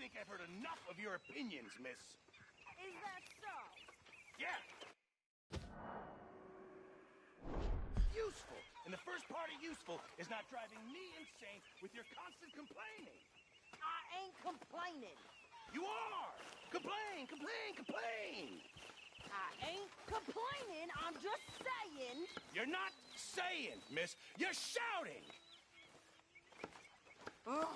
think I've heard enough of your opinions, miss. Is that so? Yeah. Useful. And the first part of useful is not driving me insane with your constant complaining. I ain't complaining. You are! Complain, complain, complain! I ain't complaining, I'm just saying. You're not saying, miss. You're shouting! Oh,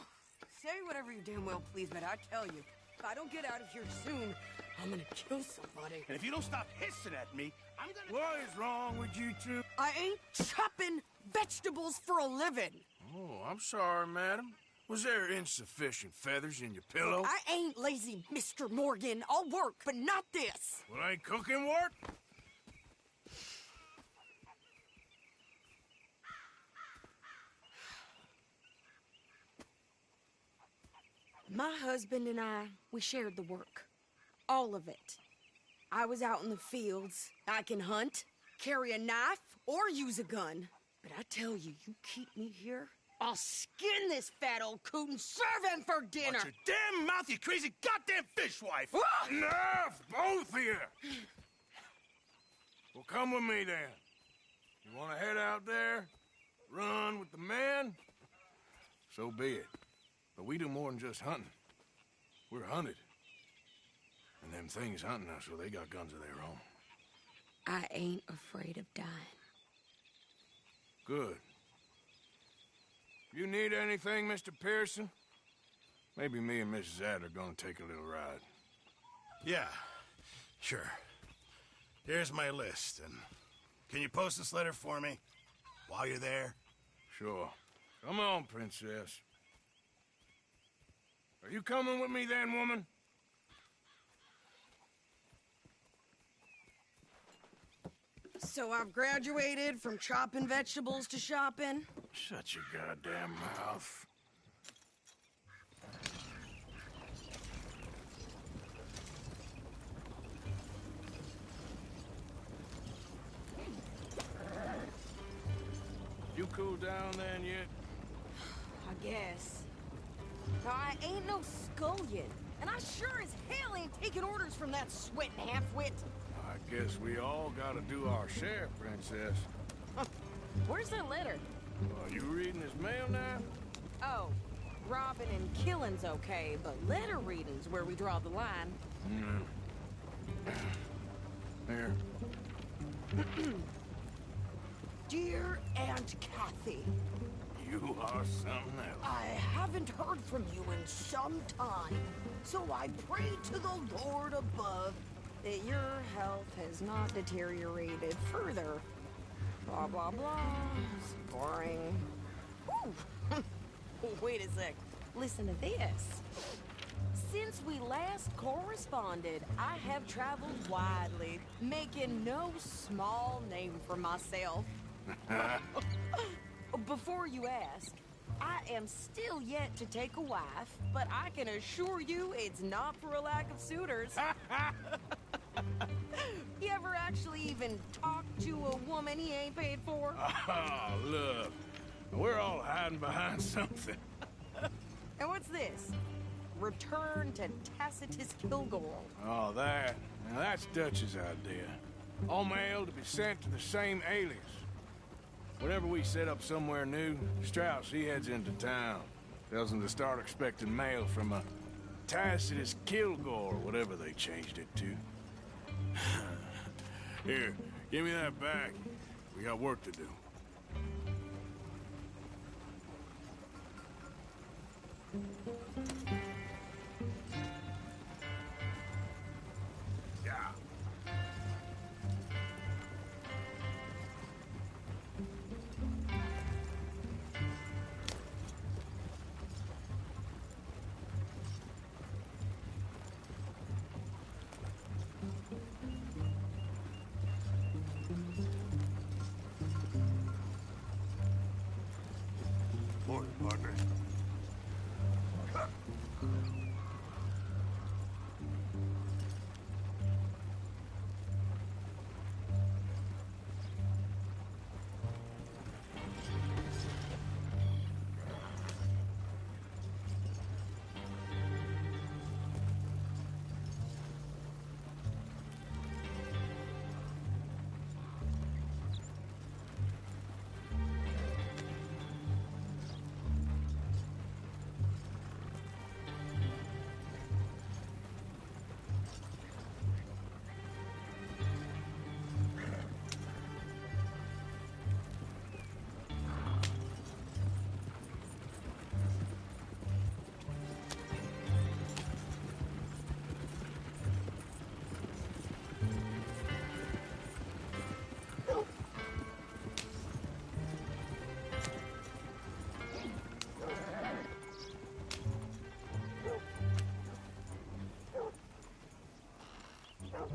say whatever you damn well please, but I tell you, if I don't get out of here soon, I'm gonna kill somebody. And if you don't stop hissing at me, I'm gonna... What is wrong with you two? I ain't chopping vegetables for a living. Oh, I'm sorry, madam. Was there insufficient feathers in your pillow? I ain't lazy, Mr. Morgan. I'll work, but not this. Well, ain't cooking work? My husband and I, we shared the work. All of it. I was out in the fields. I can hunt, carry a knife, or use a gun. But I tell you, you keep me here, I'll skin this fat old coot and serve him for dinner. Watch your damn mouth, you crazy goddamn fishwife! Enough, both of you! Well, come with me, then. You want to head out there? Run with the men? So be it. But we do more than just hunting. We're hunted. And them things hunting us, so they got guns of their own. I ain't afraid of dying. Good. You need anything, Mr. Pearson? Maybe me and Mrs. Add are gonna take a little ride. Yeah, sure. Here's my list, and can you post this letter for me while you're there? Sure. Come on, Princess. Are you coming with me then, woman? So I've graduated from chopping vegetables to shopping? Shut your goddamn mouth. You cool down then yet? I guess. I ain't no scullion, and I sure as hell ain't taking orders from that sweating half-wit. I guess we all gotta do our share, Princess. Where's that letter? Are you reading his mail now? Oh, robbing and killing's okay, but letter reading's where we draw the line. Here. Dear Aunt Kathy, You are something else. I haven't heard from you in some time, so I pray to the Lord above that your health has not deteriorated further. Blah, blah, blah. It's boring. Ooh. Wait a sec. Listen to this. Since we last corresponded, I have traveled widely, making no small name for myself. Before you ask, I am still yet to take a wife, but I can assure you it's not for a lack of suitors. You ever actually even talk to a woman he ain't paid for? Oh, look. We're all hiding behind something. And what's this? Return to Tacitus Kilgore. Oh, that. Now, that's Dutch's idea. All mail to be sent to the same alias. Whenever we set up somewhere new, Strauss, he heads into town. Tells them to start expecting mail from a Tacitus Kilgore, whatever they changed it to. Here, give me that back. We got work to do. Yeah. Morning, partner.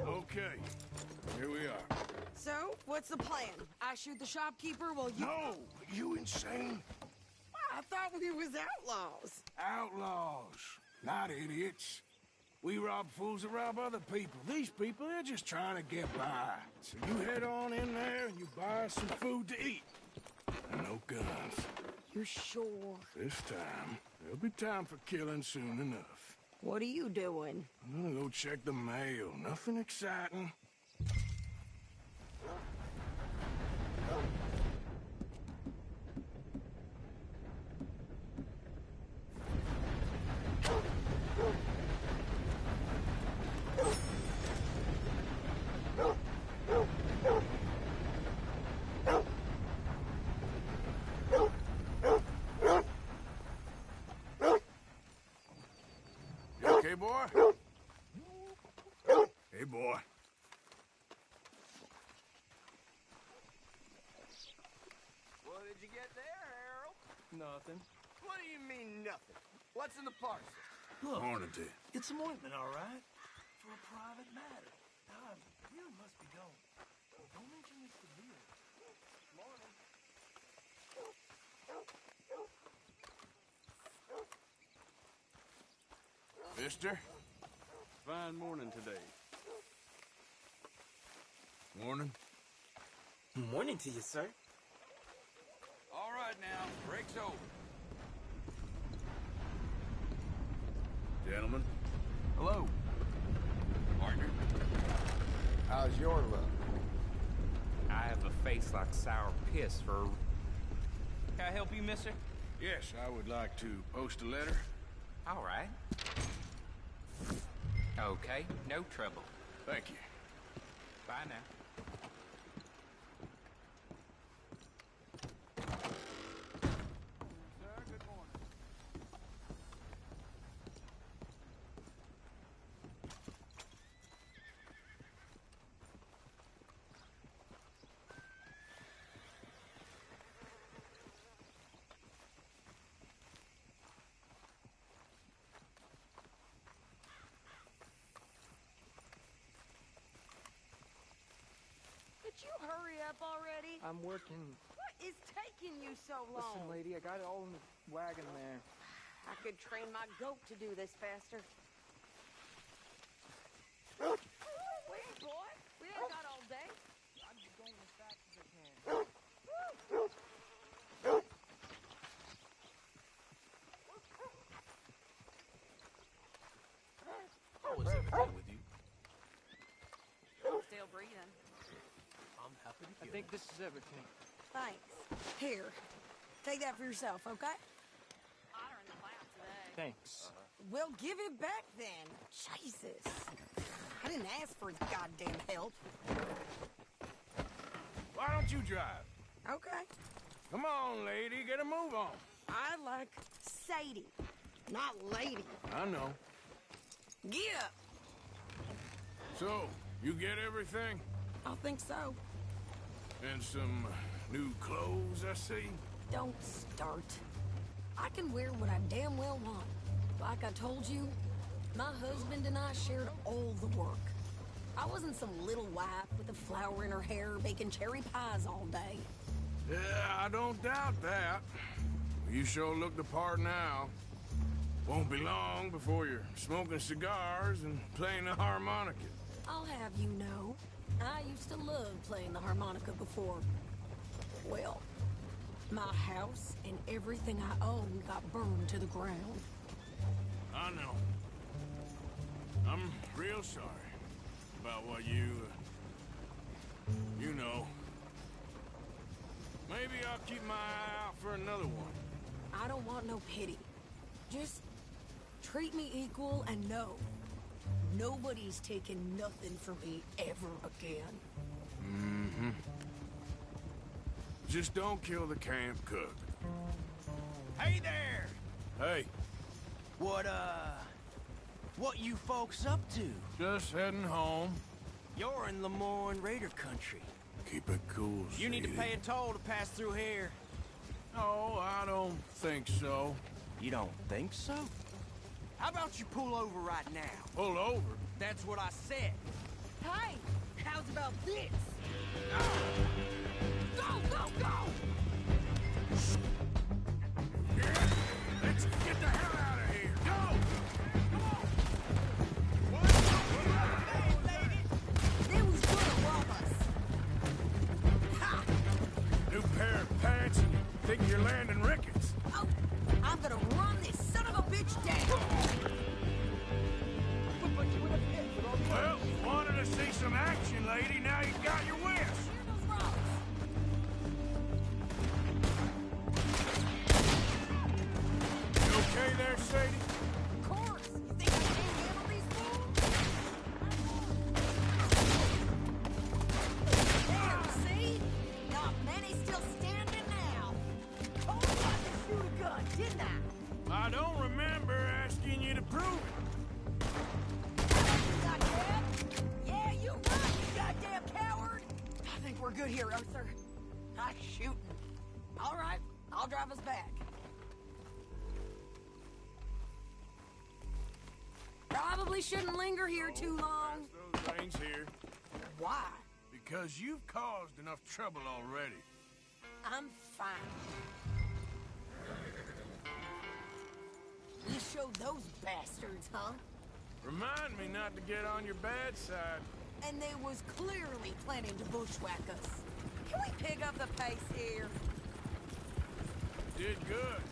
Okay, here we are. So, what's the plan? I shoot the shopkeeper while you... No! You insane? I thought we was outlaws. Outlaws, not idiots. We rob fools that rob other people. These people, they're just trying to get by. So you head on in there and you buy us some food to eat. And no guns. You're sure? This time, there'll be time for killing soon enough. What are you doing? I'm gonna go check the mail. Nothing exciting. You okay, boy? Hey, boy. What did you get there, Harold? Nothing. What do you mean, nothing? What's in the parcel? Look, Morning to you. it's some ointment, all right? For a private matter. Now, I really must be going. Don't mention this to Bill. Morning. Mister? Fine morning today. Morning. Morning to you, sir. All right now, break's over. Gentlemen. Hello. Partner. How's your luck? I have a face like sour piss for... Can I help you, mister? Yes, I would like to post a letter. All right. Okay, no trouble. Thank you. Bye now. Sir, good morning. Could you hurry up already? I'm working. What is taking you so long? Listen, lady, I got it all in the wagon there. I could train my goat to do this faster. Wait, boy. We ain't got all day. I'm just going as fast as I can. How was everything with you? Still breathing. I'm happy to hear I think this is everything. Thanks. Here. Take that for yourself, okay? Hotter in the class today. Thanks. We'll give it back then. Jesus. I didn't ask for his goddamn help. Why don't you drive? Okay. Come on, lady, get a move on. I like Sadie, not lady. I know. Get up. So, you get everything? I think so. And some new clothes, I see? Don't start. I can wear what I damn well want. Like I told you, my husband and I shared all the work. I wasn't some little wife with a flower in her hair baking cherry pies all day. Yeah, I don't doubt that. You sure look the part now. Won't be long before you're smoking cigars and playing the harmonica. I'll have you know, I used to love playing the harmonica before. Well, my house and everything I own got burned to the ground. I know. I'm real sorry about what you know. Maybe I'll keep my eye out for another one. I don't want no pity. Just treat me equal and know nobody's taking nothing from me ever again. Mm-hmm. Just don't kill the camp cook. Hey there! Hey, What you folks up to? just heading home. You're in Lemoyne Raider country. Keep it cool, You need to Sadie. pay a toll to pass through here. No, I don't think so. You don't think so? How about you pull over right now? Pull over. That's what I said. Hey, how's about this? Go, go, go! Let's get the hell out of here! Go! They was gonna rob us. Ha! New pair of pants and you think you're landing Ricketts. Oh, I'm gonna run this son of a bitch down. Well, wanted to see some action, lady. Now you got your wish. Here's those rocks. You okay there, Sadie? Of course. You think I can't handle these fools? There, see? Not many still standing now. Told you I could shoot a gun, didn't I? I don't remember asking you to prove it. Goddamn! Yeah, you run, you goddamn coward! I think we're good here, Arthur. Nice shooting. All right, I'll drive us back. Probably shouldn't linger here too long. Pass those reins here. Why? Because you've caused enough trouble already. I'm fine. You showed those bastards, huh? Remind me not to get on your bad side. And they was clearly planning to bushwhack us. Can we pick up the pace here? Did good.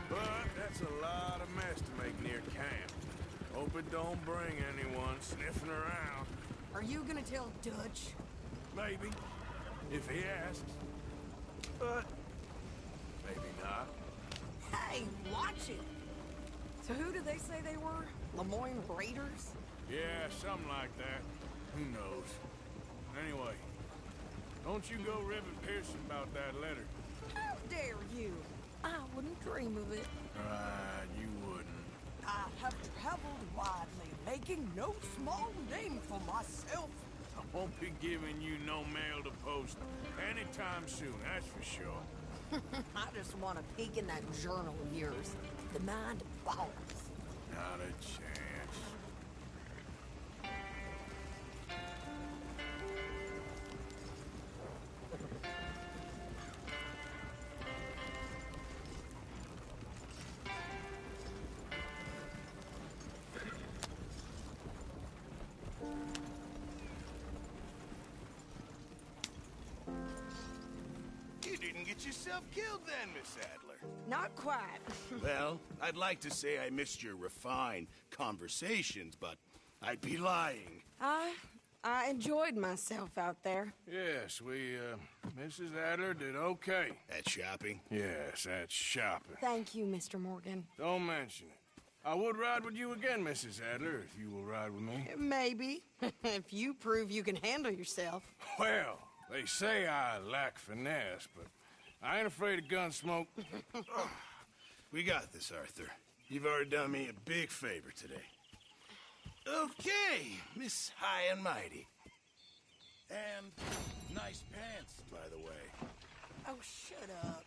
But that's a lot of mess to make near camp. Hope it don't bring anyone sniffing around. Are you gonna tell Dutch? Maybe. If he asks. But maybe not. Hey, watch it! So who did they say they were? Lemoyne Raiders? Yeah, something like that. Who knows? Anyway, don't you go ribbing Pearson about that letter. How dare you? I wouldn't dream of it. Right, you wouldn't. I have traveled widely, making no small name for myself. I won't be giving you no mail to post anytime soon, that's for sure. I just want to peek in that journal of yours. The mind boggles. Not a chance. You didn't get yourself killed then, Miss Adler. Not quite. Well, I'd like to say I missed your refined conversations, but I'd be lying. I enjoyed myself out there. Yes, Mrs. Adler did okay. At shopping? Yes, that's shopping. Thank you, Mr. Morgan. Don't mention it. I would ride with you again, Mrs. Adler, if you will ride with me. Maybe. If you prove you can handle yourself. Well, they say I lack finesse, but I ain't afraid of gun smoke. We got this, Arthur. You've already done me a big favor today. Okay, Miss High and Mighty. And nice pants, by the way. Oh, shut up.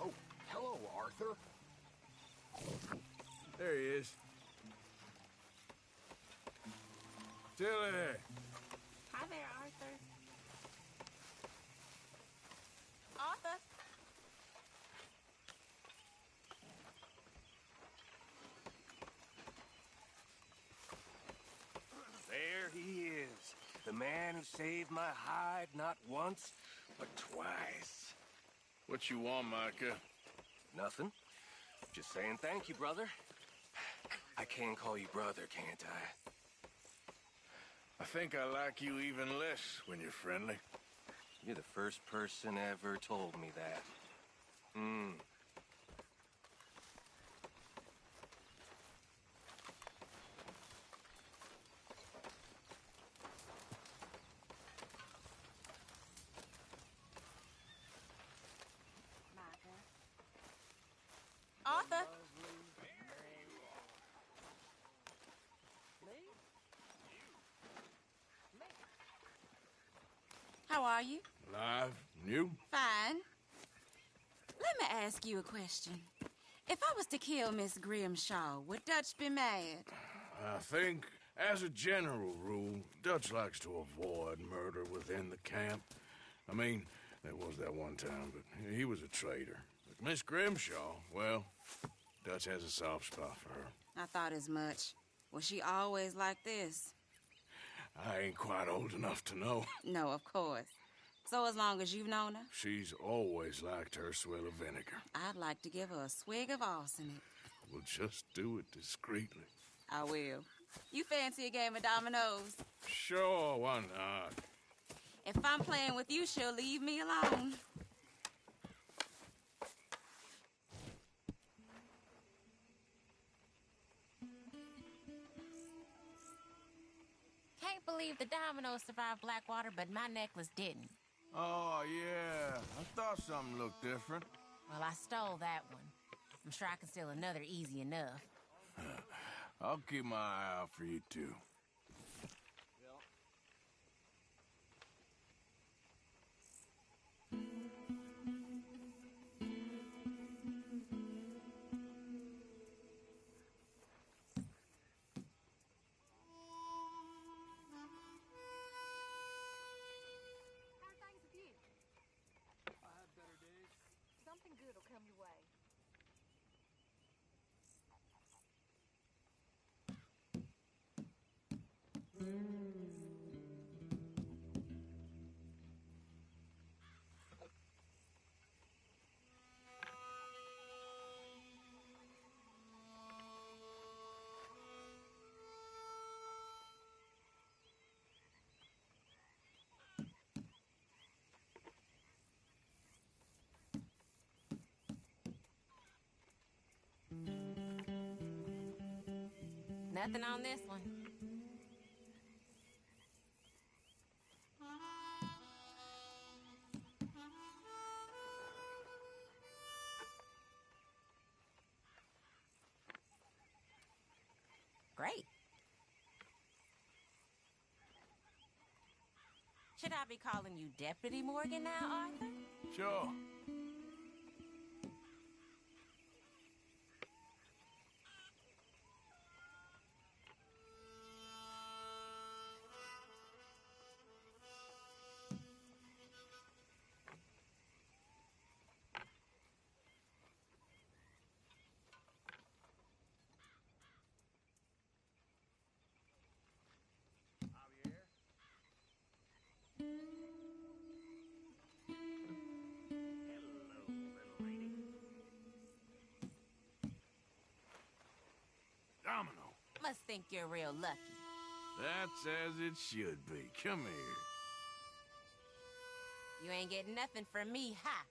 Oh, hello, Arthur. There he is. Still there. Hi there, Arthur. Arthur? There he is. The man who saved my hide not once, but twice. What you want, Micah? Nothing. Just saying thank you, brother. I can call you brother, can't I? I think I like you even less when you're friendly. You're the first person ever told me that. Arthur? How are you? Alive? You? Fine. Let me ask you a question. If If I was to kill Miss Grimshaw, would Dutch be mad? I think, as a general rule, Dutch likes to avoid murder within the camp. I mean, there was that one time, but he was a traitor. But Miss Grimshaw, well, Dutch has a soft spot for her. I thought as much. Was she always like this? I ain't quite old enough to know. No, of course. So as long as you've known her? She's always liked her swill of vinegar. I'd like to give her a swig of arsenic. We'll just do it discreetly. I will. You fancy a game of dominoes? Sure, why not? If I'm playing with you, she'll leave me alone. Can't believe the dominoes survived Blackwater, but my necklace didn't. Oh, yeah. I thought something looked different. Well, I stole that one. I'm sure I can steal another easy enough. I'll keep my eye out for you, too. Something good will come your way. Nothing on this one. Great. Should I be calling you Deputy Morgan now, Arthur? Sure. Domino. Must think you're real lucky. That's as it should be. Come here. You ain't getting nothing from me, ha!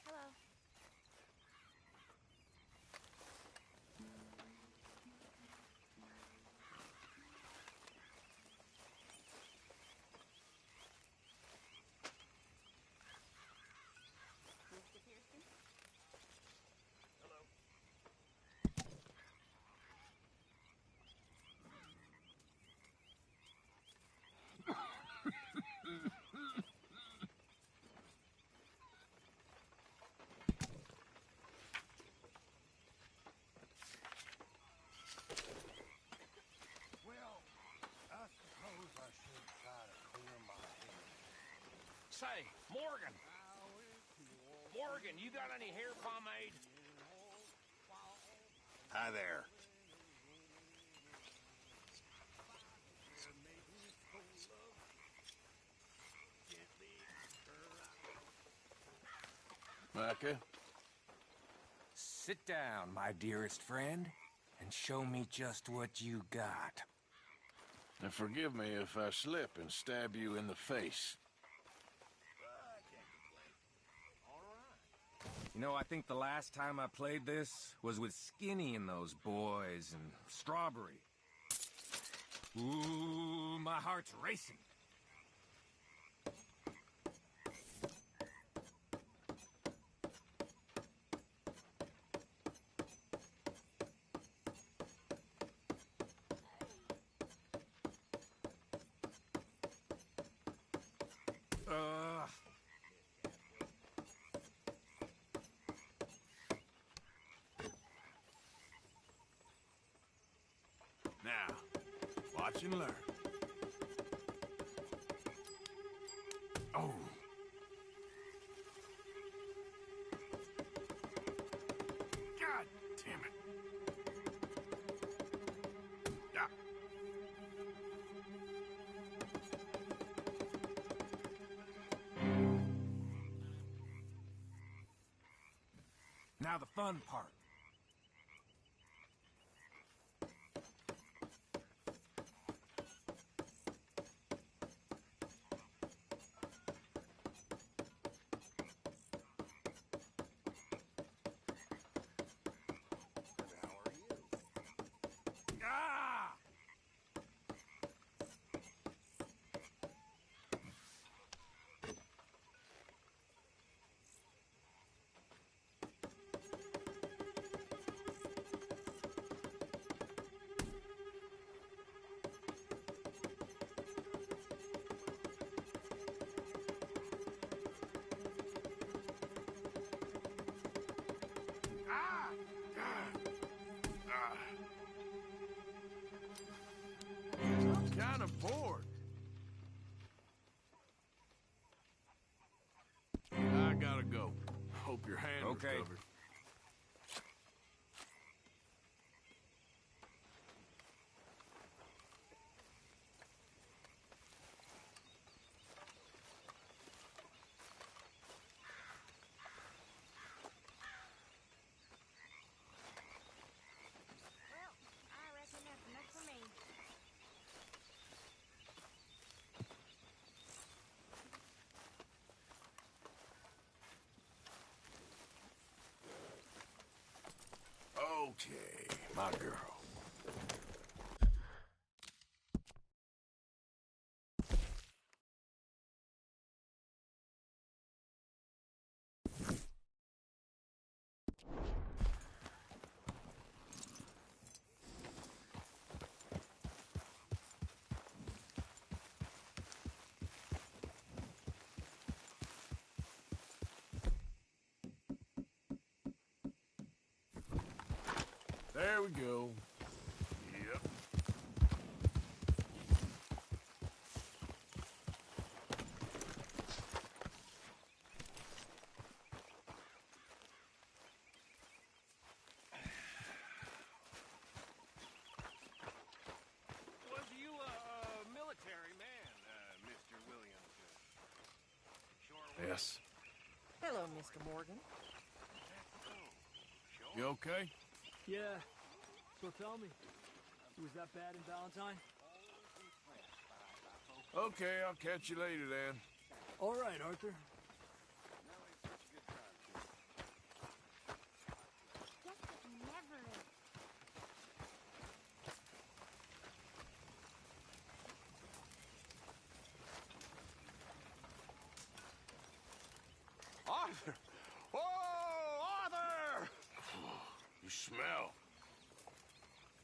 Hello. Mr. Pearson? Well, I suppose I should try to clear my head. Say, Morgan. Morgan, you got any hair pomade? Hi there. Micah? Sit down, my dearest friend, and show me just what you got. And forgive me if I slip and stab you in the face. You know, I think the last time I played this was with Skinny and those boys and Strawberry. Ooh, my heart's racing. Watch and learn. Oh. God damn it. Ah. Now the fun part. Ah! I'm kind of bored. I gotta go. Hope your hand Okay. recovered. Well, I reckon that's enough for me. Okay, my girl. There we go. Yep. Was you a military man, Mr. Williams? Sure. Yes. Hello, Mr. Morgan. You okay? Yeah. So tell me, was that bad in Valentine? Okay, I'll catch you later then. All right, Arthur. Guess it never is. Arthur! Oh, Arthur! You smell.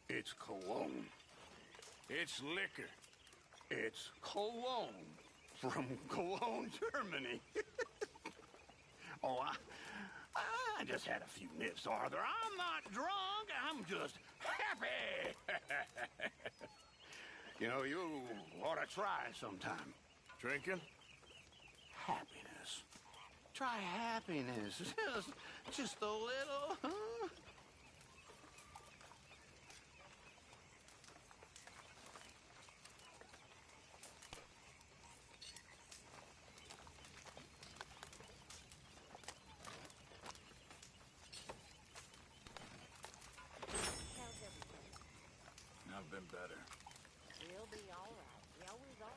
It's cologne. It's liquor. It's cologne from Cologne, Germany. Oh, I just had a few nips, Arthur. I'm not drunk. I'm just happy. You know, you ought to try sometime. Drinking? Happiness. Try happiness. Just a little, huh? How's everything? I've been better. We'll be all right. We always are.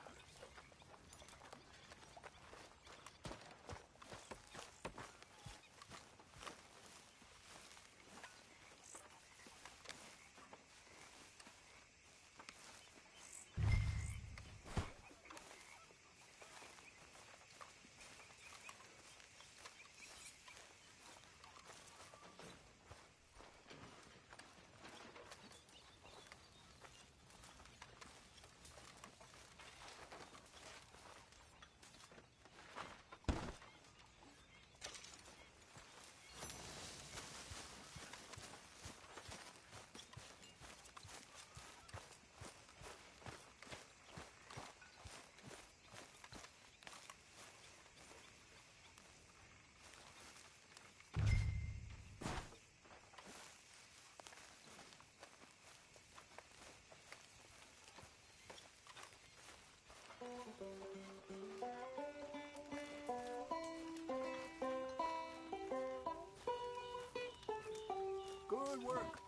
Good work.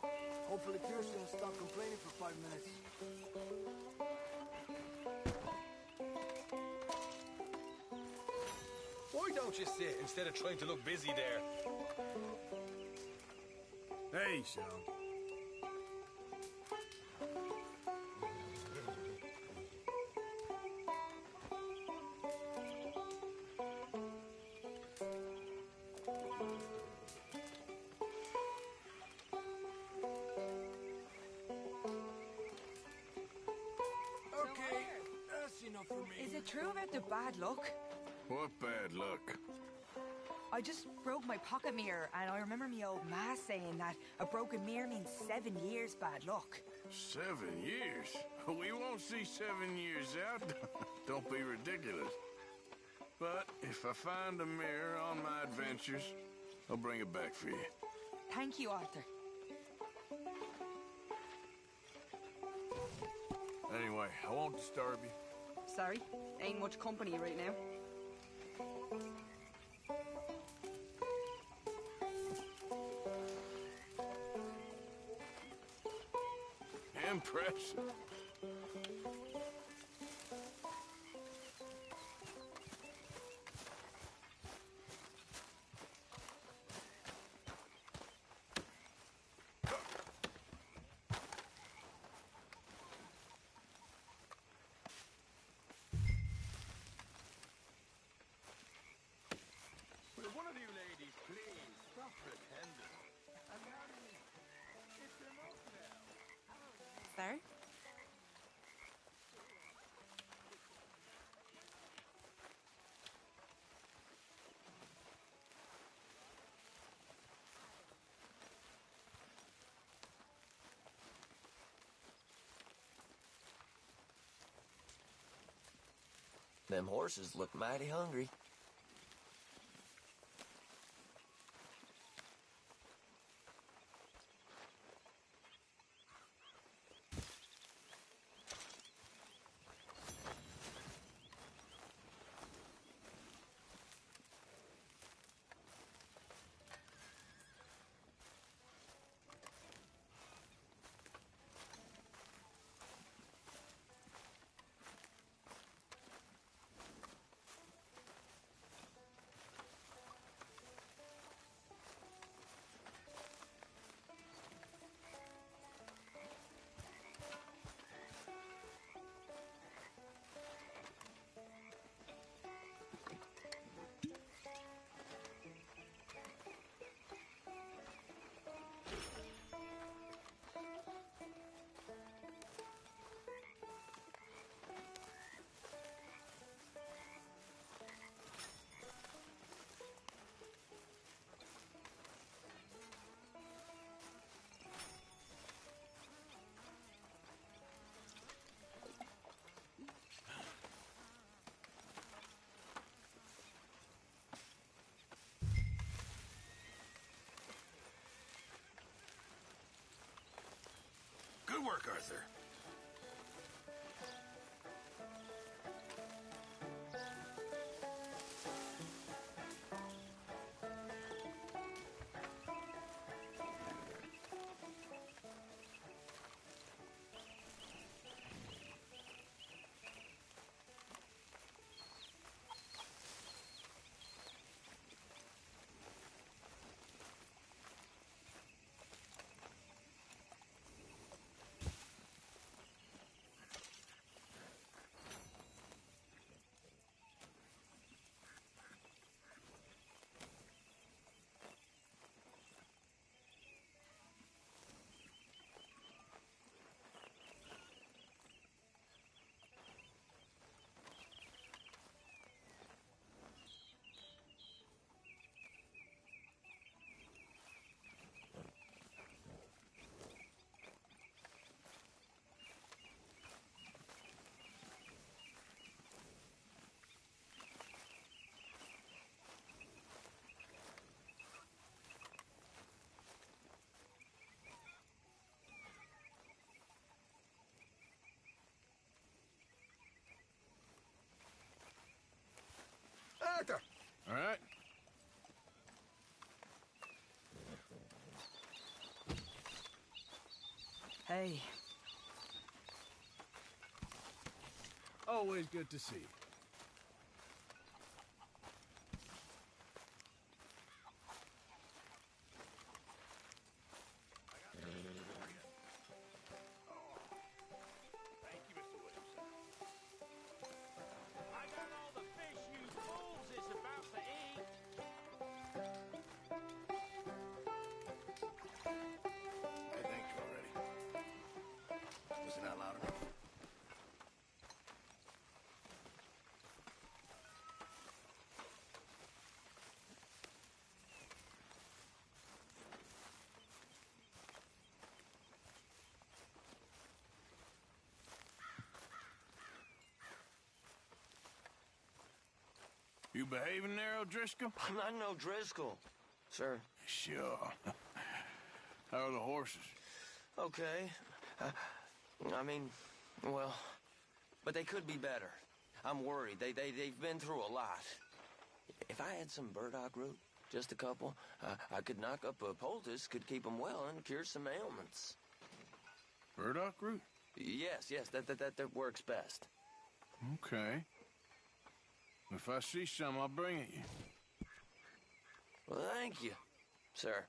Hopefully Kirsten will stop complaining for 5 minutes. Why don't you sit instead of trying to look busy there? Hey, Sean. Okay, that's enough for me. Is it true about the bad luck? What bad luck? I just broke my pocket mirror, and I remember me old ma saying that a broken mirror means 7 years bad luck. 7 years? We won't see 7 years out. Don't be ridiculous. But if I find a mirror on my adventures, I'll bring it back for you. Thank you, Arthur. Anyway, I won't disturb you. Sorry, ain't much company right now. Impressive. Will one of you ladies please stop pretending? I'm not in... It's enough now. Sir? Them horses look mighty hungry. Good work, Arthur. All right. Hey. Always good to see you. I thanked you already. Was it not loud enough? You behaving there, O'Driscoll? I'm not no Driscoll, sir. Sure. How are the horses? Okay. I mean, well, but they could be better. I'm worried. They've been through a lot. If I had some burdock root, just a couple, I could knock up a poultice, could keep them well, and cure some ailments. Burdock root? Yes, that works best. Okay. If I see some, I'll bring it you. Well, thank you, sir.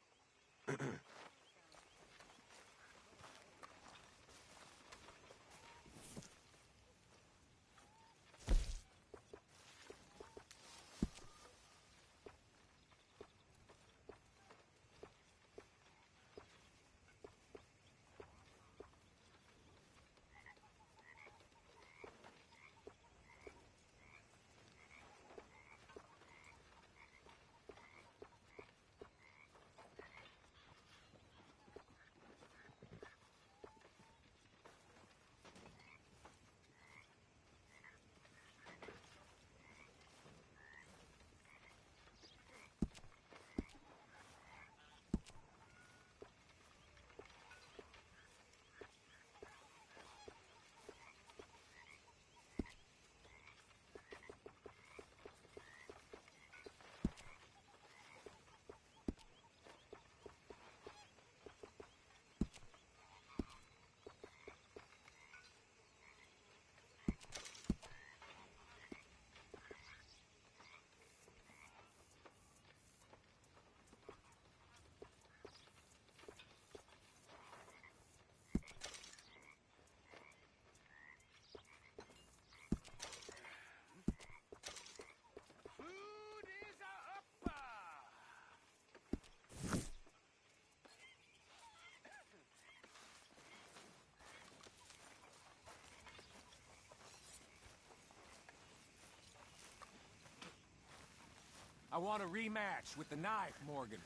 I want a rematch with the knife, Morgan.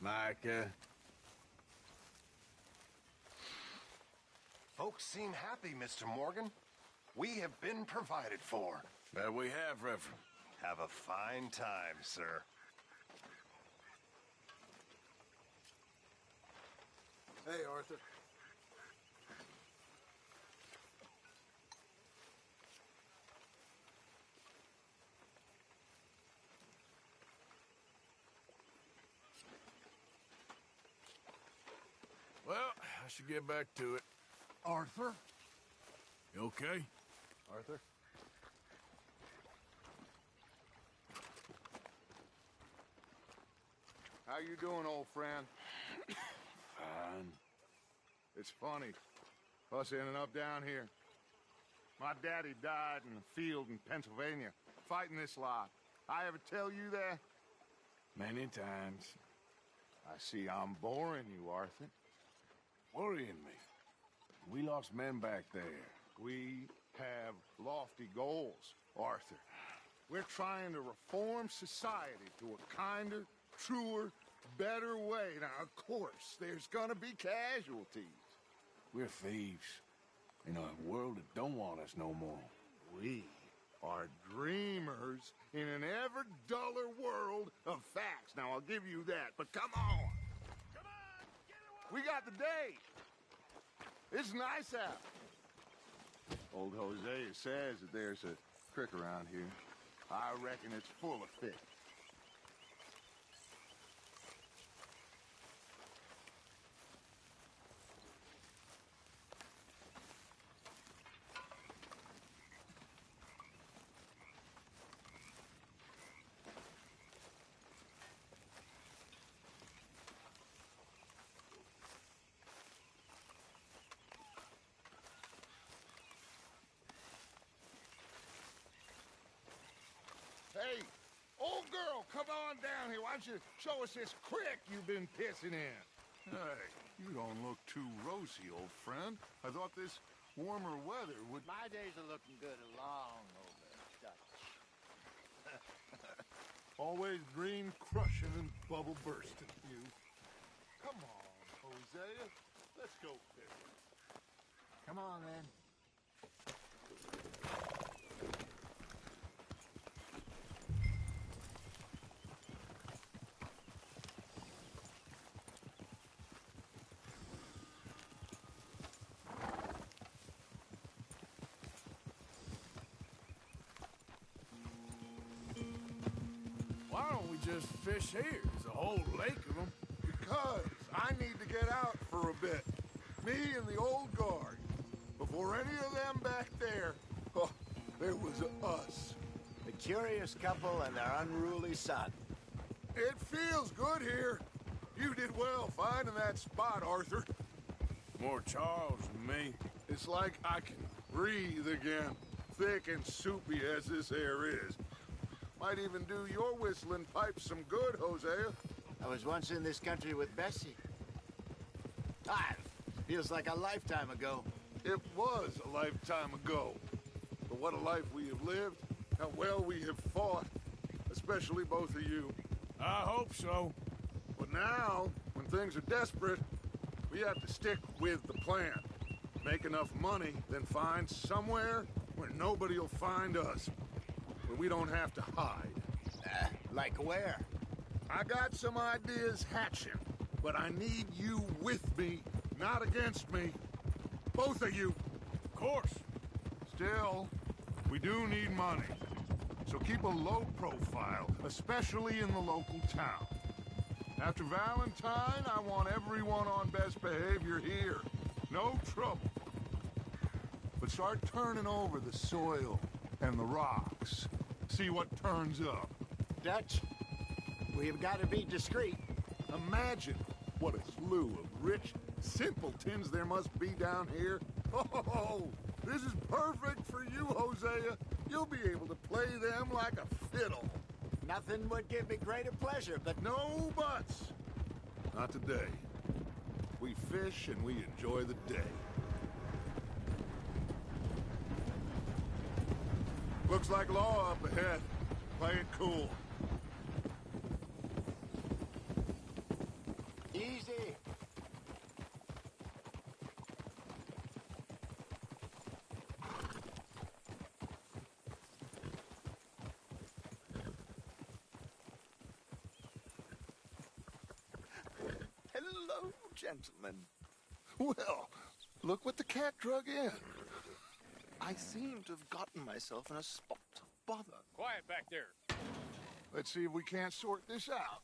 Micah. Folks seem happy, Mr. Morgan. We have been provided for. That we have, Reverend. Have a fine time, sir. Hey, Arthur. Well, I should get back to it. Arthur? You okay? Arthur? How you doing, old friend? Fine. It's funny, us ending up down here. My daddy died in a field in Pennsylvania, fighting this lot. I ever tell you that? Many times. I see I'm boring you, Arthur. Worrying me. We lost men back there. We have lofty goals, Arthur. We're trying to reform society to a kinder, truer, better way. Now, of course, there's gonna be casualties. We're thieves in a world that don't want us no more. We are dreamers in an ever duller world of facts. Now, I'll give you that, but come on. Come on, we got the day. It's nice out. Old Hosea says that there's a creek around here. I reckon it's full of fish. Hey, old girl, come on down here. Why don't you show us this creek you've been pissing in? Hey, you don't look too rosy, old friend. I thought this warmer weather would... My days are looking good along over Dutch. Always dream crushing and bubble bursting, you. Come on, Hosea. Let's go fishing. Come on, then. Why don't we just fish here? There's a whole lake of them. Because I need to get out for a bit. Me and the old guard. Before any of them back there, oh, there was us. The curious couple and their unruly son. It feels good here. You did well finding that spot, Arthur. More Charles than me. It's like I can breathe again, thick and soupy as this air is. Might even do your whistling pipes some good, Hosea. I was once in this country with Bessie. Feels like a lifetime ago. It was a lifetime ago. But what a life we have lived, how well we have fought, especially both of you. I hope so. But now, when things are desperate, we have to stick with the plan. Make enough money, then find somewhere where nobody will find us. Where we don't have to hide. Like where? I got some ideas hatching, but I need you with me, not against me. Both of you. Of course. Still, we do need money. So keep a low profile, especially in the local town. After Valentine, I want everyone on best behavior here. No trouble. But start turning over the soil and the rocks. See what turns up. Dutch, we've got to be discreet. Imagine what a slew of rich simpletons there must be down here. Oh, this is perfect for you, Hosea. You'll be able to play them like a fiddle. Nothing would give me greater pleasure, but... No buts. Not today. We fish and we enjoy the day. Looks like law up ahead. Play it cool. Easy. Hello, gentlemen. Well, look what the cat drug in. I seem to have gotten myself in a spot of bother. Quiet back there. Let's see if we can't sort this out.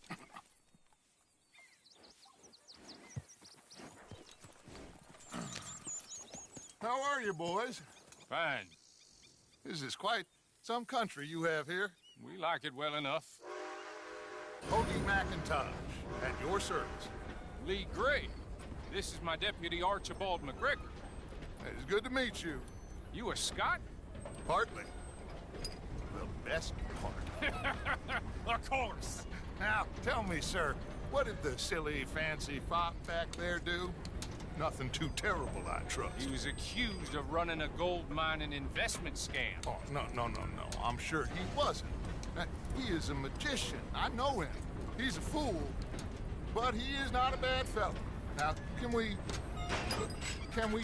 How are you, boys? Fine. This is quite some country you have here. We like it well enough. Hoagie McIntosh, at your service. Lee Gray. This is my deputy Archibald McGregor. It's good to meet you. You a Scot? Partly. The best part. Of course. Now, tell me, sir, what did the silly, fancy fop back there do? Nothing too terrible, I trust. He was accused of running a gold mining investment scam. Oh, no. I'm sure he wasn't. He is a magician. I know him. He's a fool. But he is not a bad fellow. Now, can we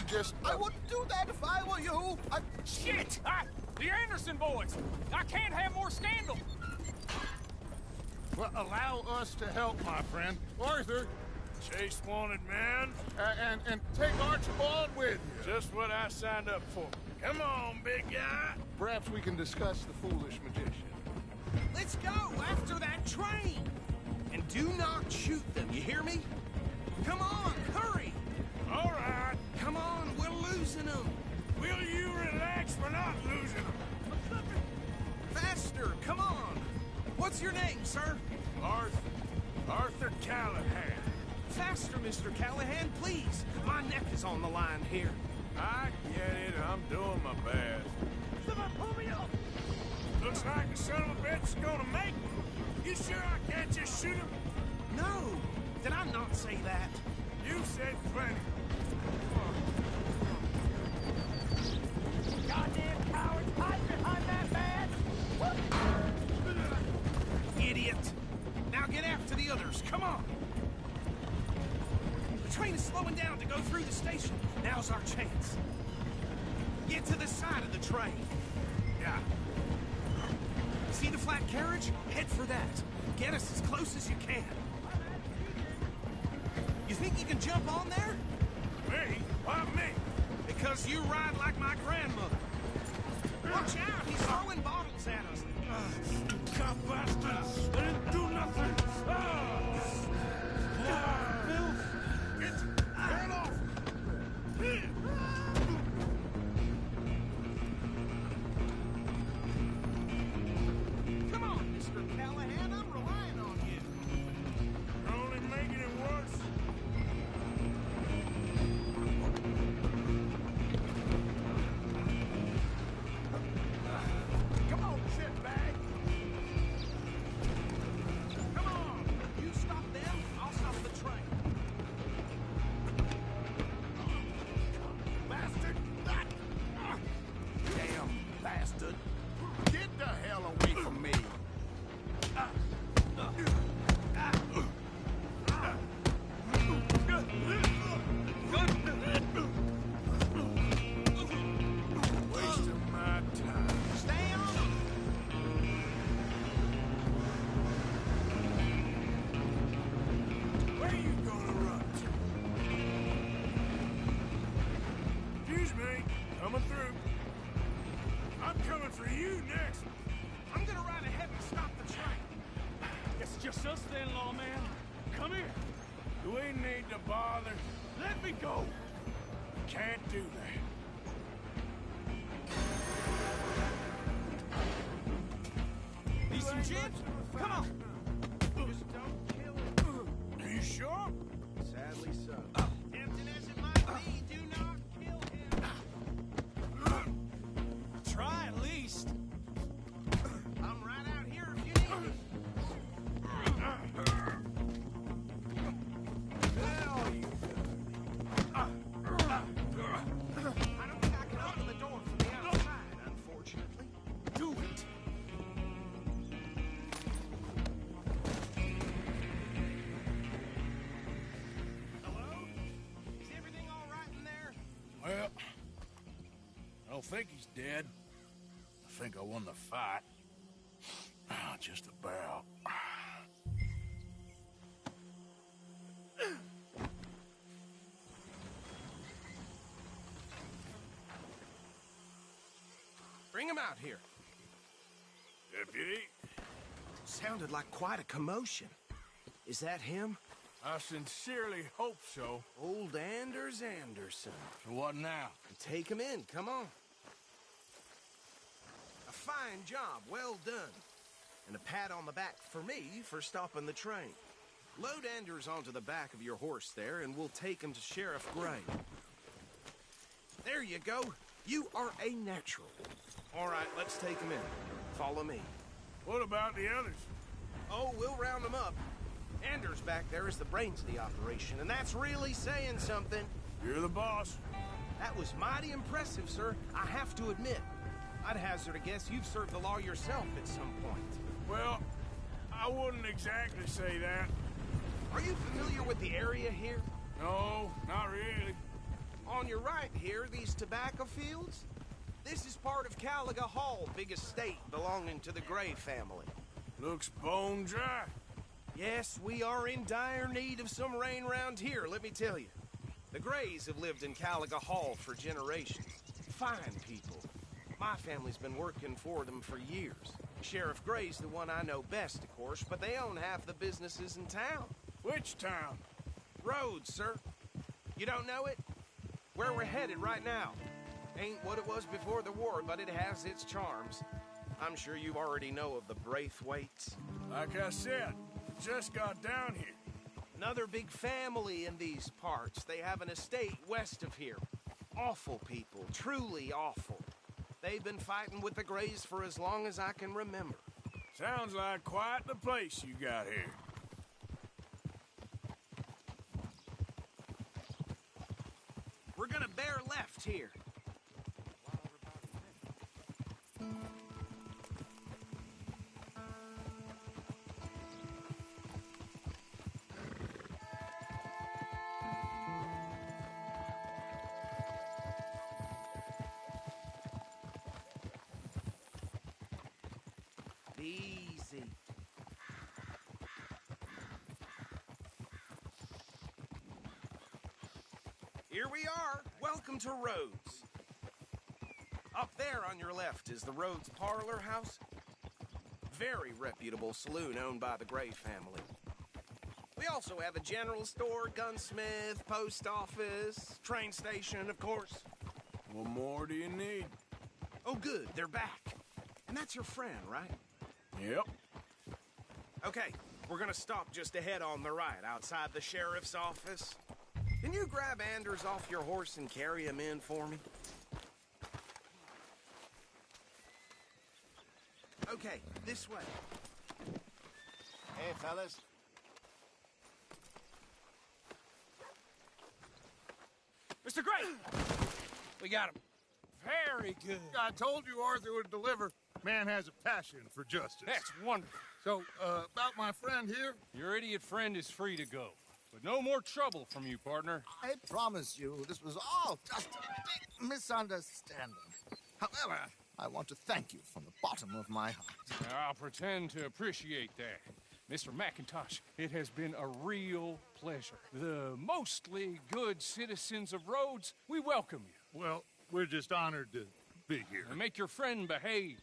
just... I wouldn't do that if I were you. Shit! The Anderson boys! I can't have more scandal! Well, allow us to help, my friend. Arthur! Chase wanted man. And take Archibald with you. Just what I signed up for. Come on, big guy. Perhaps we can discuss the foolish magician. Let's go after that train! And do not shoot them, you hear me? Come on, hurry! All right. Come on, we're losing them! Will you relax? We're not losing them. Faster, come on! What's your name, sir? Arthur Callahan. Faster, Mr. Callahan, please! My neck is on the line here. I get it. I'm doing my best. Someone pull me up! Looks like the son of a bitch's gonna make it. You sure I can't just shoot him? No! Did I not say that? You said plenty. Goddamn cowards hide behind that badge! Idiot! Now get after the others, come on! The train is slowing down to go through the station. Now's our chance. Get to the side of the train. Yeah. See the flat carriage? Head for that. Get us as close as you can. You think you can jump on there? Me? Why me? Because you ride like my grandmother. Watch out, he's throwing bottles at us. Cop bastards! They didn't do nothing! Get off! Come on, Mr. Callahan, I'm relying on you. You're only making it worse. Come on, shitbag. Come on. You stop them, I'll stop the train. Bastard! Damn bastard. Get the hell away from me! Wasting my time. Stay on them. Where you gonna run to? Excuse me. Coming through. I'm coming for you next. I'm gonna ride ahead and stop the train. It's just us then, lawman. Come here. Do we need to bother? Let me go. Can't do that. Need some gin? Come on. Just don't kill him. Are you sure? Sadly so. Tempting as it might be, do not kill him. Try at least. I'm right out here if you need me. I don't think I can open the door from the outside, unfortunately. Do it. Hello? Is everything all right in there? Well, I don't think he's dead. I think I won the fight. Just about. Bring him out here. Deputy, Sounded like quite a commotion. Is that him? I sincerely hope so. Old Anders Anderson. So what now? Take him in, come on. A fine job, well done. And a pat on the back for me for stopping the train. Load Anders onto the back of your horse there, and we'll take him to Sheriff Gray. There you go. You are a natural. All right, let's take him in. Follow me. What about the others? Oh, we'll round them up. Anders back there is the brains of the operation, and that's really saying something. You're the boss. That was mighty impressive, sir. I have to admit. I'd hazard a guess you've served the law yourself at some point. Well, I wouldn't exactly say that. Are you familiar with the area here? No, not really. On your right here, these tobacco fields? This is part of Caliga Hall, big estate belonging to the Gray family. Looks bone dry. Yes, we are in dire need of some rain round here, let me tell you. The Grays have lived in Caliga Hall for generations. Fine people. My family's been working for them for years. Sheriff Gray's the one I know best, of course, but they own half the businesses in town. Which town? Rhodes, sir. You don't know it? Where we're headed right now. Ain't what it was before the war, but it has its charms. I'm sure you already know of the Braithwaites. Like I said, just got down here. Another big family in these parts. They have an estate west of here. Awful people, truly awful. They've been fighting with the Grays for as long as I can remember. Sounds like quite the place you got here. We're gonna bear left here. Easy. Here we are. Welcome to Rhodes. Up there on your left is the Rhodes Parlor House. Very reputable saloon owned by the Gray family. We also have a general store, gunsmith, post office, train station, of course. What more do you need? Oh, good. They're back. And that's your friend, right? Yep. Okay, we're gonna stop just ahead on the right, outside the sheriff's office. Can you grab Anders off your horse and carry him in for me? Okay, this way. Hey, fellas. Mr. Gray! We got him. Very good. I told you Arthur would deliver. Man has a passion for justice. That's wonderful. So, about my friend here? Your idiot friend is free to go. But no more trouble from you, partner. I promise you, this was all just a big misunderstanding. However, I want to thank you from the bottom of my heart. I'll pretend to appreciate that. Mr. McIntosh, it has been a real pleasure. The mostly good citizens of Rhodes, we welcome you. Well, we're just honored to be here. And make your friend behave.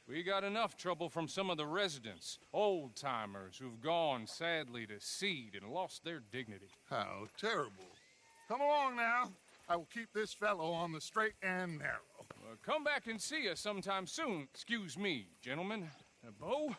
We got enough trouble from some of the residents, old-timers who've gone, sadly, to seed and lost their dignity. How terrible. Come along now. I will keep this fellow on the straight and narrow. Come back and see us sometime soon. Excuse me, gentlemen. Bo,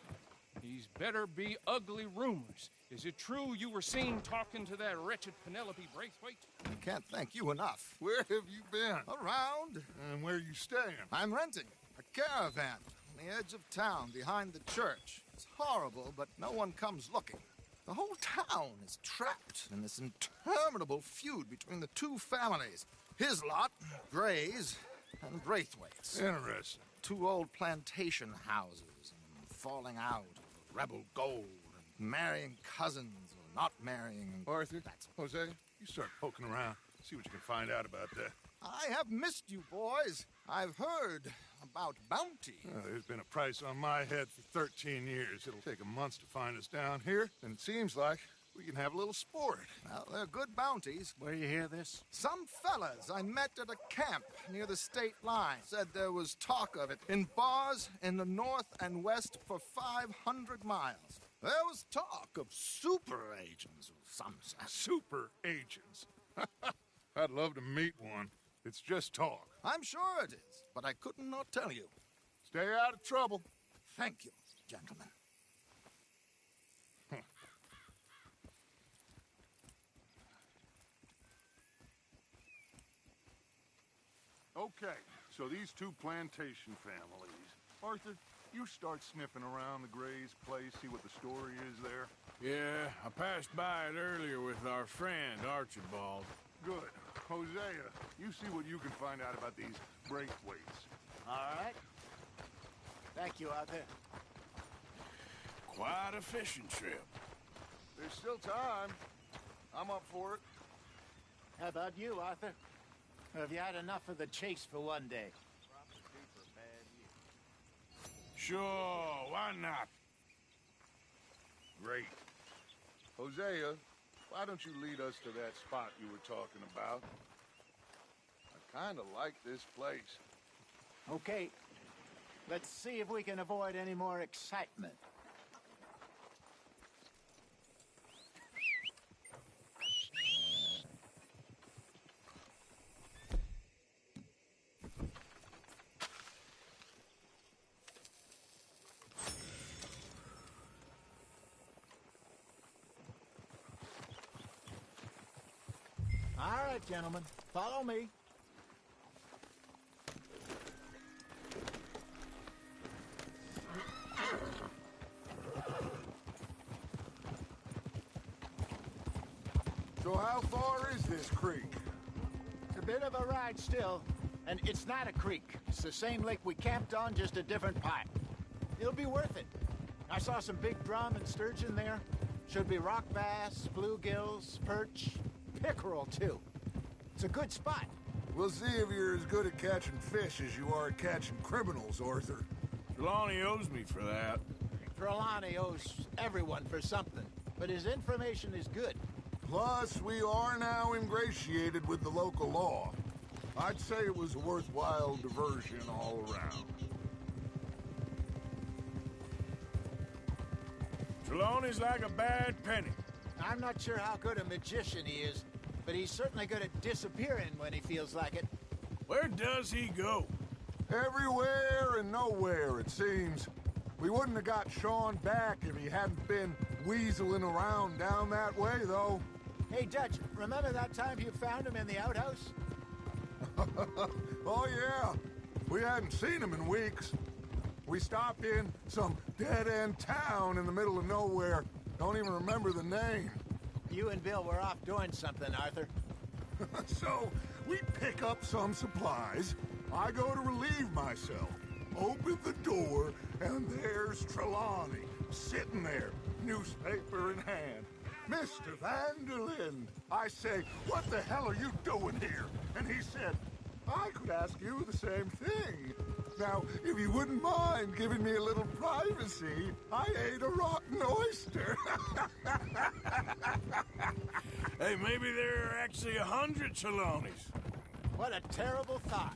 these better be ugly rumors. Is it true you were seen talking to that wretched Penelope Braithwaite? I can't thank you enough. Where have you been? Around. And where are you staying? I'm renting a caravan on the edge of town behind the church. It's horrible, but no one comes looking. The whole town is trapped in this interminable feud between the two families. His lot, Gray's, and Braithwaite's. Interesting. Two old plantation houses, and falling out over rebel gold, and marrying cousins or not marrying. Arthur, Jose, you start poking around. See what you can find out about that. I have missed you, boys. I've heard about bounty. There's been a price on my head for 13 years. It'll take a month to find us down here, and it seems like we can have a little sport. Well, they're good bounties. Where do you hear this? Some fellas I met at a camp near the state line said there was talk of it in bars in the north and west for 500 miles. There was talk of super agents of some sort. Super agents? I'd love to meet one. It's just talk. I'm sure it is, but I couldn't not tell you. Stay out of trouble. Thank you, gentlemen. Okay, so these two plantation families. Arthur, you start sniffing around the Gray's place, see what the story is there. Yeah, I passed by it earlier with our friend, Archibald. Good. Hosea, you see what you can find out about these Braithwaites. All right. Thank you, Arthur. Quite a fishing trip. There's still time. I'm up for it. How about you, Arthur? Have you had enough of the chase for one day? Sure, why not? Great. Hosea, why don't you lead us to that spot you were talking about? I kind of like this place. Okay. Let's see if we can avoid any more excitement. All right, gentlemen, follow me. So how far is this creek? It's a bit of a ride still, and it's not a creek. It's the same lake we camped on, just a different pipe. It'll be worth it. I saw some big drum and sturgeon there. Should be rock bass, bluegills, perch, pickerel, too. It's a good spot. We'll see if you're as good at catching fish as you are at catching criminals, Arthur. Trelawney owes me for that. Trelawney owes everyone for something, but his information is good. Plus, we are now ingratiated with the local law. I'd say it was a worthwhile diversion all around. Trelawney's like a bad penny. I'm not sure how good a magician he is, but he's certainly good at disappearing when he feels like it. Where does he go? Everywhere and nowhere, it seems. We wouldn't have got Sean back if he hadn't been weaseling around down that way, though. Hey, Dutch, remember that time you found him in the outhouse? Oh, yeah. We hadn't seen him in weeks. We stopped in some dead-end town in the middle of nowhere. Don't even remember the name. You and Bill were off doing something, Arthur. So, we pick up some supplies. I go to relieve myself. Open the door, and there's Trelawney, sitting there, newspaper in hand. Mr. Vanderlyn. I say, what the hell are you doing here? And he said, I could ask you the same thing. Now, if you wouldn't mind giving me a little privacy, I ate a rotten oyster. Hey, maybe there are actually 100 Trelawneys. What a terrible thought.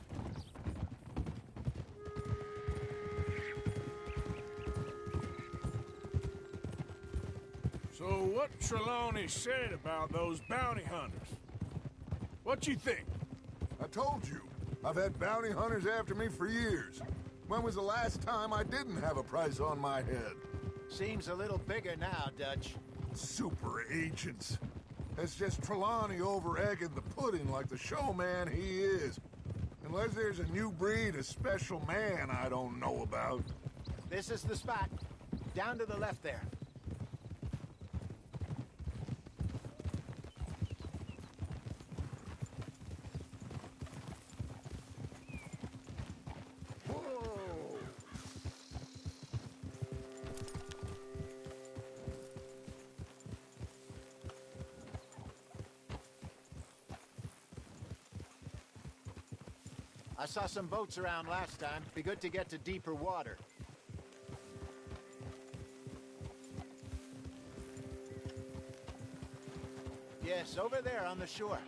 So what Trelawney said about those bounty hunters? What you think? I told you. I've had bounty hunters after me for years. When was the last time I didn't have a price on my head? Seems a little bigger now, Dutch. Super agents. It's just Trelawney over-egging the pudding like the showman he is. Unless there's a new breed of special man I don't know about. This is the spot. Down to the left there. I saw some boats around last time. Be good to get to deeper water. Yes, over there on the shore.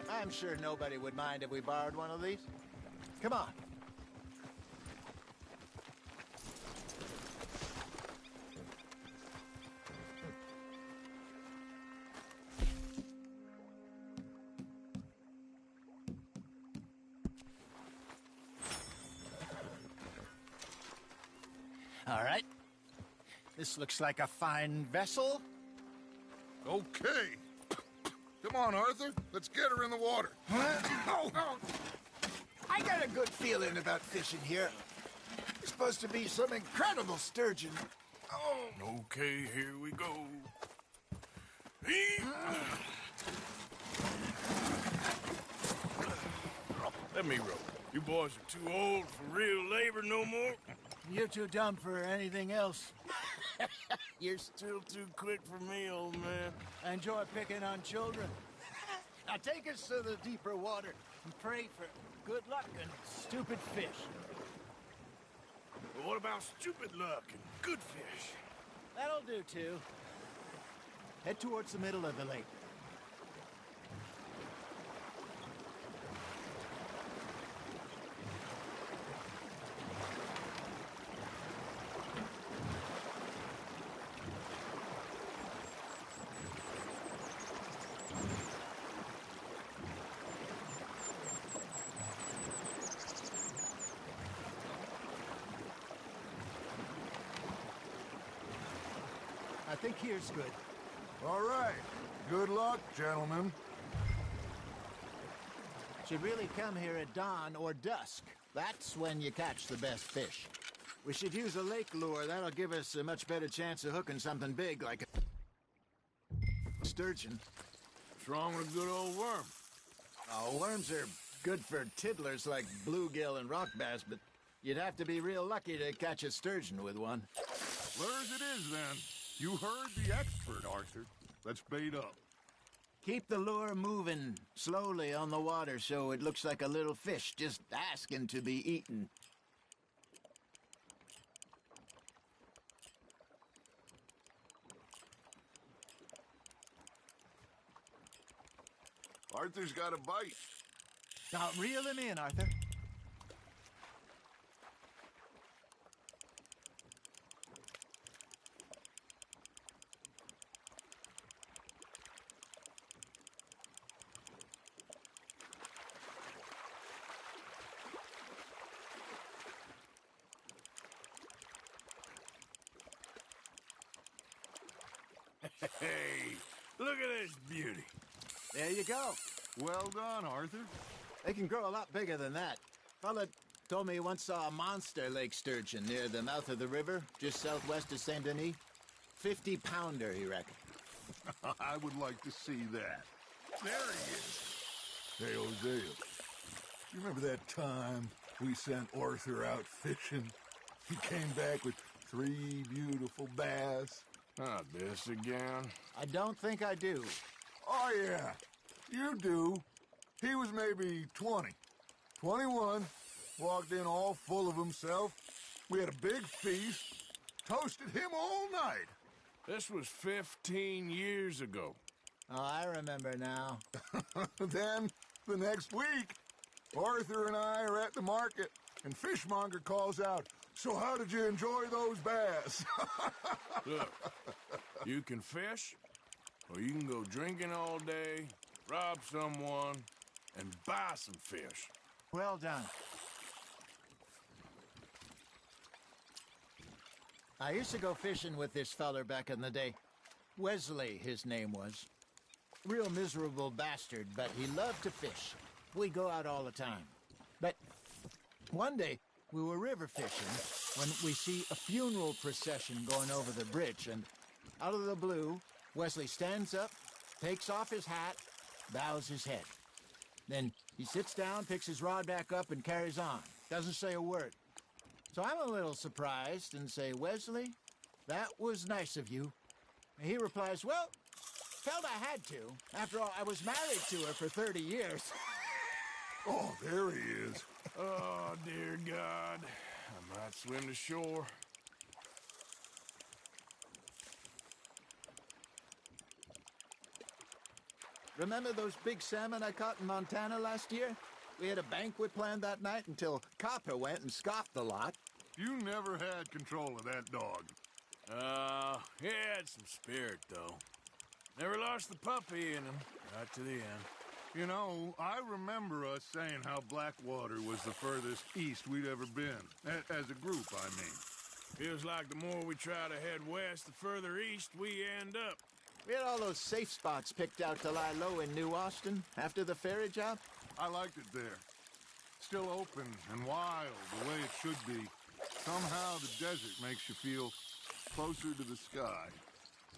I'm sure nobody would mind if we borrowed one of these. Come on. All right. This looks like a fine vessel. Okay. Come on, Arthur. Let's get her in the water. Oh. I got a good feeling about fishing here. There's supposed to be some incredible sturgeon. Oh. Okay, here we go. Let me row. You boys are too old for real labor no more. You're too dumb for anything else. You're still too quick for me, old man. I enjoy picking on children. Now take us to the deeper water and pray for good luck and stupid fish. But what about stupid luck and good fish? That'll do, too. Head towards the middle of the lake. I think here's good. All right. Good luck, gentlemen. Should really come here at dawn or dusk. That's when you catch the best fish. We should use a lake lure. That'll give us a much better chance of hooking something big like a sturgeon. What's wrong with a good old worm? Oh, worms are good for tiddlers like bluegill and rock bass, but you'd have to be real lucky to catch a sturgeon with one. Lures it is, then. You heard the expert, Arthur. Let's bait up. Keep the lure moving slowly on the water so it looks like a little fish just asking to be eaten. Arthur's got a bite. Now, reel him in, Arthur. Hey, look at this beauty. There you go. Well done, Arthur. They can grow a lot bigger than that. Fella told me he once saw a monster lake sturgeon near the mouth of the river, just southwest of Saint Denis. 50-pounder, he reckoned. I would like to see that. There he is. Hey, Hosea. You remember that time we sent Arthur out fishing? He came back with 3 beautiful bass. Not this again. I don't think I do. Oh, yeah. You do. He was maybe 20. 21. Walked in all full of himself. We had a big feast. Toasted him all night. This was 15 years ago. Oh, I remember now. Then, the next week, Arthur and I are at the market, and Fishmonger calls out, "So how did you enjoy those bass?" Look, you can fish, or you can go drinking all day, rob someone, and buy some fish. Well done. I used to go fishing with this feller back in the day. Wesley, his name was. Real miserable bastard, but he loved to fish. We'd go out all the time. But one day, we were river fishing when we see a funeral procession going over the bridge, and out of the blue, Wesley stands up, takes off his hat, bows his head. Then he sits down, picks his rod back up, and carries on. Doesn't say a word. So I'm a little surprised and say, "Wesley, that was nice of you." And he replies, "Well, felt I had to. After all, I was married to her for 30 years. Oh, there he is. Oh, dear God. I might swim to shore. Remember those big salmon I caught in Montana last year? We had a banquet planned that night until Copper went and scoffed the lot. You never had control of that dog. He had some spirit, though. Never lost the puppy in him, right to the end. You know, I remember us saying how Blackwater was the furthest east we'd ever been. As a group, I mean. Feels like the more we try to head west, the further east we end up. We had all those safe spots picked out to lie low in New Austin after the ferry job. I liked it there. Still open and wild, the way it should be. Somehow the desert makes you feel closer to the sky.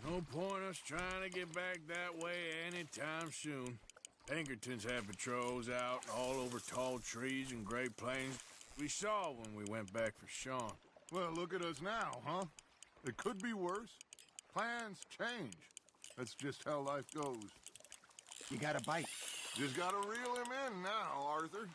No point us trying to get back that way anytime soon. Pinkertons had patrols out all over tall trees and Great Plains. We saw when we went back for Sean. Well, look at us now, huh? It could be worse. Plans change. That's just how life goes. You got a bite. Just gotta reel him in now, Arthur.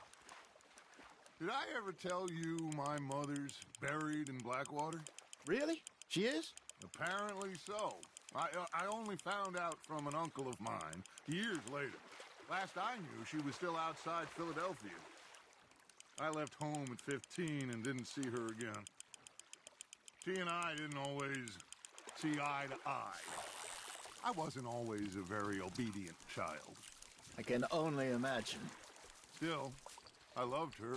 Did I ever tell you my mother's buried in Blackwater? Really? She is? Apparently so. I only found out from an uncle of mine years later. Last I knew, she was still outside Philadelphia. I left home at 15 and didn't see her again. She and I didn't always see eye to eye. I wasn't always a very obedient child. I can only imagine. Still, I loved her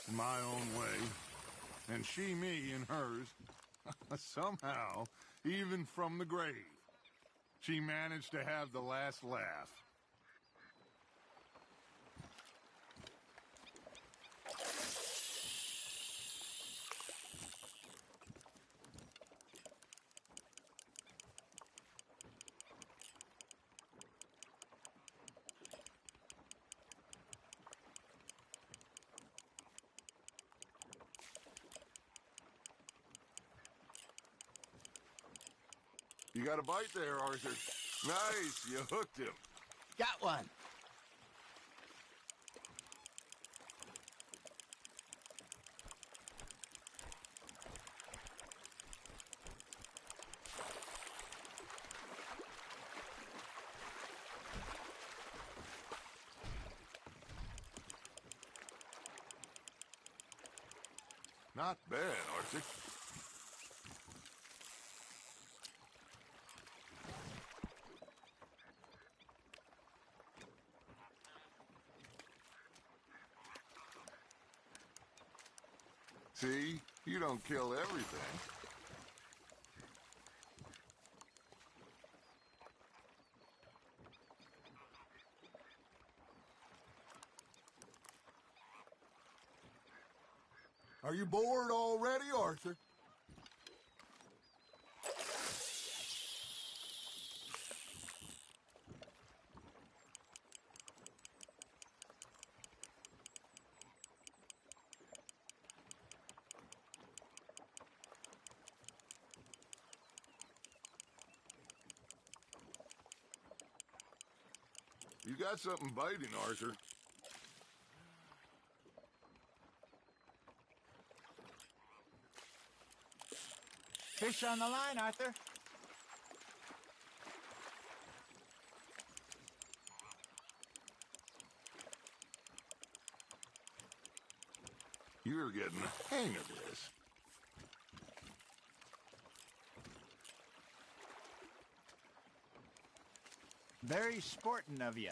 in my own way, and she me in hers. Somehow, even from the grave, she managed to have the last laugh. You got a bite there, Arthur. Nice, you hooked him. Got one. Not bad, Arthur. See? You don't kill everything. Are you bored already, Arthur? You got something biting, Arthur. Fish on the line, Arthur. You're getting the hang of this. Very sporting of you.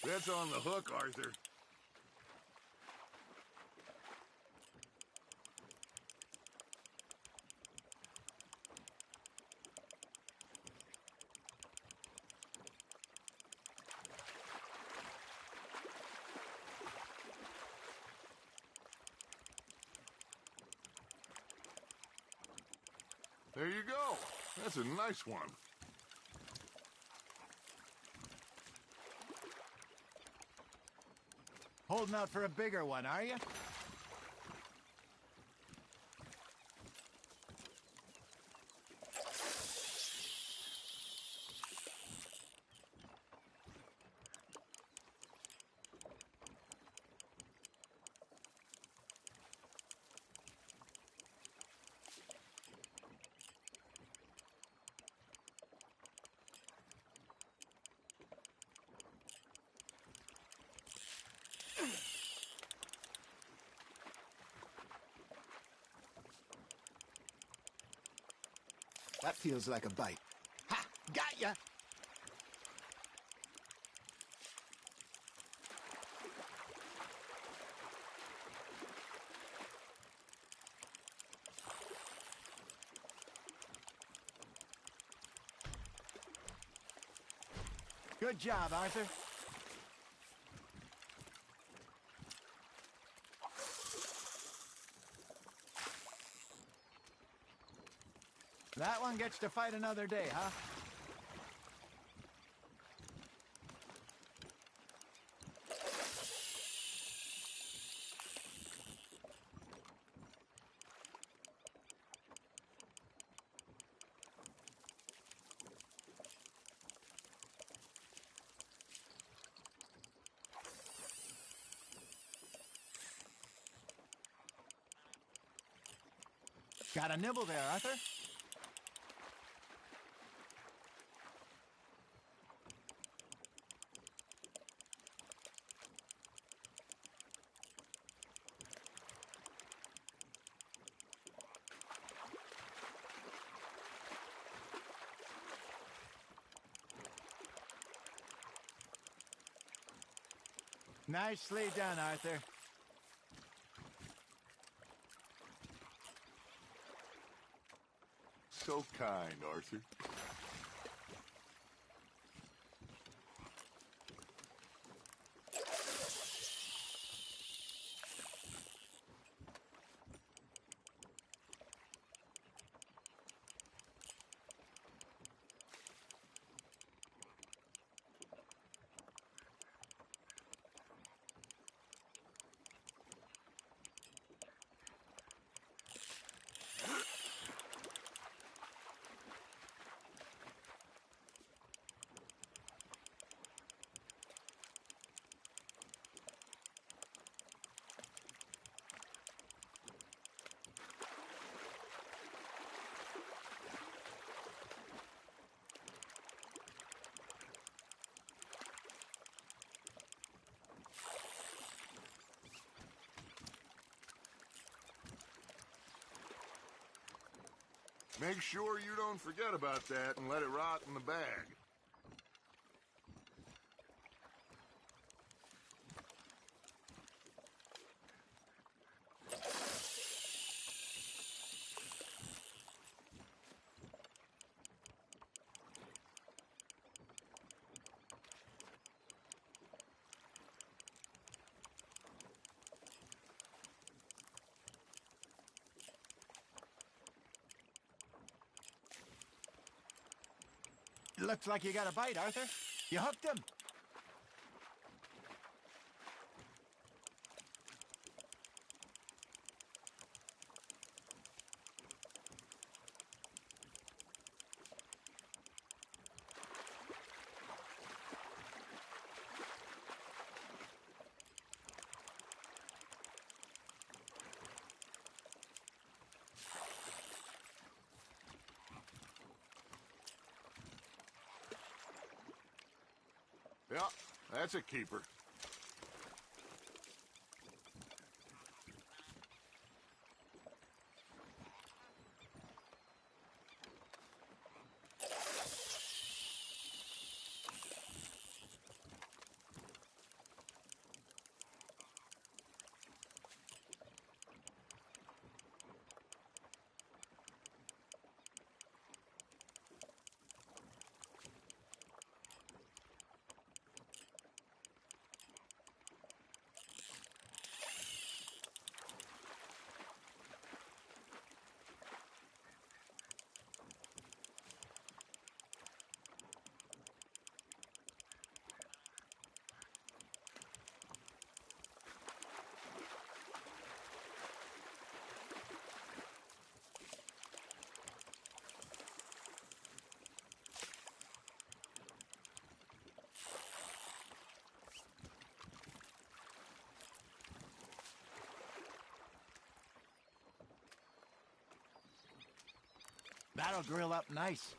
That's on the hook, Arthur. There you go. That's a nice one. Holding out for a bigger one, are you? That feels like a bite. Ha! Got ya! Good job, Arthur. That one gets to fight another day, huh? Got a nibble there, Arthur? Nicely done, Arthur. So kind, Arthur. Make sure you don't forget about that and let it rot in the bag. Looks like you got a bite, Arthur. You hooked him. Yeah, that's a keeper. That'll grill up nice.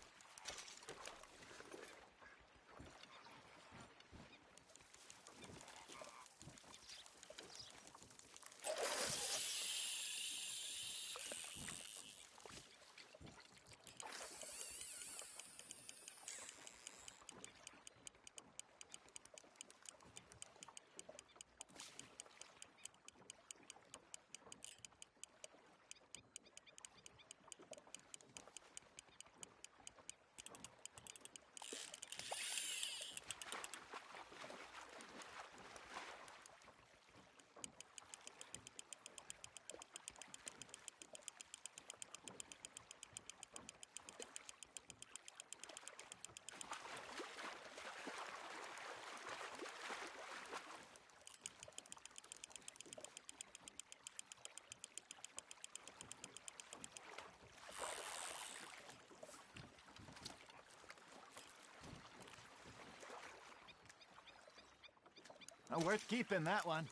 Worth keeping, that one.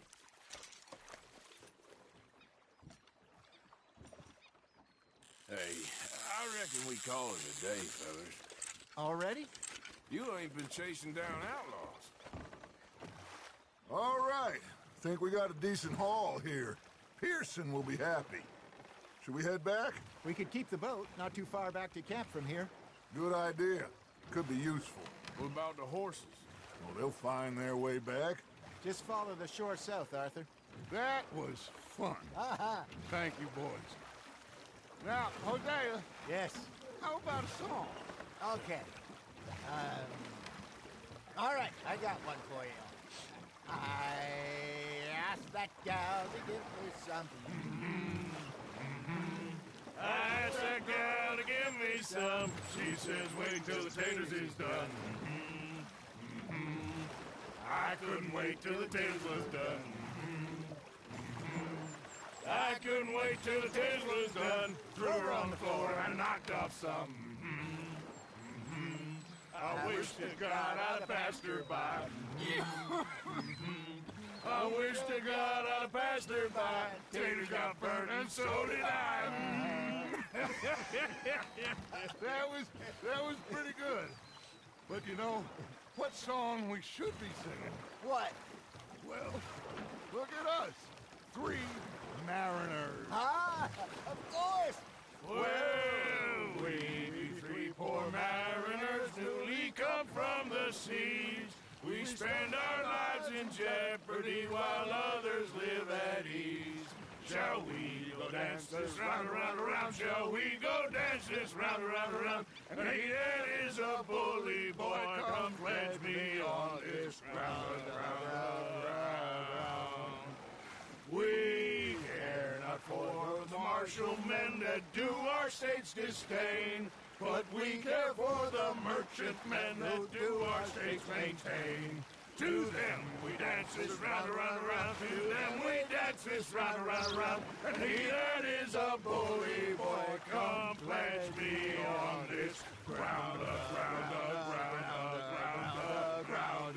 reckon we call it a day, fellas. Already? You ain't been chasing down outlaws. All right. Think we got a decent haul here. Pearson will be happy. Should we head back? We could keep the boat not too far back to camp from here. Good idea. Could be useful. What about the horses? Well, they'll find their way back. Just follow the shore south, Arthur. That was fun. Aha! Thank you, boys. Now, Hosea. Yes? How about a song? Okay. All right, I got one for you. I asked that gal to give me something. I asked that gal to give me some. She says, wait till the taters is done. I couldn't wait till the taters was done. I couldn't wait till the taters was done. Threw her on the floor and knocked off some. I wish to God I'd have passed her by. I wish to God I'd have passed her by. Taters got burned and so did I. That was pretty good. But you know, what song we should be singing? What? Well, look at us. 3 mariners. Ah, of course. Well, we be 3 poor mariners newly come from the seas. We spend our lives in jeopardy while others live at ease. Shall we go dance this round, around, around? Shall we go dance this round, around, around? And he that is a bully boy, come pledge me on this ground, round. We care not for the martial men that do our state's disdain, but we care for the merchant men that do our states maintain. To them we dance this round, around, around. To them we dance this round, around, around. And he that is a bully boy, come pledge me on this ground, ground, ground, ground, ground,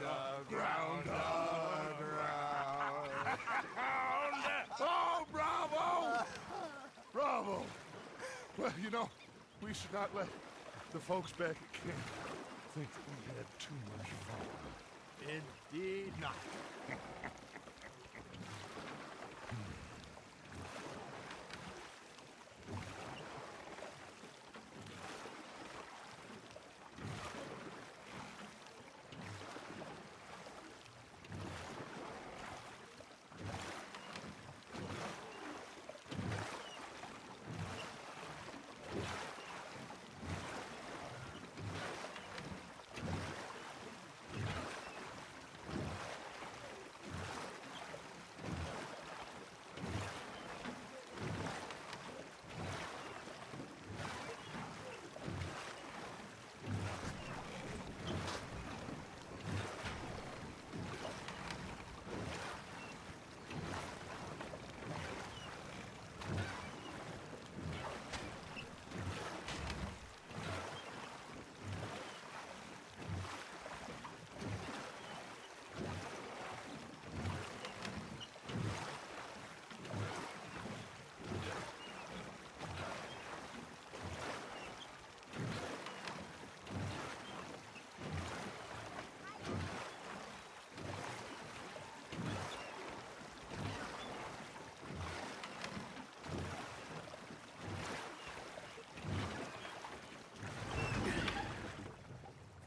ground, ground. Oh, bravo! Bravo! Well, you know, we should not let the folks back at camp think that we had too much fun. Indeed not.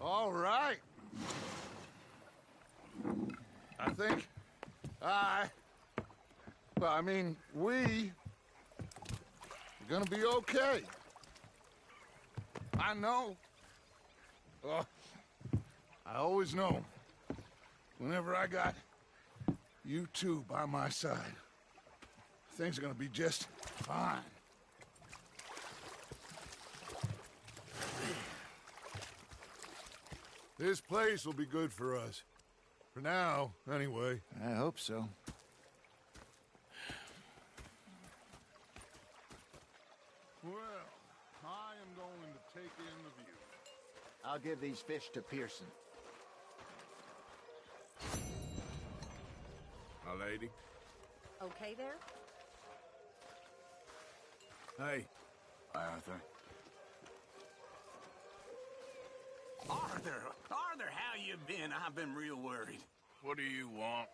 All right. I think we are gonna be okay. I know. I always know. Whenever I got you two by my side, things are gonna be just fine. This place will be good for us. For now, anyway. I hope so. Well, I am going to take in the view. I'll give these fish to Pearson. My lady. Okay there? Hey. Hi, Arthur. Arthur, how you been? I've been real worried. What do you want?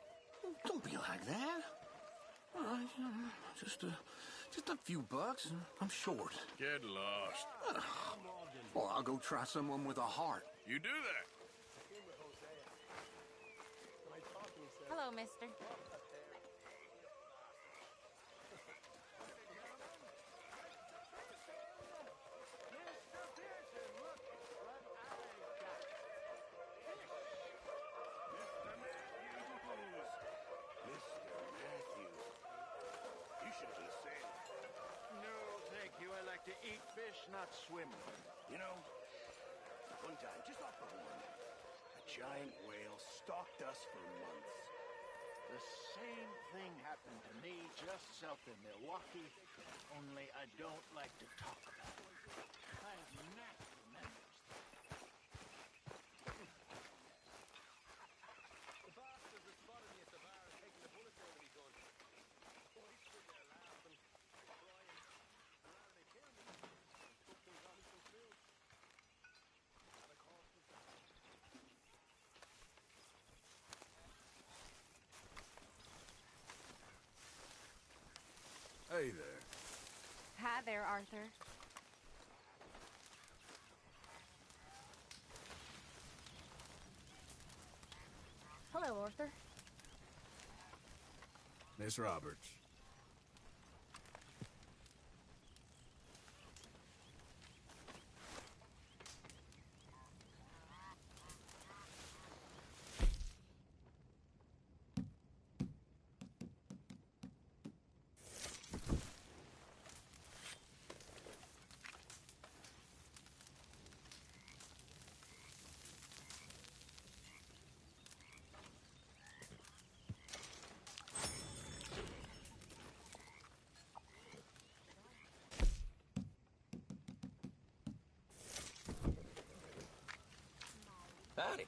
Don't be like that. Just a few bucks, and I'm short. Get lost. Well, I'll go try someone with a heart. You do that. Hello, mister. To eat fish, not swim. You know, one time, just off the horn, a giant whale stalked us for months. The same thing happened to me just south of Milwaukee, only I don't like to talk about it. I have nasty memories. The bastards have spotted me at the bar and taken the bullets out of me gun. I stood there laughing, crying. Rather they kill me, and took them, got me some food. And of course, Hey there. Hi there, Arthur. Hello, Arthur. Miss Roberts. Howdy.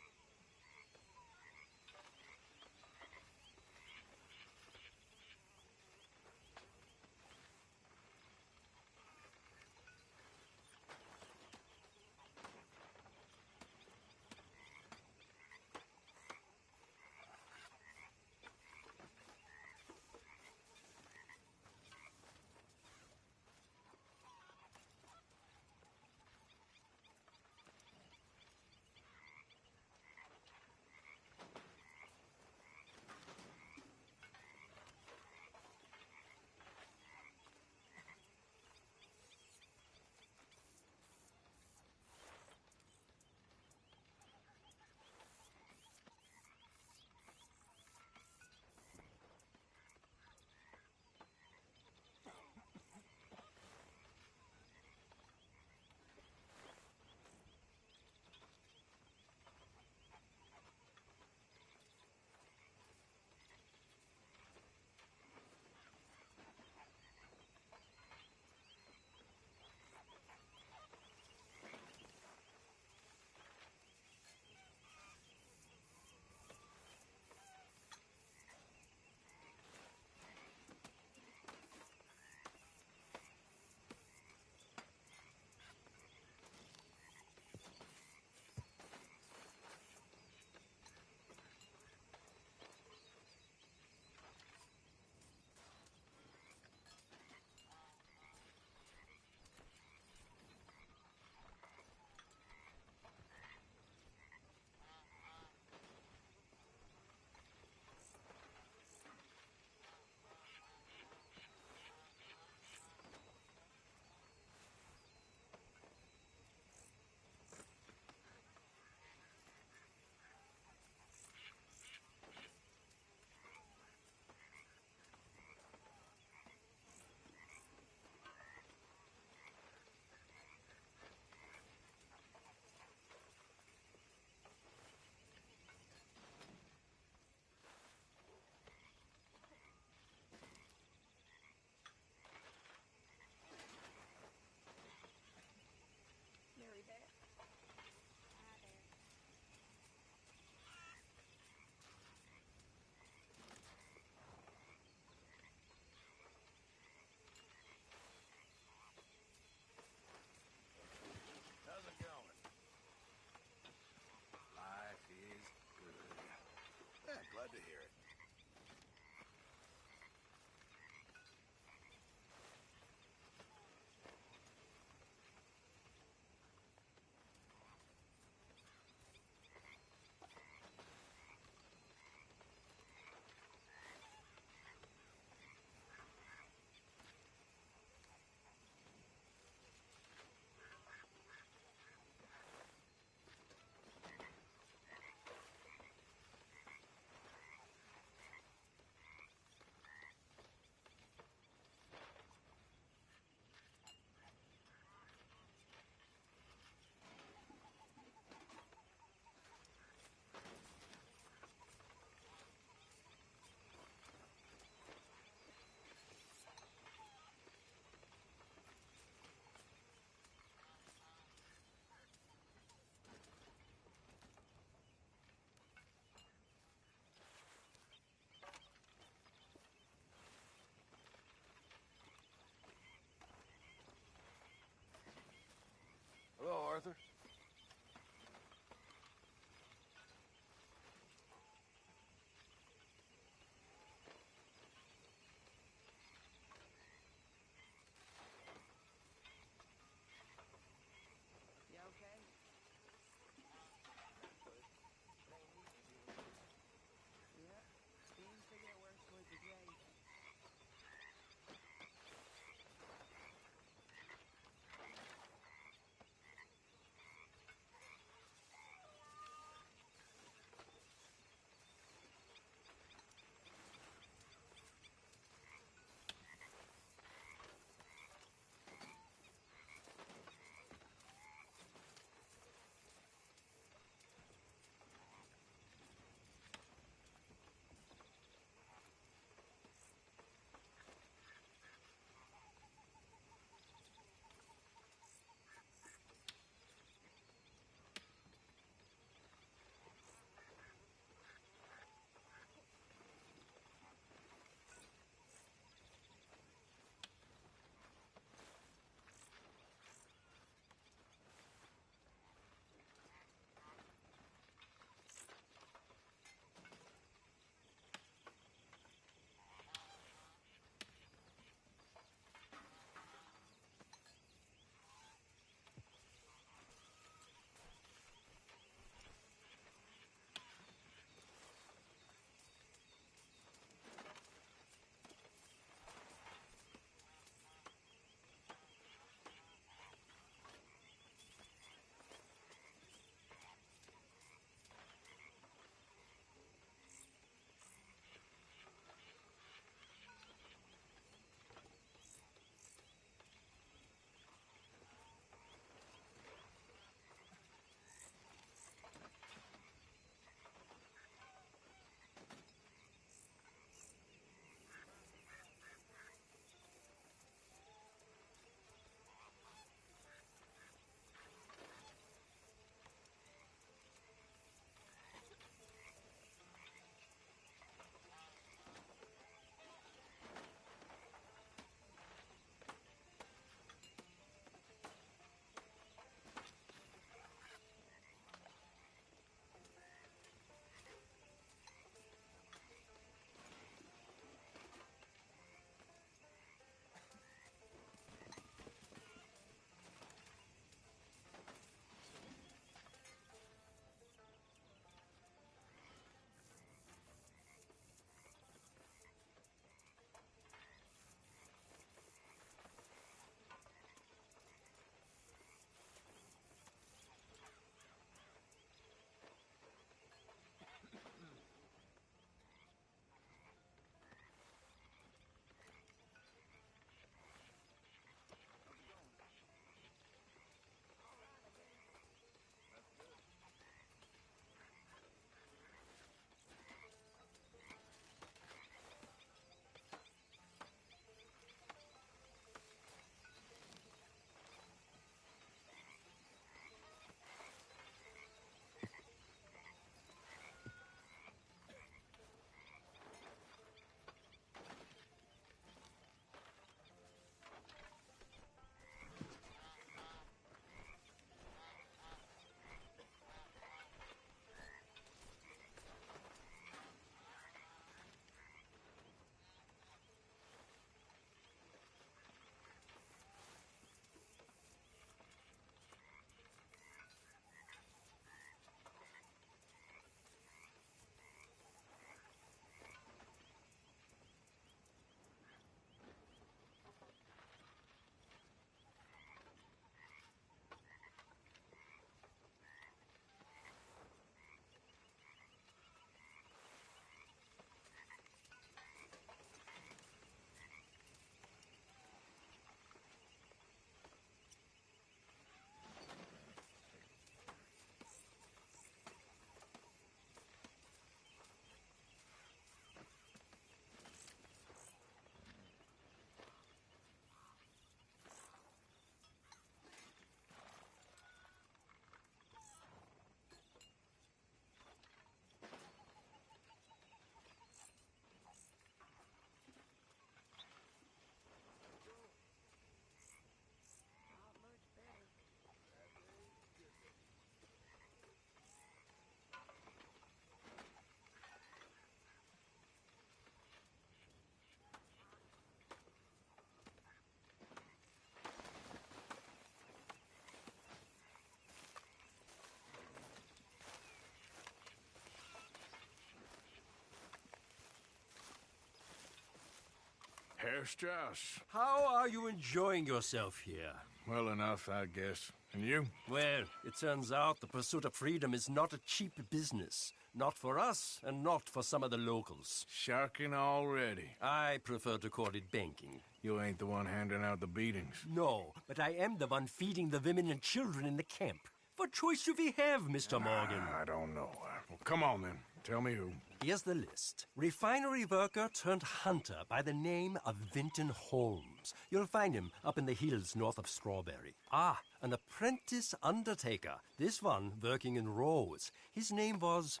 Herr Strauss. How are you enjoying yourself here? Well enough, I guess. And you? Well, it turns out the pursuit of freedom is not a cheap business. Not for us, and not for some of the locals. Sharking already. I prefer to call it banking. You ain't the one handing out the beatings. No, but I am the one feeding the women and children in the camp. What choice do we have, Mr. Morgan? I don't know. Well, come on, then. Tell me who. Here's the list. Refinery worker turned hunter by the name of Vinton Holmes. You'll find him up in the hills north of Strawberry. Ah, an apprentice undertaker. This one working in Rose. His name was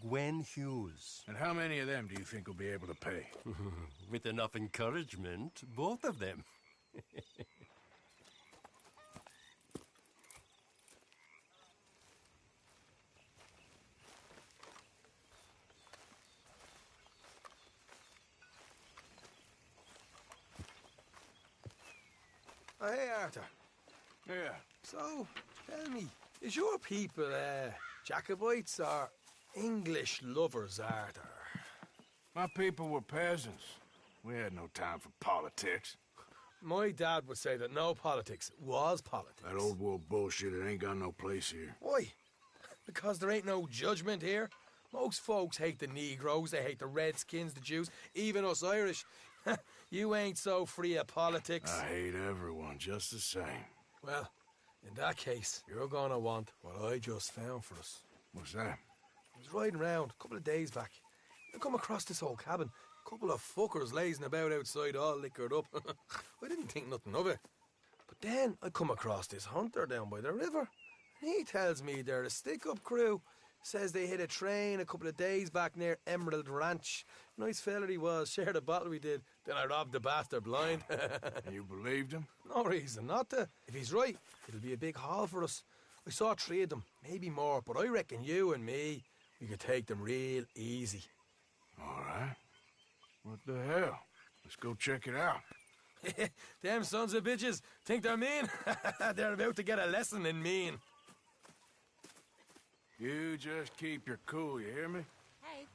Gwen Hughes. And how many of them do you think will be able to pay? With enough encouragement, both of them. Oh, hey, Arthur. Yeah. So, tell me, is your people, Jacobites or English lovers, Arthur? My people were peasants. We had no time for politics. My dad would say that no politics was politics. That old world bullshit, it ain't got no place here. Why? Because there ain't no judgment here. Most folks hate the Negroes, they hate the Redskins, the Jews, even us Irish. You ain't so free of politics. I hate everyone just the same. Well, in that case, you're gonna want what I just found for us. What's that? I was riding around a couple of days back. I come across this old cabin. A couple of fuckers lazing about outside all liquored up. I didn't think nothing of it. But then I come across this hunter down by the river. And he tells me they're a stick-up crew. Says they hit a train a couple of days back near Emerald Ranch. Nice fella he was, shared a bottle we did. Then I robbed the bastard blind. You believed him? No reason not to. If he's right, it'll be a big haul for us. I saw 3 of them, maybe more, but I reckon you and me, we could take them real easy. All right. What the hell? Let's go check it out. Them sons of bitches think they're mean. They're about to get a lesson in mean. You just keep your cool, you hear me? Hey.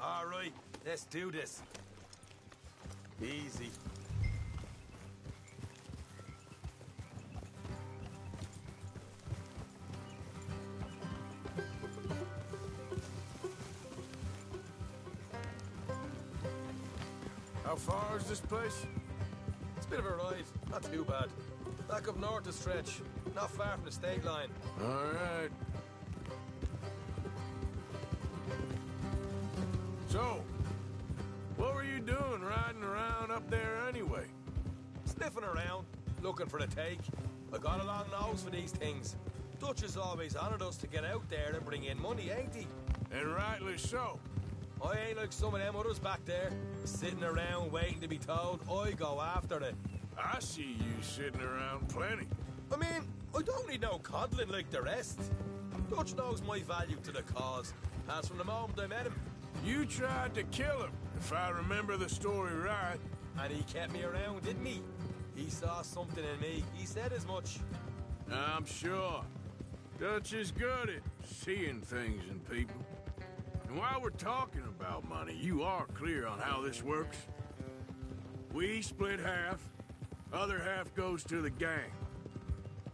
All right, let's do this. Easy. How far is this place? It's a bit of a ride, not too bad. Back up north a stretch, not far from the state line. All right. So, what were you doing riding around up there anyway? Sniffing around, looking for the take. I got a long nose for these things. Dutch has always honoured us to get out there and bring in money, ain't he? And rightly so. I ain't like some of them others back there, sitting around waiting to be told. I go after it. I see you sitting around plenty. I mean, I don't need no coddling like the rest. Dutch knows my value to the cause, as from the moment I met him. You tried to kill him, if I remember the story right. And he kept me around, didn't he? He saw something in me. He said as much. I'm sure. Dutch is good at seeing things in people. And while we're talking about money, you are clear on how this works? We split half, other half goes to the gang.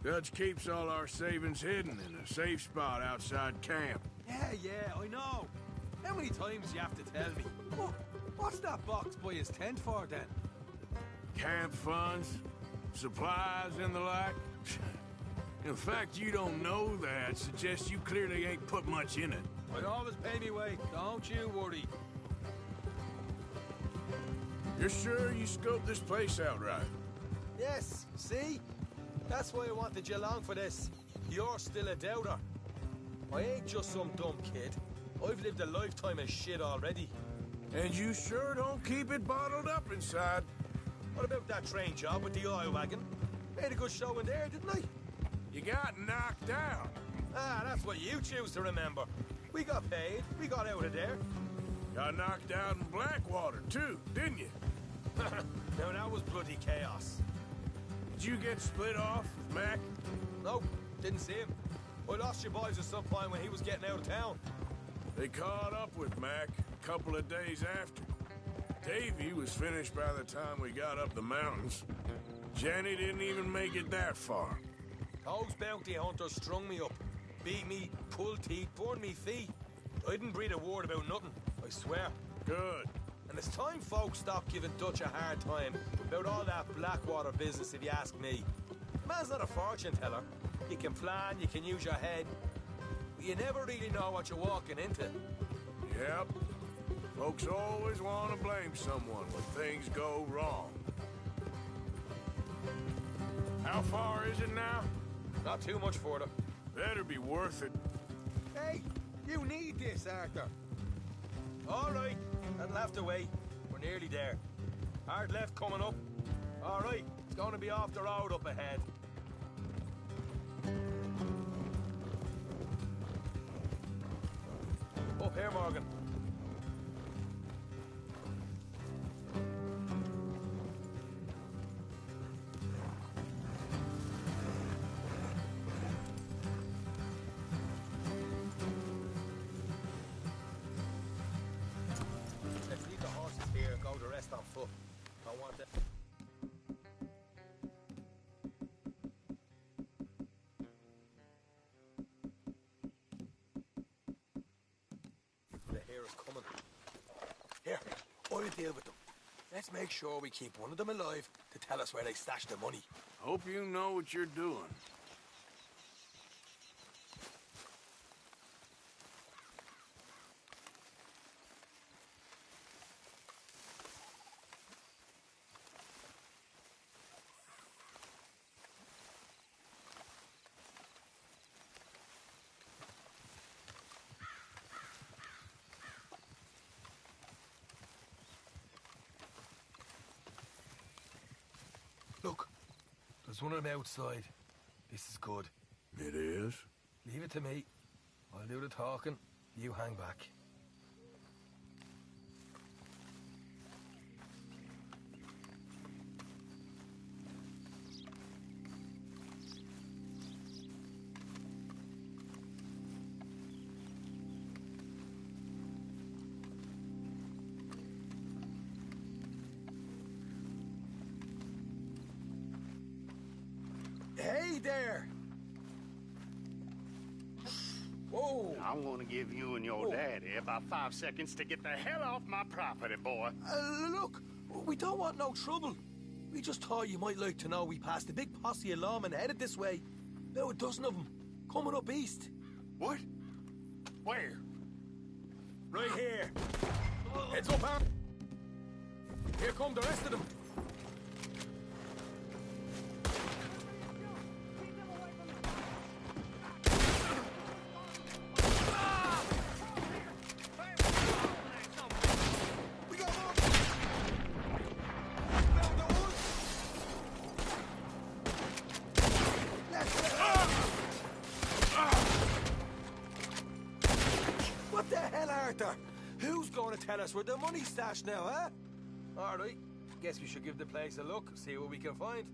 Dutch keeps all our savings hidden in a safe spot outside camp. Yeah, I know. How many times you have to tell me? What's that box by his tent for, then? Camp funds, supplies, and the like. In fact, you don't know that suggests you clearly ain't put much in it. I always pay me way, don't you worry. You're sure you scoped this place out right? Yes, see? That's why I wanted you along for this. You're still a doubter. I ain't just some dumb kid. I've lived a lifetime of shit already. And you sure don't keep it bottled up inside. What about that train job with the oil wagon? Made a good show in there, didn't I? You got knocked out. Ah, that's what you choose to remember. We got paid. We got out of there. Got knocked out in Blackwater, too, didn't you? Now, that was bloody chaos. Did you get split off with Mac? Nope, didn't see him. I lost your boys at some point when he was getting out of town. They caught up with Mac a couple of days after. Davy was finished by the time we got up the mountains. Jenny didn't even make it that far. Those bounty hunters strung me up. Beat me, pulled teeth, burned me feet. I didn't breathe a word about nothing, I swear. Good. And it's time folks stop giving Dutch a hard time about all that Blackwater business, if you ask me. The man's not a fortune teller. You can plan, you can use your head, but you never really know what you're walking into. Yep. Folks always want to blame someone when things go wrong. How far is it now? Not too much further. Better be worth it. Hey, you need this, Arthur. All right, that'll have to wait. We're nearly there. Hard left coming up. All right, it's going to be off the road up ahead. Up here, Morgan. Let's leave the horses here and go the rest on foot. I want that. The hair is coming. Here, I'll deal with them. Let's make sure we keep one of them alive to tell us where they stashed the money. Hope you know what you're doing. Look, there's one of them outside. This is good. It is? Leave it to me. I'll do the talking. You hang back. Hey there! Whoa! I'm gonna give you and your daddy about 5 seconds to get the hell off my property, boy. Look, we don't want no trouble. We just thought you might like to know we passed a big posse of lawmen headed this way. About a dozen of them, coming up east. What? Where? Right here. Heads up, Aaron. Here come the rest of them. What the hell, Arthur? Who's going to tell us where the money's stashed now, huh? All right. Guess we should give the place a look, see what we can find.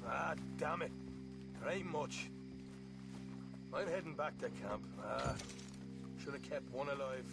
Ah, damn it. There ain't much. I'm heading back to camp. Should have kept one alive.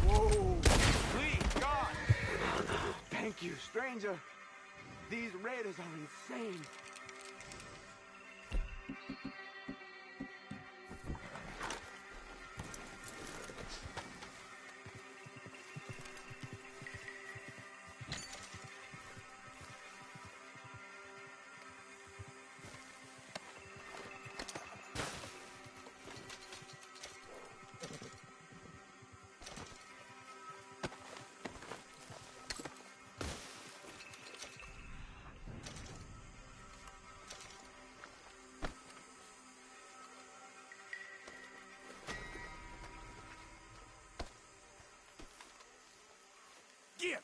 Whoa! Please, God! Thank you, stranger. These raiders are insane. Get!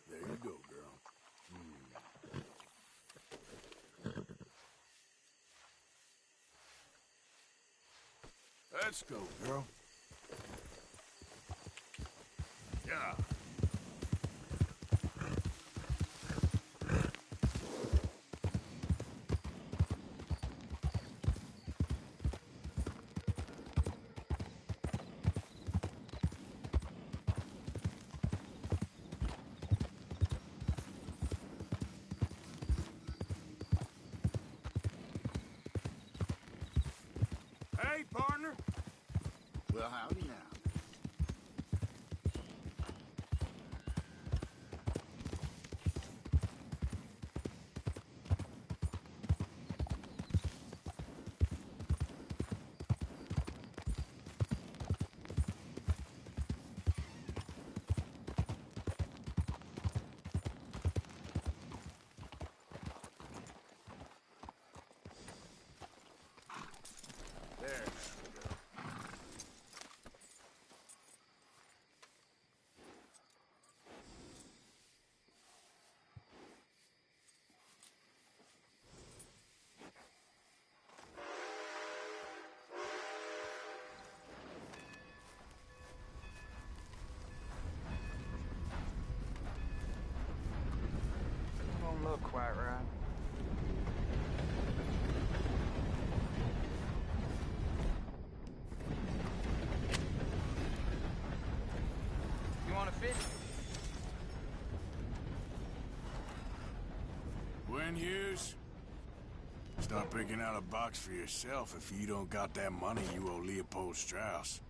There you go, girl. Let's go, girl. Yeah. Hey, partner. Well, howdy now. There. Don't look quite right. You want to fit? When Hughes, start picking out a box for yourself if you don't got that money you owe Leopold Strauss.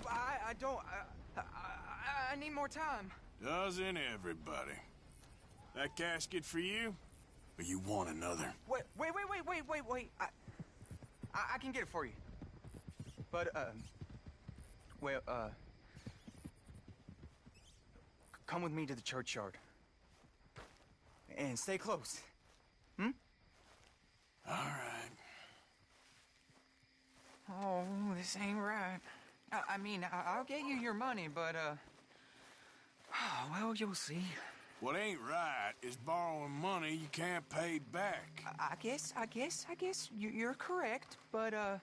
I don't. I need more time. Doesn't everybody? That casket for you? Or you want another? Wait. I can get it for you. But, come with me to the churchyard. And stay close. Hmm? All right. Oh, this ain't right. I mean, I'll get you your money, but, well, you'll see. What ain't right is borrowing money you can't pay back. I guess you're correct, but, it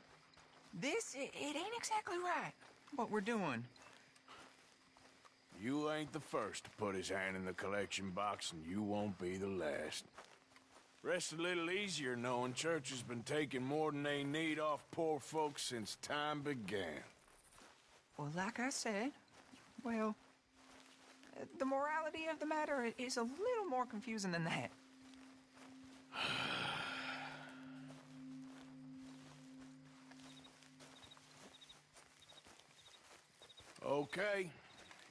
ain't exactly right, what we're doing. You ain't the first to put his hand in the collection box, and you won't be the last. Rest a little easier knowing church has been taking more than they need off poor folks since time began. Well, like I said, well, the morality of the matter is a little more confusing than that. Okay.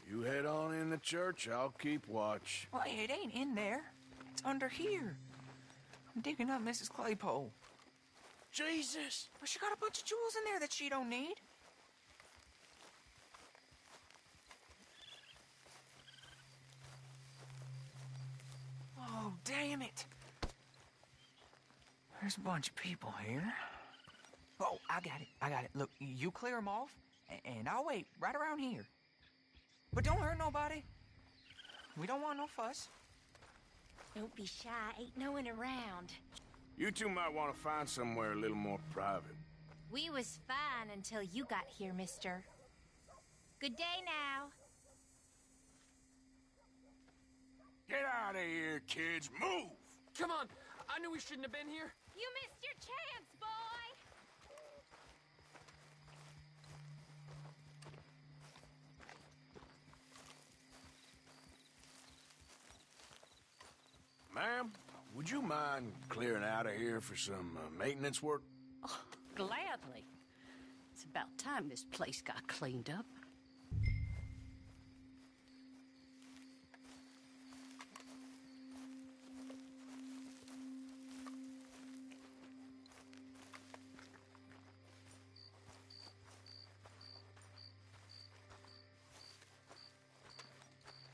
You head on in the church, I'll keep watch. Well, it ain't in there. It's under here. I'm digging up Mrs. Claypole. Jesus! But she got a bunch of jewels in there that she don't need. Oh, damn it. There's a bunch of people here. Oh, I got it. Look, you clear them off, and I'll wait right around here. But don't hurt nobody. We don't want no fuss. Don't be shy. Ain't no one around. You two might want to find somewhere a little more private. We was fine until you got here, mister. Good day now. Get out of here, kids. Move! Come on. I knew we shouldn't have been here. You missed your chance, boy! Ma'am, would you mind clearing out of here for some maintenance work? Oh, gladly. It's about time this place got cleaned up.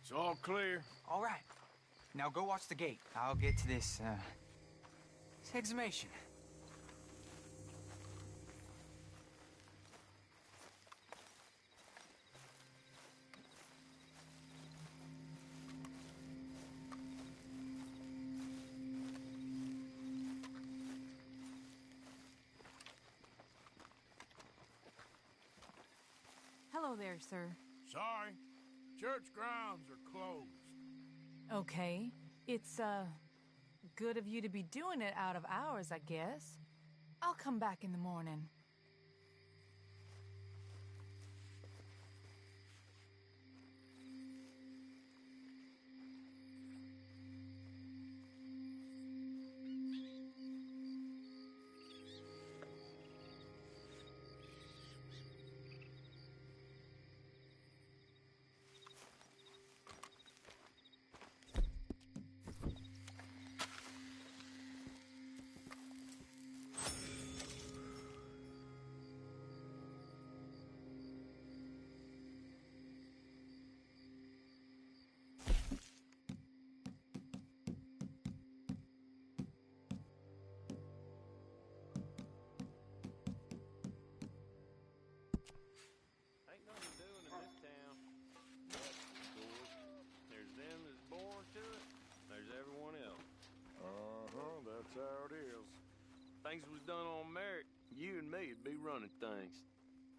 It's all clear. All right. Now go watch the gate. I'll get to this exhumation. Hello there, sir. Sorry. Church grounds are closed. Okay. It's, good of you to be doing it out of hours, I guess. I'll come back in the morning. Ain't nothing doing in this town. But, of course, there's them that's born to it. There's everyone else. That's how it is. Things was done on merit. You and me'd be running things.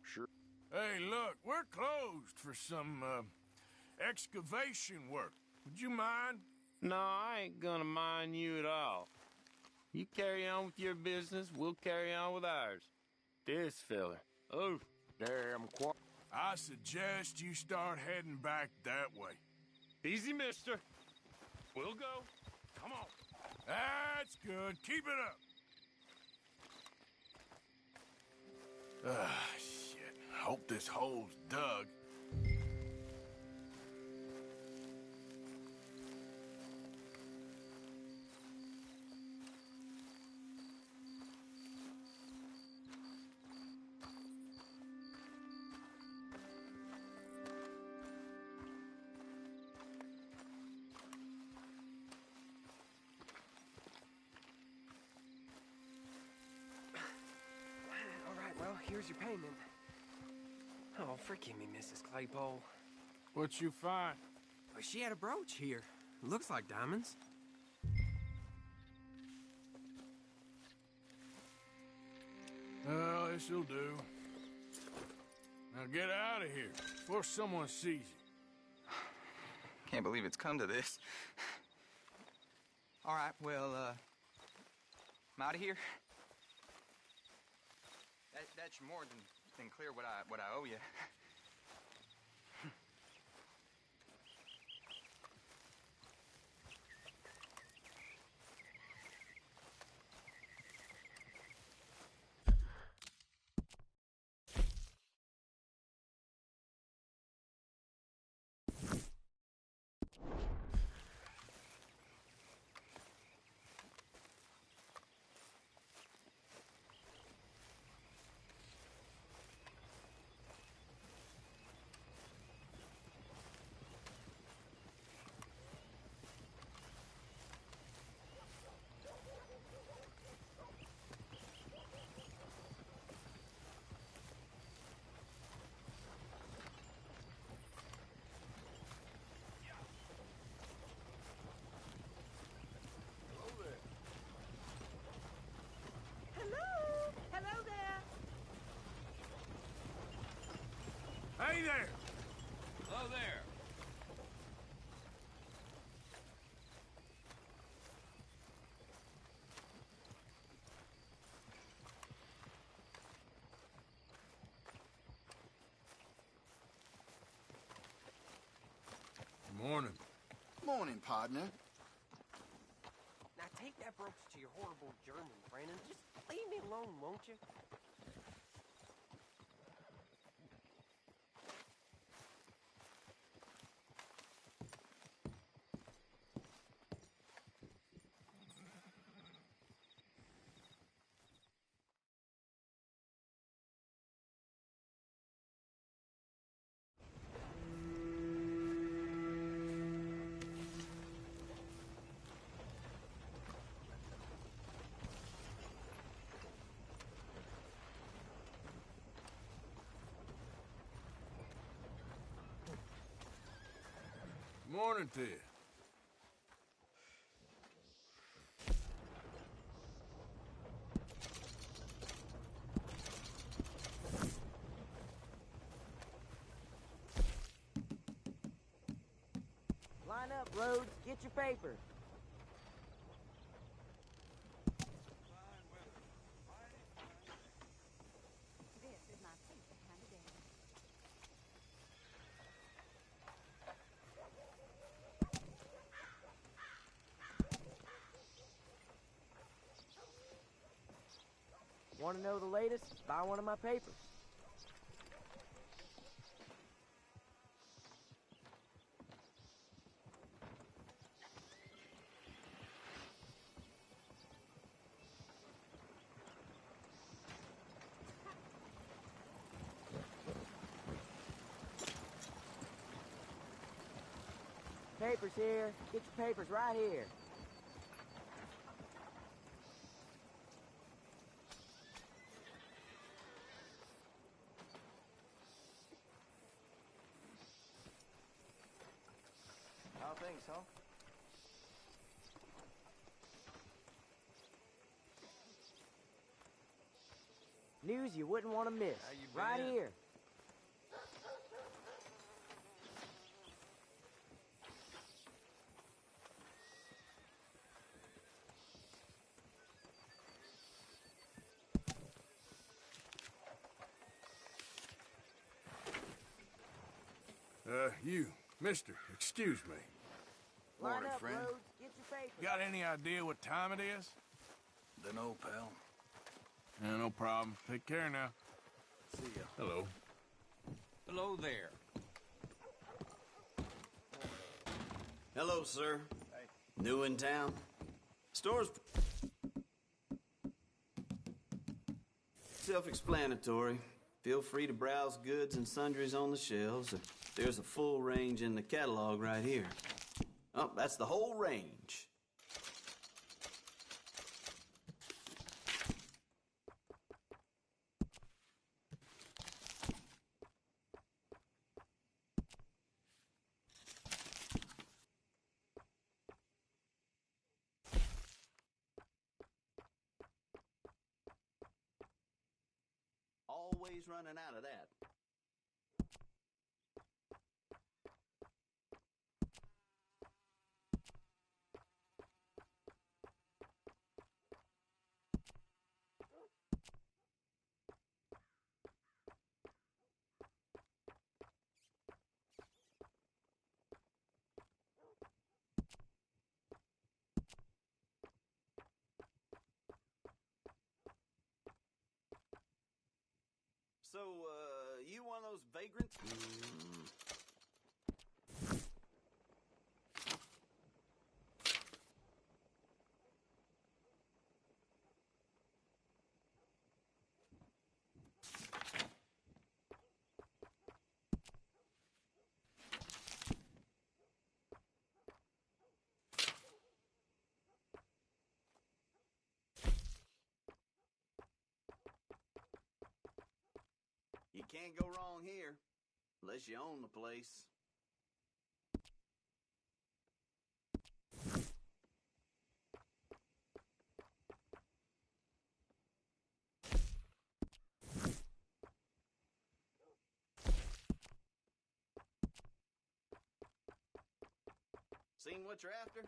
Sure. Hey, look, we're closed for some, excavation work. Would you mind? No, I ain't gonna mind you at all. You carry on with your business, we'll carry on with ours. This fella. Oh, damn quiet. I suggest you start heading back that way. Easy, mister. We'll go. Come on. That's good. Keep it up. Shit. Hope this hole's dug. Well, here's your payment. Oh, forgive me, Mrs. Claypole. What you find? Well, she had a brooch here. Looks like diamonds. Well, this'll do. Now get out of here before someone sees you. Can't believe it's come to this. All right, well, I'm out of here. That's more than clear what I owe you. Hey there! Hello there. Morning. Morning, partner. Now take that brooch to your horrible German, Brandon. Just leave me alone, won't you? Morning to you. Line up, Rhodes. Get your paper. This is my favorite kind of day. Want to know the latest? Buy one of my papers. Papers here. Get your papers right here. How things, huh? News you wouldn't want to miss. Right been? here. You, mister, excuse me. Line Morning, up, friend. Rhodes. Get your papers. Got any idea what time it is? Dunno, pal. Yeah, no problem. Take care now. See ya. Hello. Hello there. Hello, sir. New in town? Store's self-explanatory. Feel free to browse goods and sundries on the shelves. There's a full range in the catalog right here. Oh, that's the whole range. Always running out of that. So, you one of those vagrants? You can't go wrong here, unless you own the place. Seen what you're after?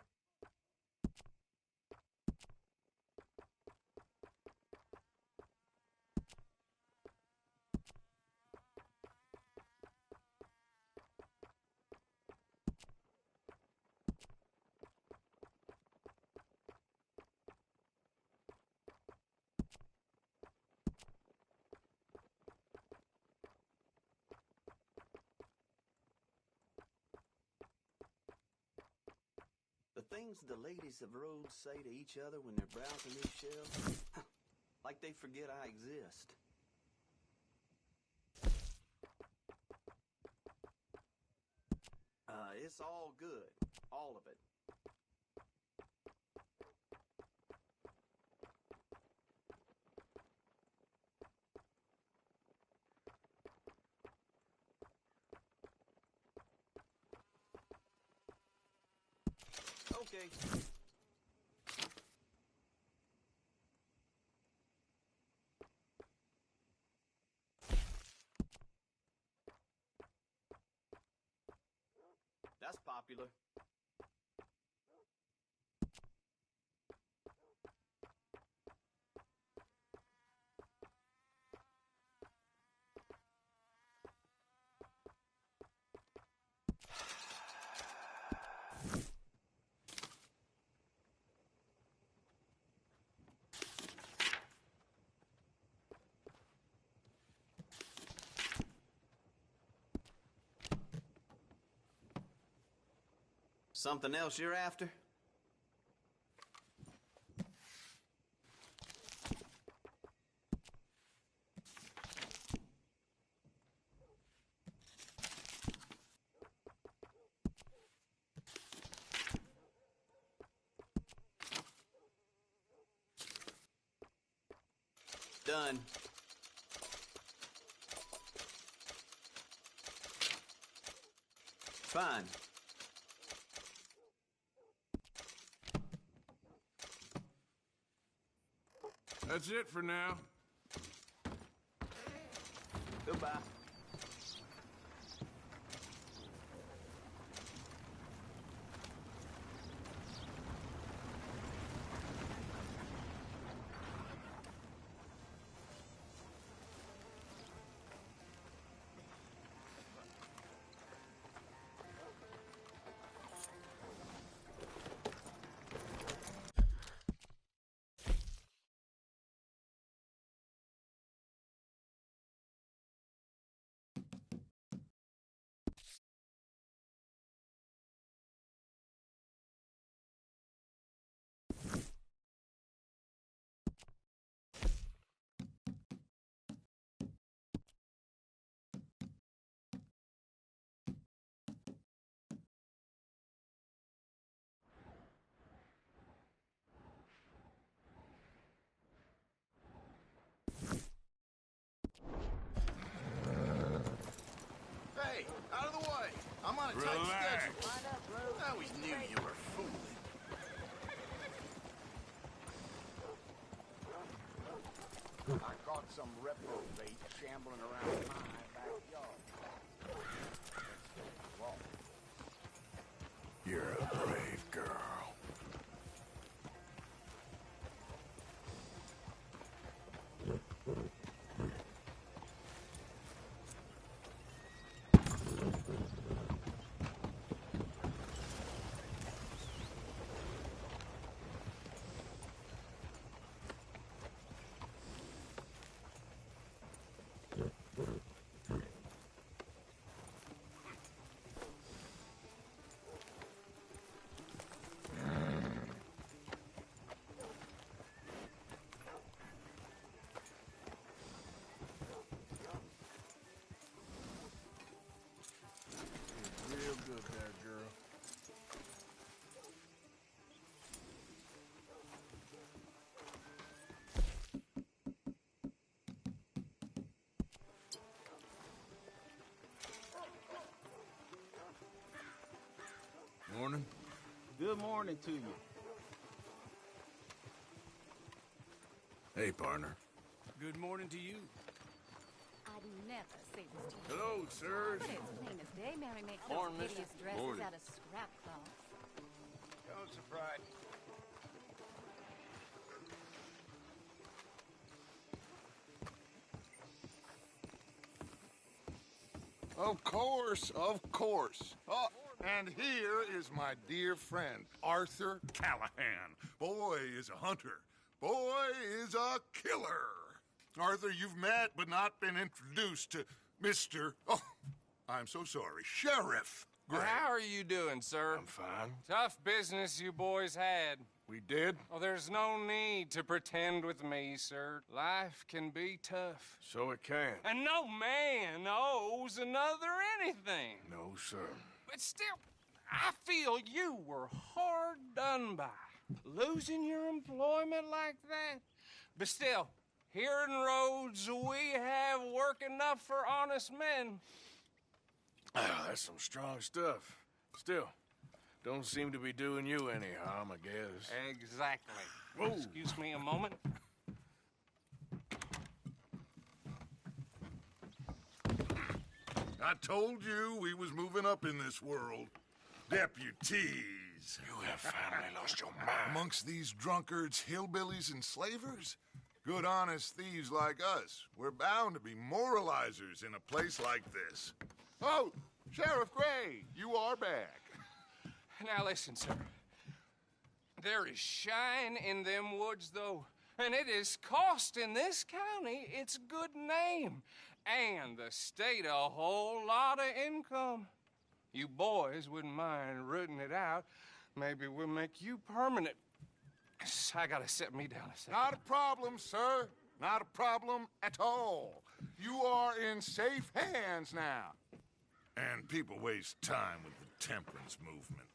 The things the ladies of Rhodes say to each other when they're browsing these shelves, like they forget I exist. It's all good. All of it. Okay. That's popular. Something else you're after? Done. Fine. That's it for now. Goodbye. Hey, out of the way. I'm on a tight schedule. I always knew you were fooling. I caught some reprobate shambling around my backyard. Well, You're a brave girl. Real good there, girl. Morning. Good morning to you. Hey, partner. Good morning to you. I'd never say this to you. Hello, sirs. But it's plain as day Mary makes Morning, those mister. hideous dresses Morning. out of scrap cloth. boats of pride. Of course, of course. Oh, and here is my dear friend, Arthur Callahan. Boy is a hunter. Boy is a killer. Arthur, you've met but not been introduced to Mr. Oh, I'm so sorry, Sheriff Gray. How are you doing, sir? I'm fine. Tough business you boys had. We did? Oh, there's no need to pretend with me, sir. Life can be tough. So it can. And no man owes another anything. No, sir. But still, I feel you were hard done by. Losing your employment like that. But still, here in Rhodes, we have work enough for honest men. Ah, that's some strong stuff. Still, don't seem to be doing you any harm, I guess. Exactly. Whoa. Excuse me a moment. I told you we was moving up in this world. Deputies. You have finally lost your mind. Amongst these drunkards, hillbillies, and slavers? Good, honest thieves like us. We're bound to be moralizers in a place like this. Oh, Sheriff Gray, you are back. Now listen, sir. There is shine in them woods, though, and it is costing this county its good name and the state a whole lot of income. You boys wouldn't mind rooting it out. Maybe we'll make you permanent. I gotta set me down a second. Not a problem, sir. Not a problem at all. You are in safe hands now. And people waste time with the temperance movement.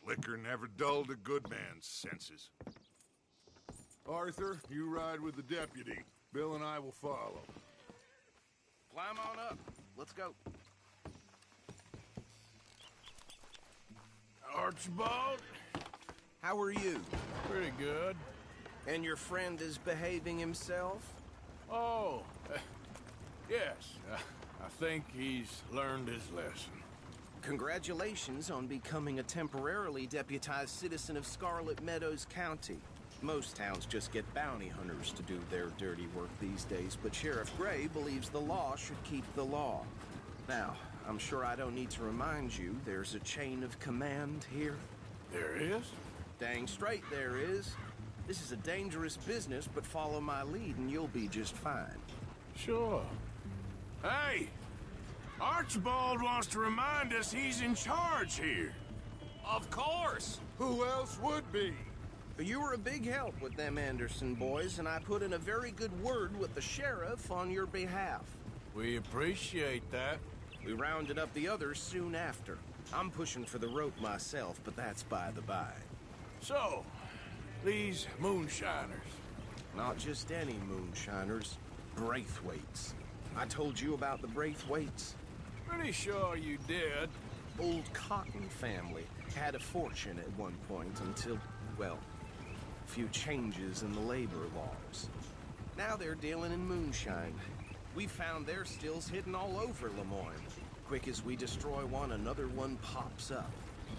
Liquor never dulled a good man's senses. Arthur, you ride with the deputy. Bill and I will follow. Climb on up. Let's go. Archibald? How are you? Pretty good. And your friend is behaving himself? Oh, yes. I think he's learned his lesson. Congratulations on becoming a temporarily deputized citizen of Scarlet Meadows County. Most towns just get bounty hunters to do their dirty work these days, but Sheriff Gray believes the law should keep the law. Now, I'm sure I don't need to remind you there's a chain of command here. There is? Dang straight there is. This is a dangerous business, but follow my lead and you'll be just fine. Sure. Hey! Archibald wants to remind us he's in charge here. Of course! Who else would be? You were a big help with them Anderson boys, and I put in a very good word with the sheriff on your behalf. We appreciate that. We rounded up the others soon after. I'm pushing for the rope myself, but that's by the by. So, these moonshiners. Not just any moonshiners, Braithwaites. I told you about the Braithwaites? Pretty sure you did. Old Cotton family had a fortune at one point until, well, a few changes in the labor laws. Now they're dealing in moonshine. We found their stills hidden all over Lemoyne. Quick as we destroy one, another one pops up.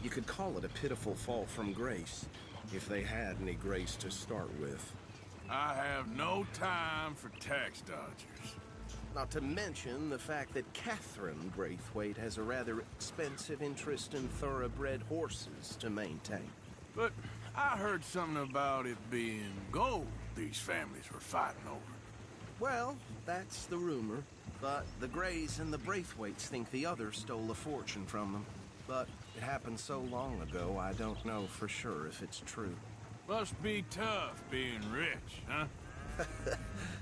You could call it a pitiful fall from grace, if they had any grace to start with. I have no time for tax dodgers. Not to mention the fact that Catherine Braithwaite has a rather expensive interest in thoroughbred horses to maintain. But I heard something about it being gold these families were fighting over. Well, that's the rumor. But the Grays and the Braithwaites think the others stole a fortune from them. But it happened so long ago, I don't know for sure if it's true. Must be tough being rich, huh?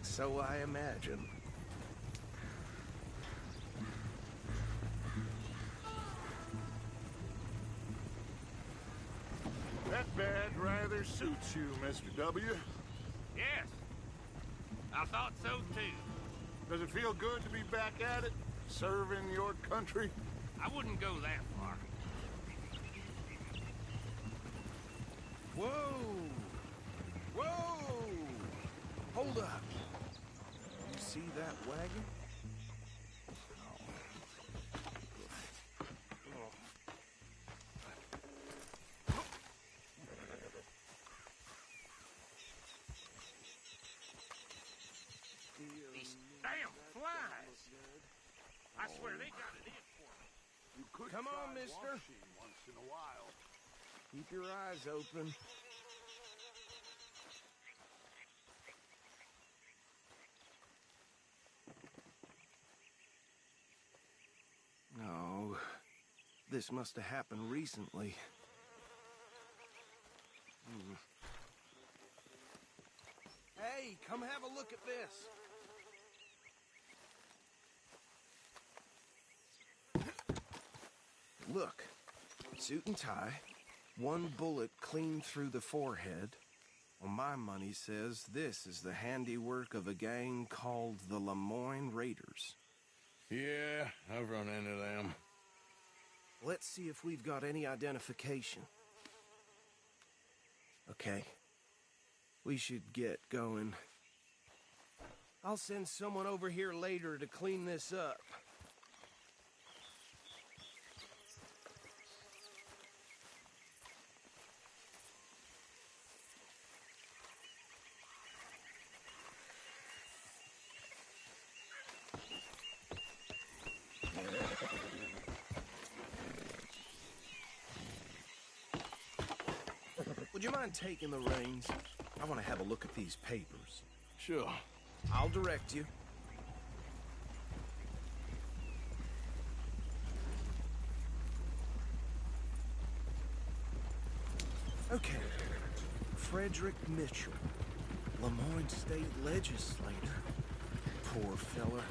So I imagine. That badge rather suits you, Mr. W. Yes. I thought so, too. Does it feel good to be back at it? Serving your country? I wouldn't go that far. Whoa! Whoa! Hold up. You see that wagon? I swear they got it in for me. You could Come on, try mister. washing once in a while. Keep your eyes open. No, this must have happened recently. Hey, come have a look at this. Look, suit and tie, one bullet clean through the forehead. Well, my money says this is the handiwork of a gang called the Lemoyne Raiders. Yeah, I've run into them. Let's see if we've got any identification. Okay. We should get going. I'll send someone over here later to clean this up. Would you mind taking the reins? I want to have a look at these papers. Sure. I'll direct you. Okay. Frederick Mitchell, Lemoyne State Legislator. Poor fella.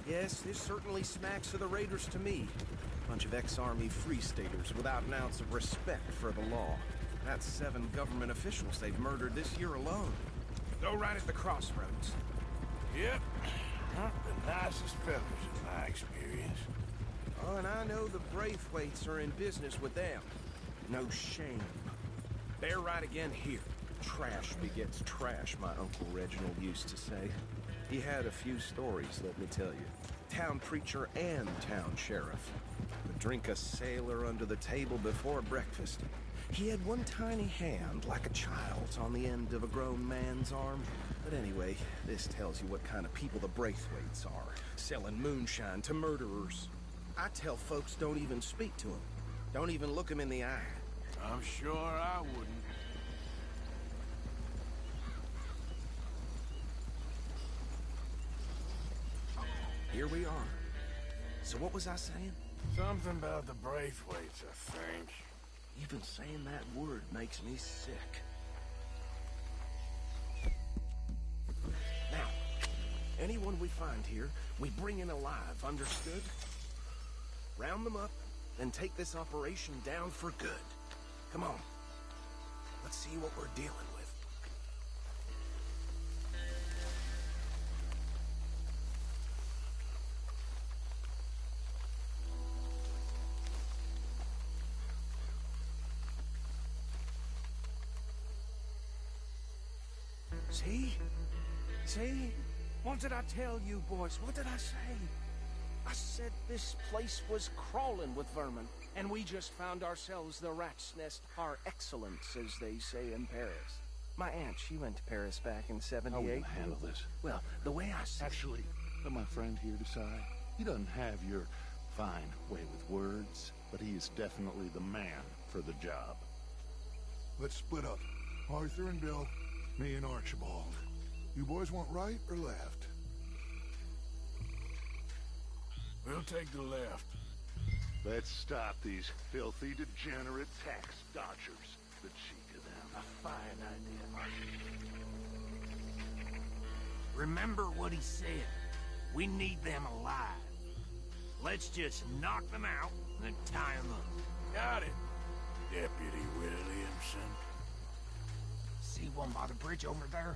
Yes, this certainly smacks of the Raiders to me. Bunch of ex-Army Free Staters without an ounce of respect for the law. That's 7 government officials they've murdered this year alone. Go right at the crossroads. Yep. Not the nicest fellas in my experience. Oh, and I know the Braithwaites are in business with them. No shame. They're right again here. Trash begets trash, my Uncle Reginald used to say. He had a few stories, let me tell you. Town preacher and town sheriff. Would drink a sailor under the table before breakfast. He had one tiny hand, like a child's, on the end of a grown man's arm. But anyway, this tells you what kind of people the Braithwaites are. Selling moonshine to murderers. I tell folks don't even speak to them. Don't even look them in the eye. I'm sure I wouldn't. Here we are. So what was I saying? Something about the Braithwaites, I think. Even saying that word makes me sick. Now, anyone we find here, we bring in alive, understood? Round them up, then take this operation down for good. Come on. Let's see what we're dealing with. See? See? What did I tell you, boys? What did I say? I said this place was crawling with vermin, and we just found ourselves the rat's nest par excellence, as they say in Paris. My aunt, she went to Paris back in '78. How are we gonna handle this? Well, the way I see Actually, let my friend here decide. He doesn't have your fine way with words, but he is definitely the man for the job. Let's split up. Arthur and Bill, me and Archibald. You boys want right or left? We'll take the left. Let's stop these filthy, degenerate tax dodgers. The cheek of them. A fine idea. Remember what he said. We need them alive. Let's just knock them out and then tie them up. Got it, Deputy Williamson. See one by the bridge over there?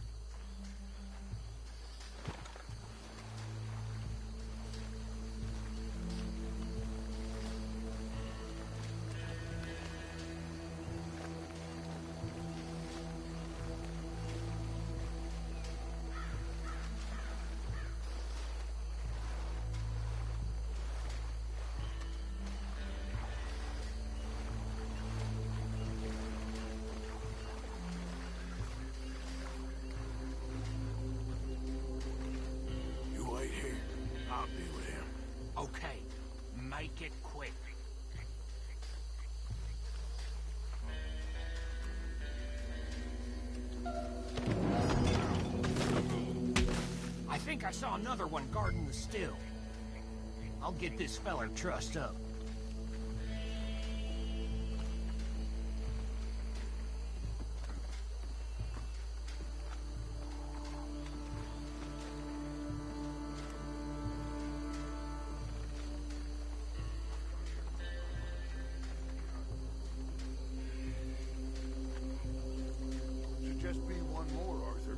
You wait here. I'll be with him. Okay. Make it quick. I think I saw another one guarding the still. I'll get this feller trussed up. Should just be one more, Arthur.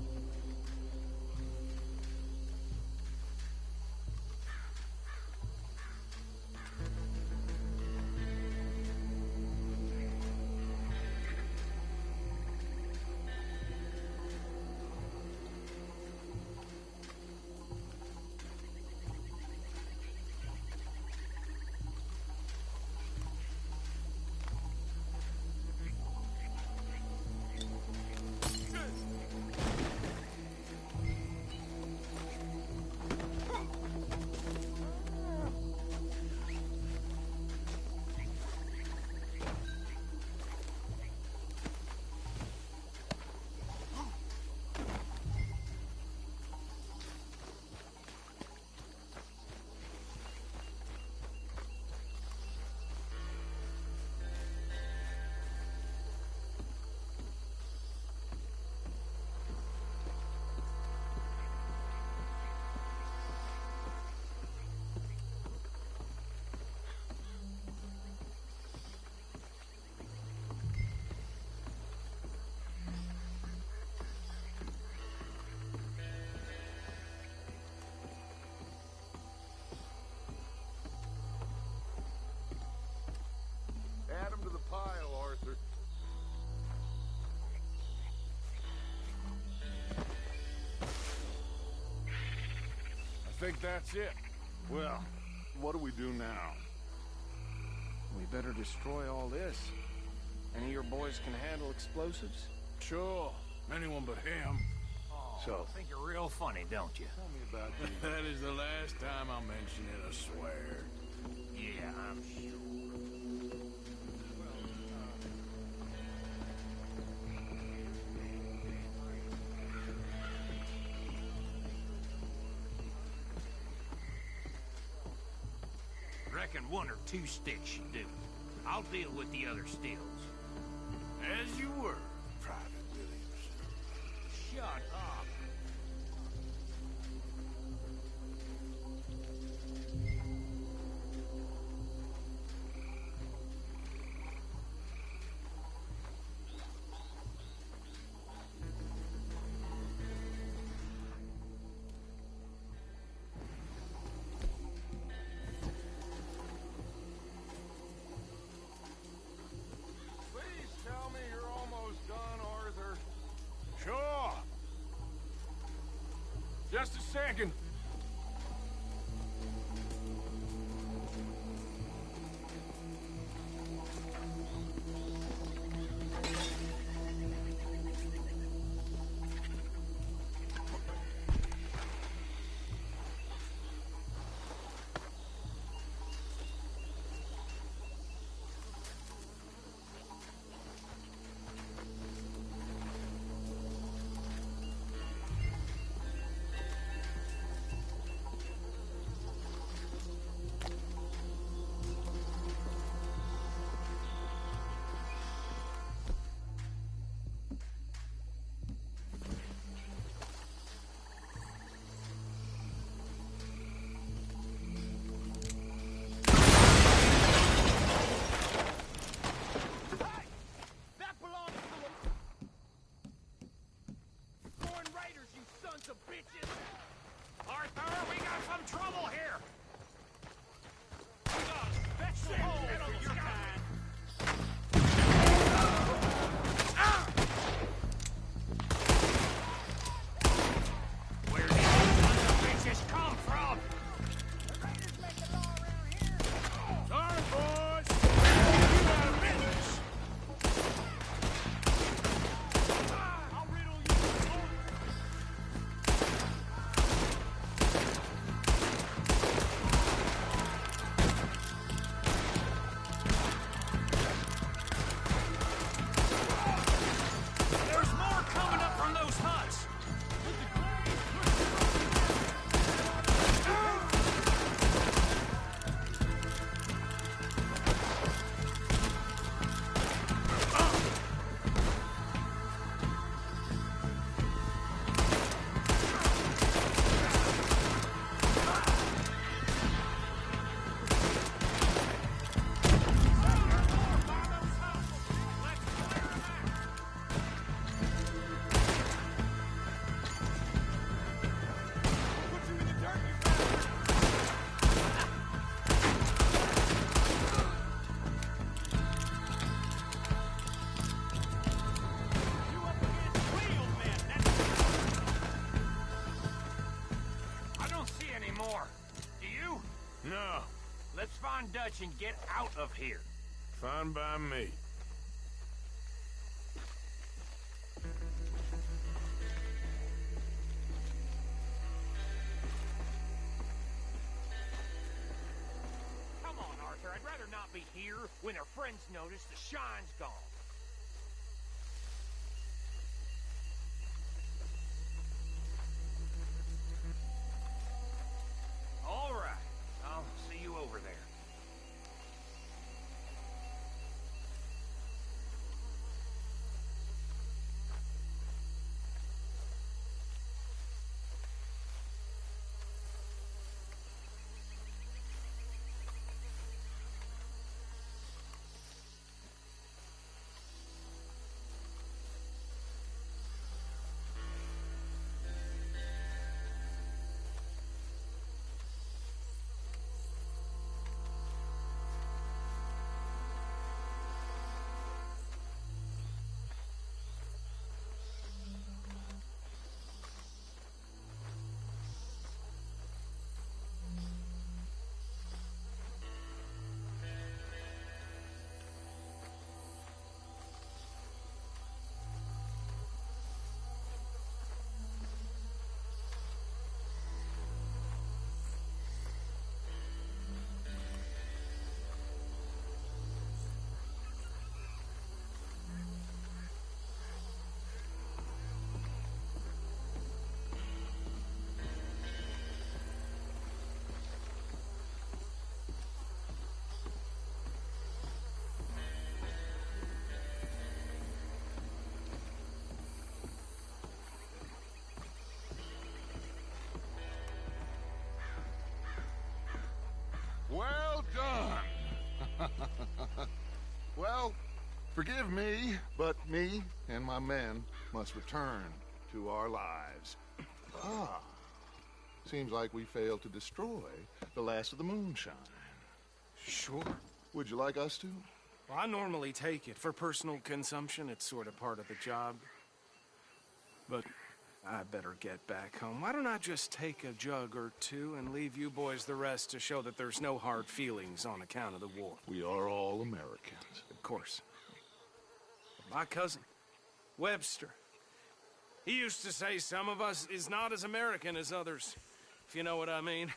Add 'em to the pile, Arthur. I think that's it. Well, what do we do now? We better destroy all this. Any of your boys can handle explosives? Sure. Anyone but him. So, think you're real funny, don't you? Tell me about these. That is the last time I mention it, I swear. Yeah, I'm sure. Reckon one or two sticks should do. I'll deal with the other stills. As you were, Private Williams. Shut up. Please tell me you're almost done, Arthur. Sure. Just a second. No. Let's find Dutch and get out of here. Fine by me. Come on, Arthur. I'd rather not be here when our friends notice the shine's gone. All right. I'll see you over there. Well done. Well, forgive me, but me and my men must return to our lives. Ah, seems like we failed to destroy the last of the moonshine. Sure. Would you like us to? Well, I normally take it. For personal consumption, it's sort of part of the job. But I better get back home. Why don't I just take a jug or two and leave you boys the rest to show that there's no hard feelings on account of the war? We are all Americans. Of course. My cousin, Webster, he used to say some of us is not as American as others, if you know what I mean.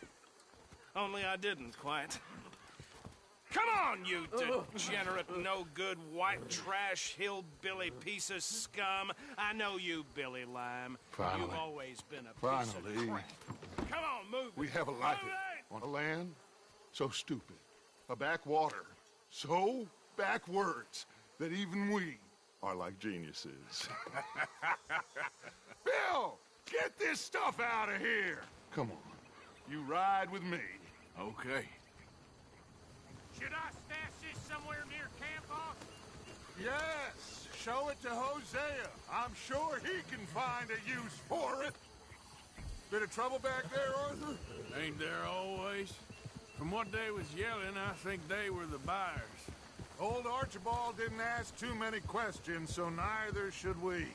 Only I didn't quite. Come on, you degenerate, no-good, white trash, hillbilly piece of scum. I know you, Billy Lime. Finally. You've always been a piece of crap. Come on, move We it. have a life Move it. on a land so stupid, a backwater so backwards that even we are like geniuses. Bill, get this stuff out of here. Come on, you ride with me. Okay. Should I stash this somewhere near camp, boss? Yes, show it to Hosea. I'm sure he can find a use for it. Bit of trouble back there, Arthur? Ain't there always? From what they was yelling, I think they were the buyers. Old Archibald didn't ask too many questions, so neither should we.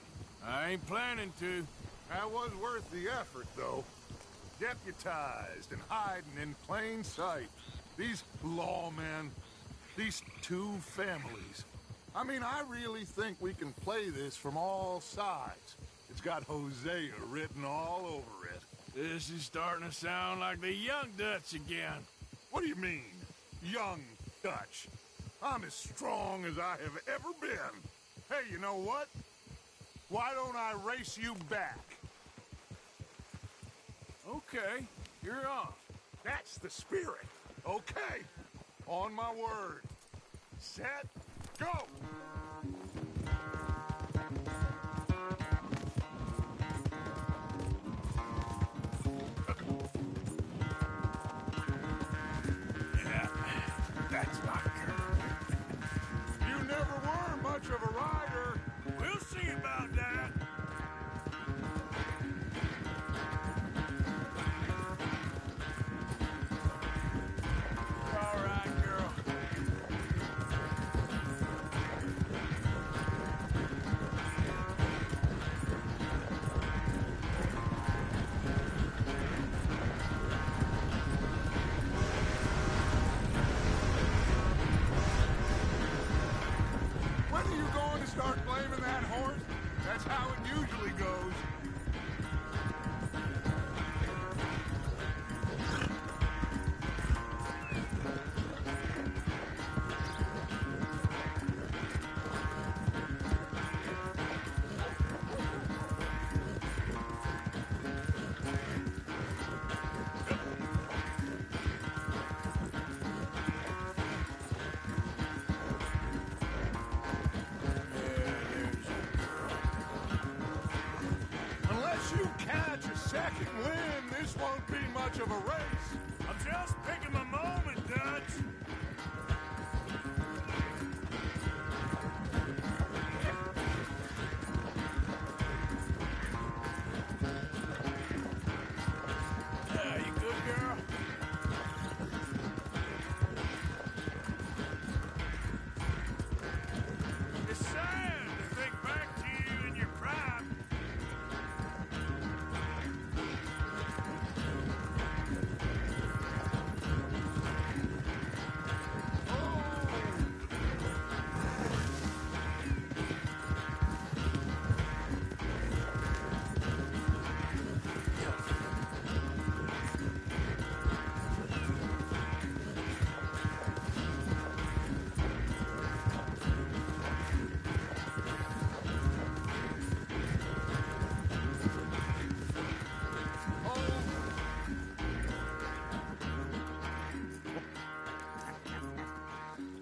I ain't planning to. That was worth the effort, though. Deputized and hiding in plain sight. These lawmen, these two families. I mean, I really think we can play this from all sides. It's got Hosea written all over it. This is starting to sound like the young Dutch again. What do you mean, young Dutch? I'm as strong as I have ever been. Hey, you know what? Why don't I race you back? Okay, you're off. That's the spirit. Okay, on my word. Set, go! Yeah, that's my girl. You never were much of a rider. We'll see about that. All right, girl. that horse? That's how it usually goes. Unless you catch a second wind, this won't be much of a race. I'm just picking my moment, Dutch. Yeah, you good, girl? It's sad to think back to you in your prime.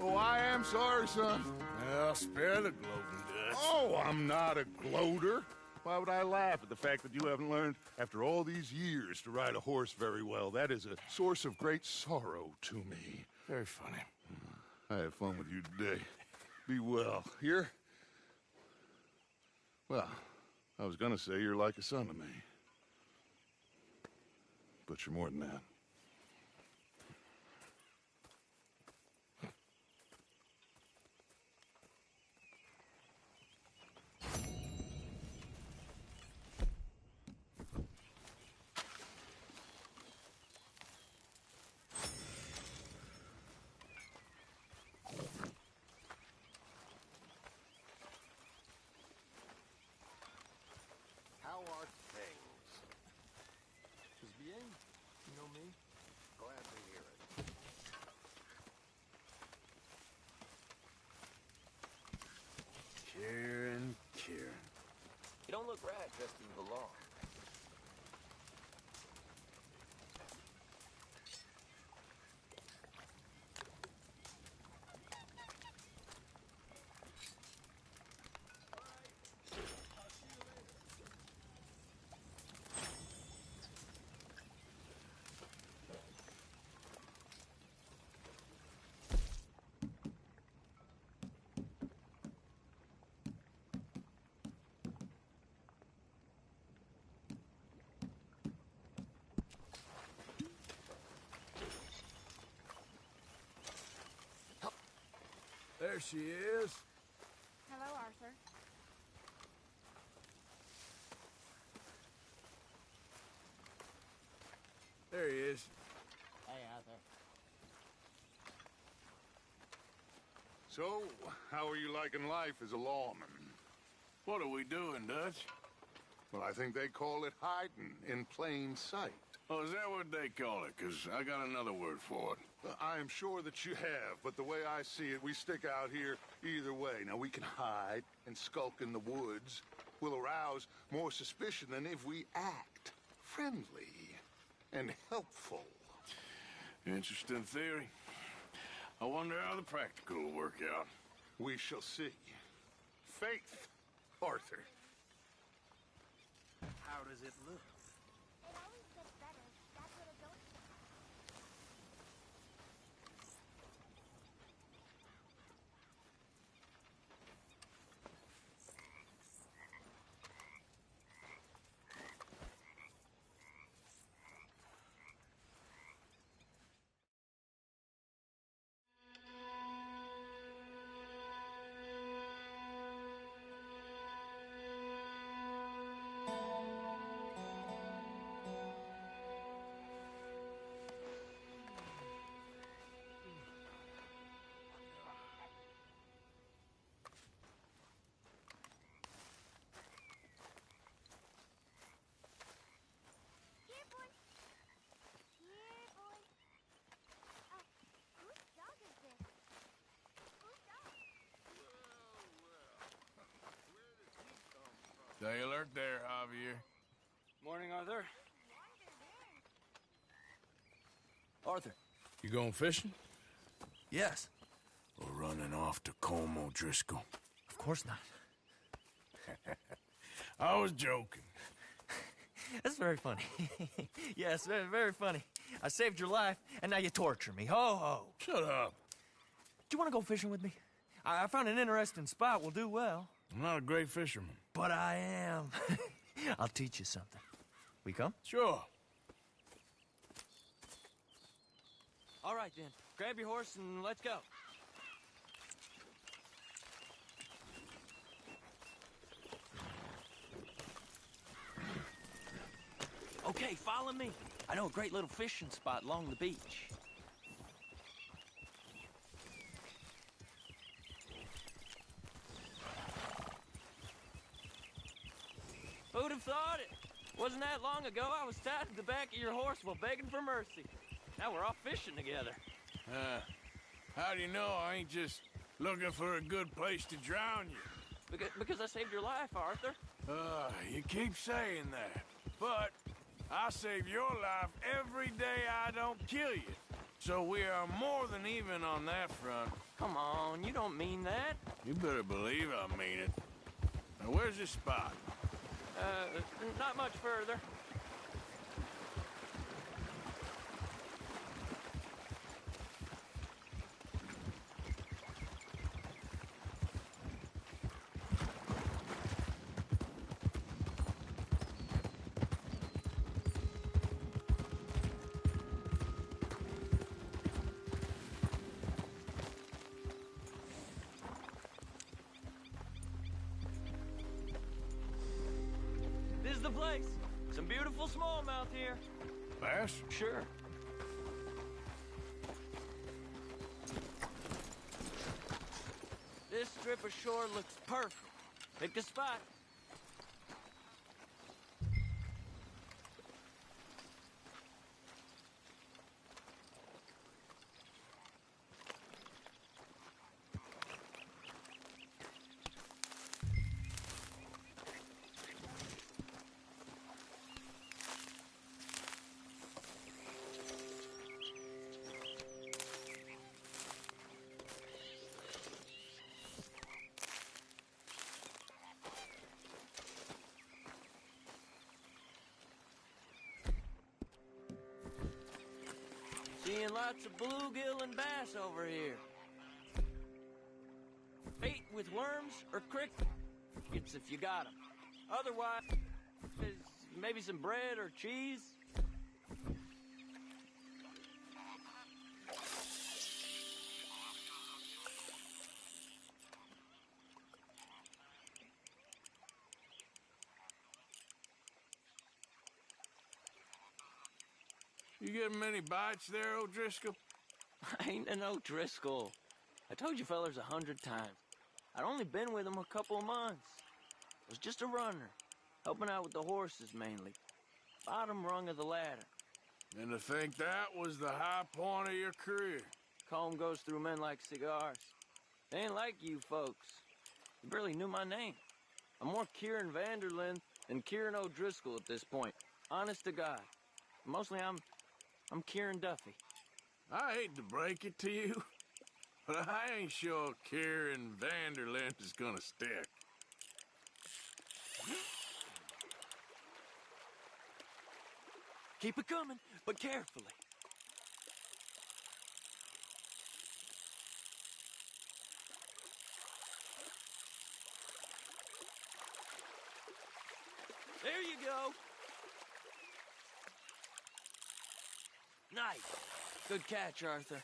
Oh, I am sorry, son. Well, spare the gloating, Dutch. Oh, I'm not a gloater. Why would I laugh at the fact that you haven't learned, after all these years, to ride a horse very well? That is a source of great sorrow to me. Very funny. I had fun with you today. Be well. Here? Well, I was gonna say you're like a son to me. But you're more than that. How are things? Just bien. You know me. Glad to hear it. Kieran. You don't look right dressed in the law. There she is. Hello, Arthur. There he is. Hey, Arthur. So, how are you liking life as a lawman? What are we doing, Dutch? Well, I think they call it hiding in plain sight. Oh, is that what they call it? Because I got another word for it. I am sure that you have, but the way I see it, we stick out here either way. Now, we can hide and skulk in the woods. We'll arouse more suspicion than if we act friendly and helpful. Interesting theory. I wonder how the practical will work out. We shall see. Faith, Arthur. How does it look? It always gets better. That's what adults say. Stay alert there, Javier. Morning, Arthur. Arthur. You going fishing? Yes. Or running off to Colm O'Driscoll? Of course not. I was joking. That's very funny. Yes, very, very funny. I saved your life, and now you torture me. Ho, ho. Shut up. Do you want to go fishing with me? I found an interesting spot. We'll do well. I'm not a great fisherman. But I am. I'll teach you something. We come? Sure. All right, then. Grab your horse and let's go. Okay, follow me. I know a great little fishing spot along the beach. Who'd have thought it? Wasn't that long ago I was tied to the back of your horse while begging for mercy. Now we're off fishing together. How do you know I ain't just looking for a good place to drown you? Because I saved your life, Arthur. You keep saying that. But I save your life every day I don't kill you. So we are more than even on that front. Come on, you don't mean that. You better believe I mean it. Now, where's this spot? Not much further. This is the place. Some beautiful smallmouth here. Bass? Sure. This strip of shore looks perfect. Pick a spot. Seeing lots of bluegill and bass over here. Bait with worms or crickets if you got them. Otherwise, maybe some bread or cheese. You getting many bites there, O'Driscoll? I ain't an O'Driscoll. I told you fellers 100 times. I'd only been with him a couple of months. I was just a runner, helping out with the horses mainly. Bottom rung of the ladder. And to think that was the high point of your career. Colm goes through men like cigars. They ain't like you folks. You barely knew my name. I'm more Kieran Vanderlyn than Kieran O'Driscoll at this point. Honest to God. Mostly I'm Kieran Duffy. I hate to break it to you, but I ain't sure Kieran Vanderlyn is gonna stick. Keep it coming, but carefully. There you go. Nice. Good catch, Arthur.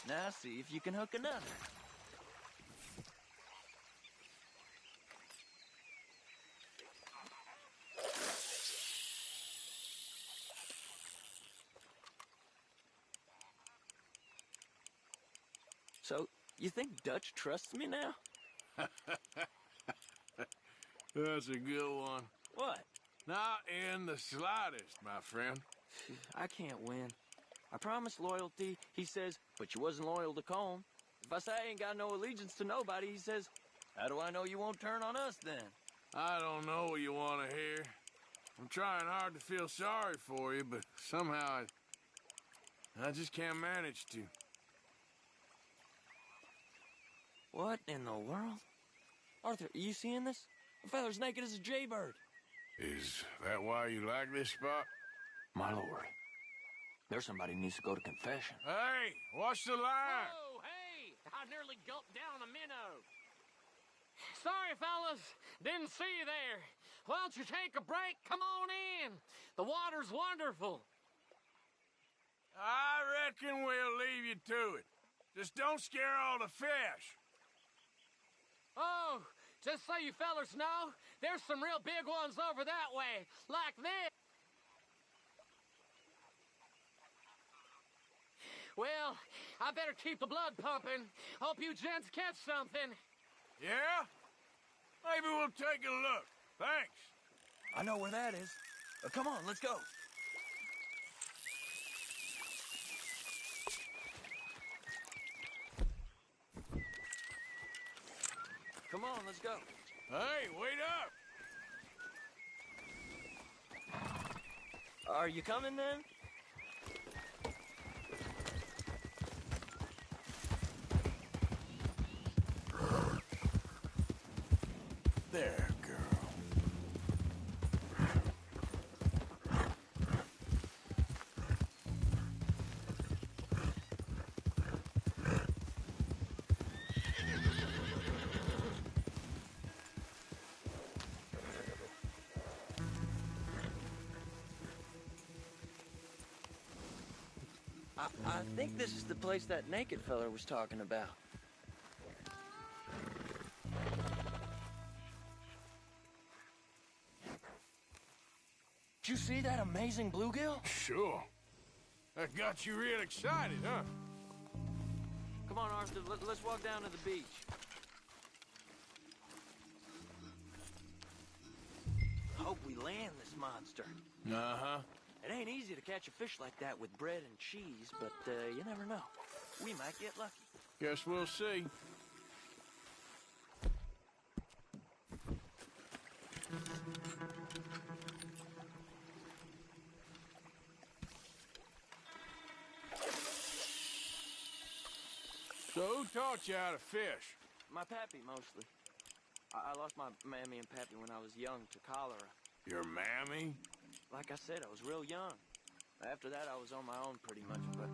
Now see if you can hook another. So, you think Dutch trusts me now? That's a good one. What? Not in the slightest, my friend. I can't win. I promised loyalty, he says, but you wasn't loyal to Colm. If I say I ain't got no allegiance to nobody, he says, how do I know you won't turn on us then? I don't know what you want to hear. I'm trying hard to feel sorry for you, but somehow I just can't manage to. What in the world? Arthur, are you seeing this? The feather's naked as a jaybird. Is that why you like this spot? My lord, there's somebody who needs to go to confession. Hey, watch the line! Oh, hey! I nearly gulped down a minnow. Sorry, fellas. Didn't see you there. Why don't you take a break? Come on in. The water's wonderful. I reckon we'll leave you to it. Just don't scare all the fish. Oh, just so you fellas know, there's some real big ones over that way, like this. Well, I better keep the blood pumping. Hope you gents catch something. Yeah? Maybe we'll take a look. Thanks. I know where that is. Come on, let's go. Come on, let's go. Hey, wait up! Are you coming then? There, girl. I think this is the place that naked fella was talking about. Did you see that amazing bluegill? Sure. That got you real excited, huh? Come on, Arthur, let's walk down to the beach. Hope we land this monster. Uh-huh. It ain't easy to catch a fish like that with bread and cheese, but you never know. We might get lucky. Guess we'll see. So who taught you how to fish? My pappy, mostly. I lost my mammy and pappy when I was young to cholera. Your mammy? Like I said, I was real young. After that, I was on my own pretty much, but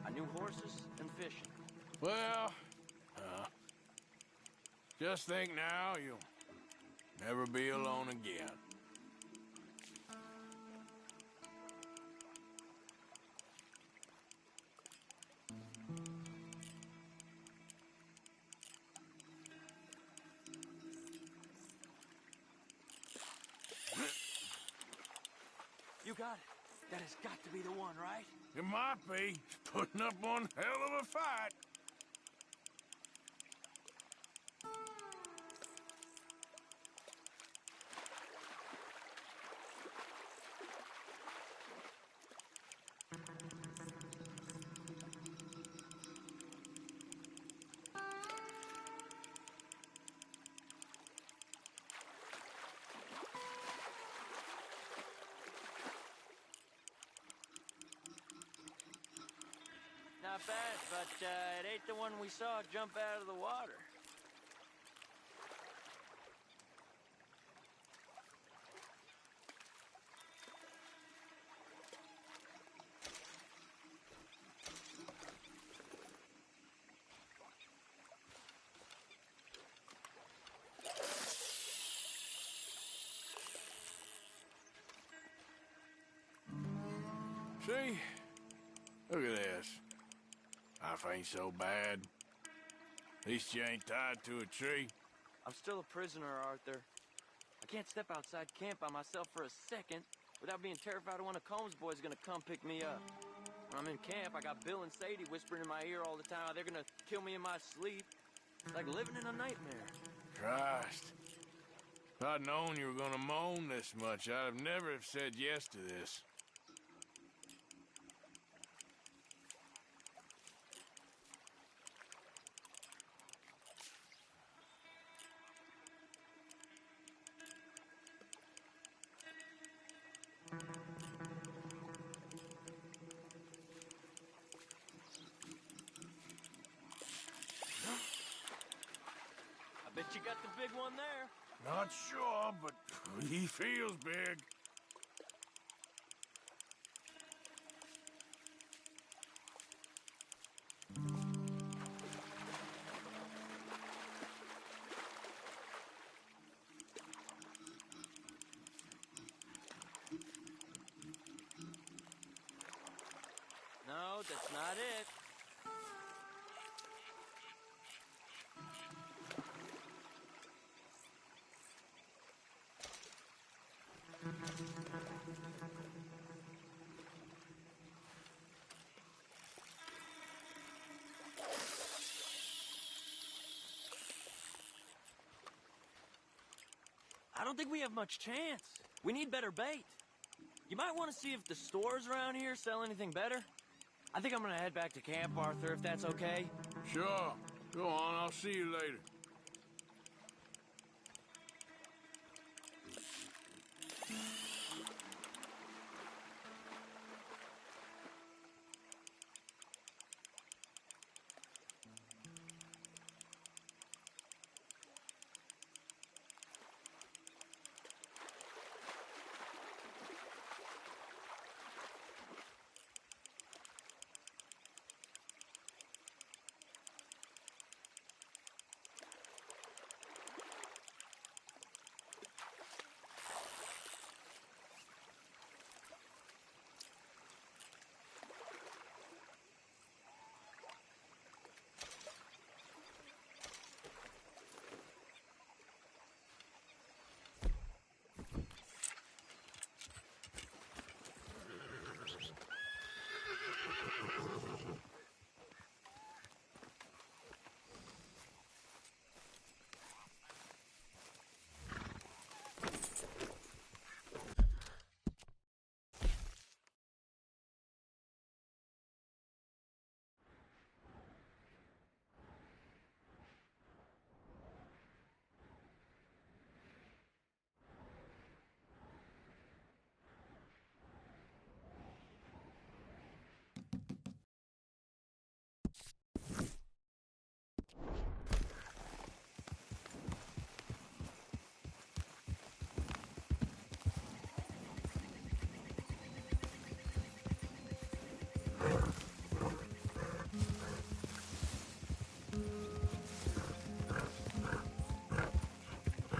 I knew horses and fishing. Well, just think now you'll never be alone again. You got it. That has got to be the one, right? It might be. It's putting up one hell of a fight. Not bad, but it ain't the one we saw jump out of the water. See? Look at this. Life ain't so bad. At least you ain't tied to a tree. I'm still a prisoner, Arthur. I can't step outside camp by myself for a second without being terrified one of Combs' boys gonna come pick me up. When I'm in camp, I got Bill and Sadie whispering in my ear all the time how they're gonna kill me in my sleep. It's like living in a nightmare. Christ. If I'd known you were gonna moan this much, I'd have never have said yes to this. you got the big one there. Not sure, but he feels big. No, that's not it. I don't think we have much chance. We need better bait. You might want to see if the stores around here sell anything better. I think I'm gonna head back to camp, Arthur, if that's okay. Sure. Go on, I'll see you later.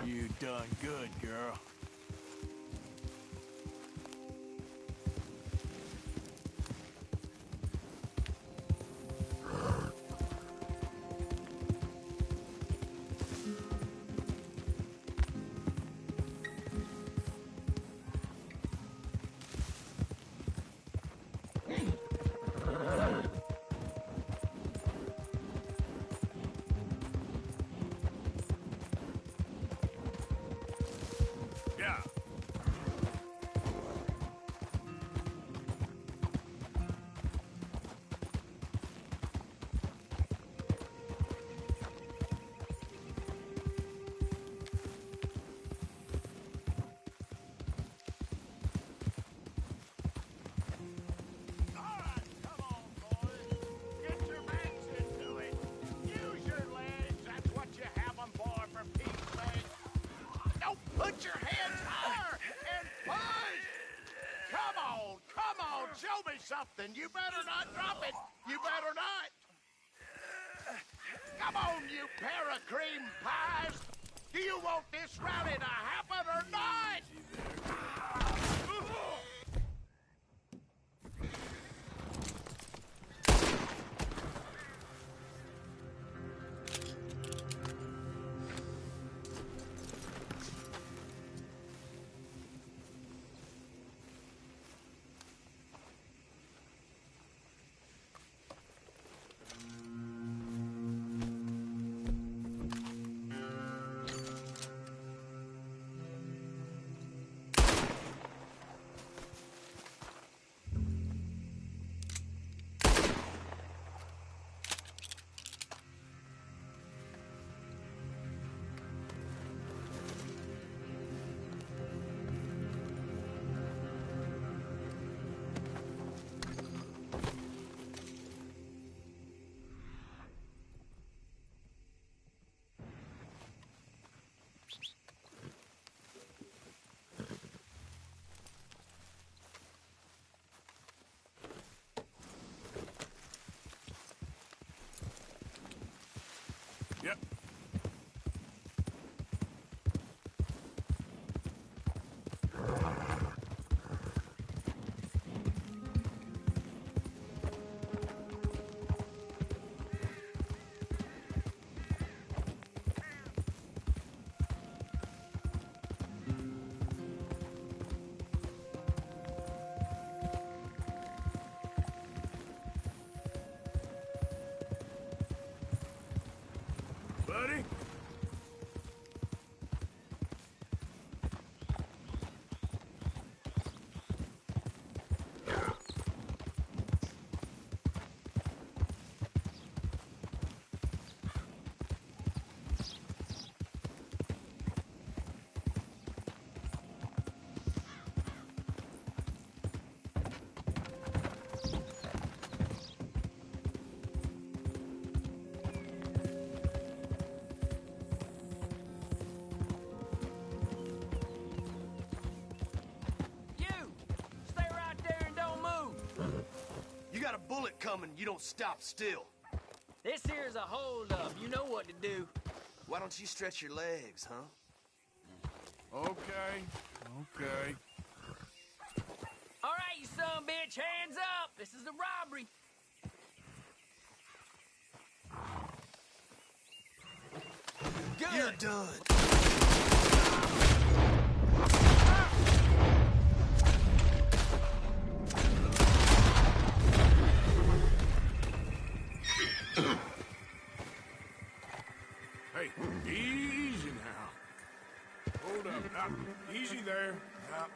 You done good, girl. Yeah. Put your hands higher and push! Come on, show me something. You better not drop it. You better not. Come on, you pair of cream pies. Do you want this rally to happen or not? Ready? You got a bullet coming, you don't stop still. This here's a holdup. You know what to do. Why don't you stretch your legs, huh? Okay, okay. All right, you son of a bitch, hands up. This is a robbery. Good. You're done. Hey, easy now. Hold up. Now, easy there. Now,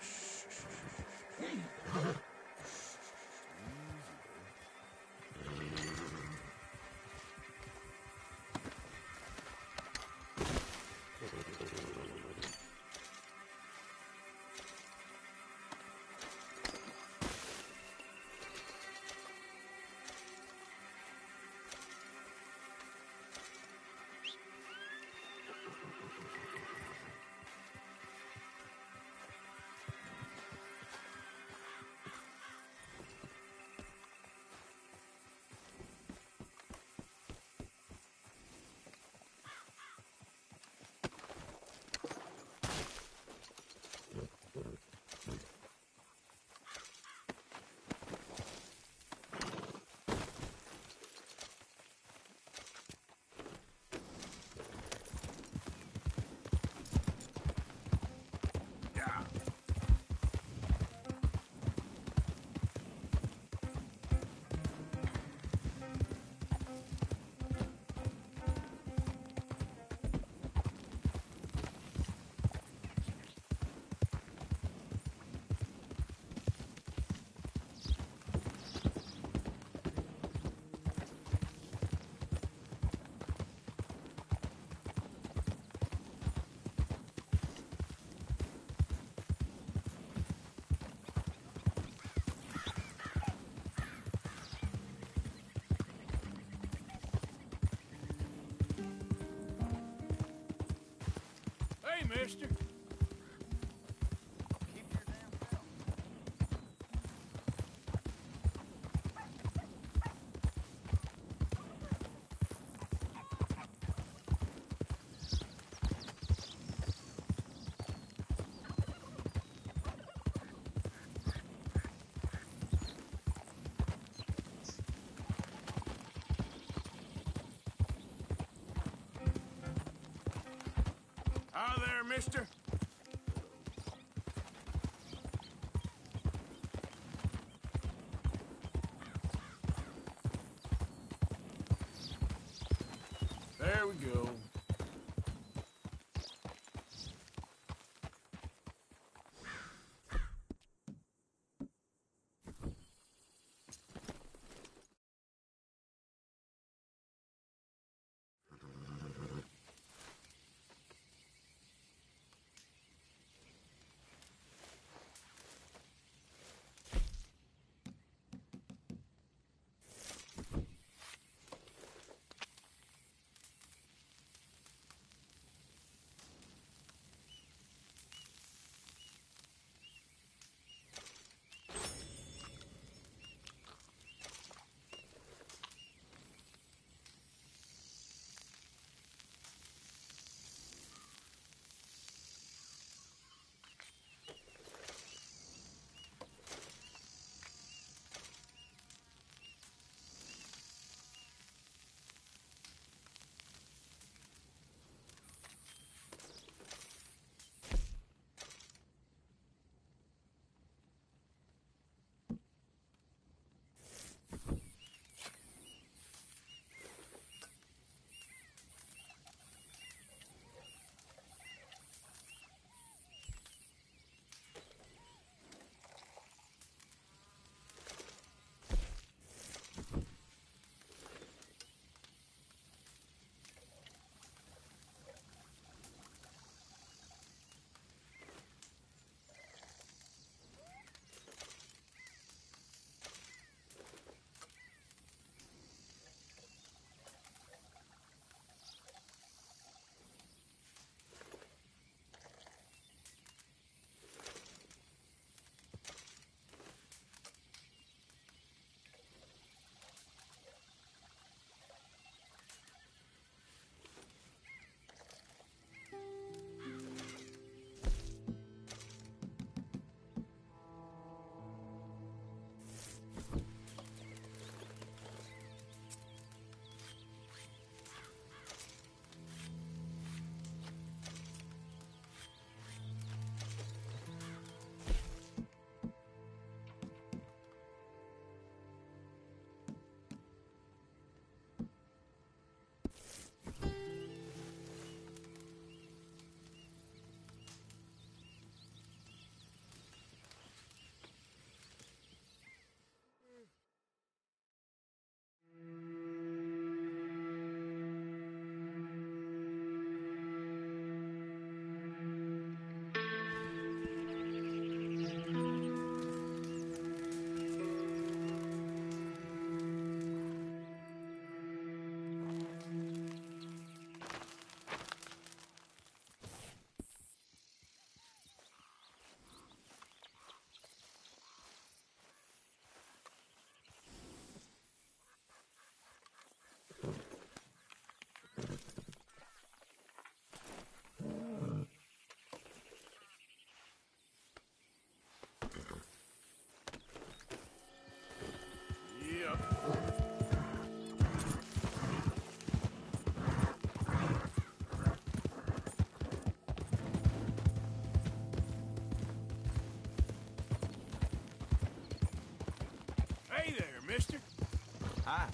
hey, mister. Hi there, mister. There we go. Hi.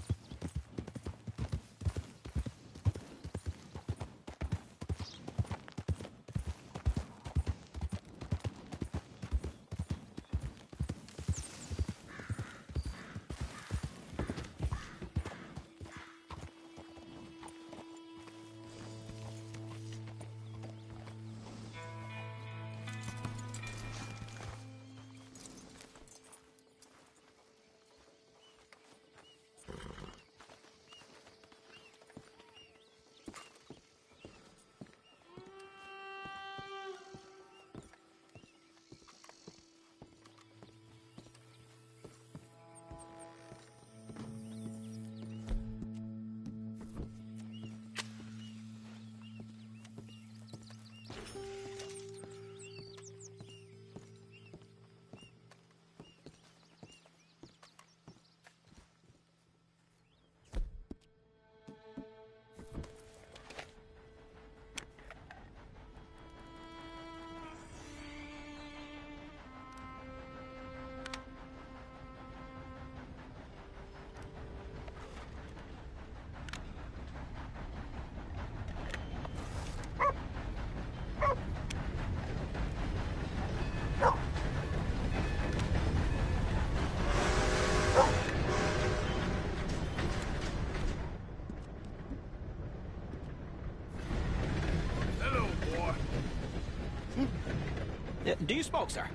Do you smoke, sir?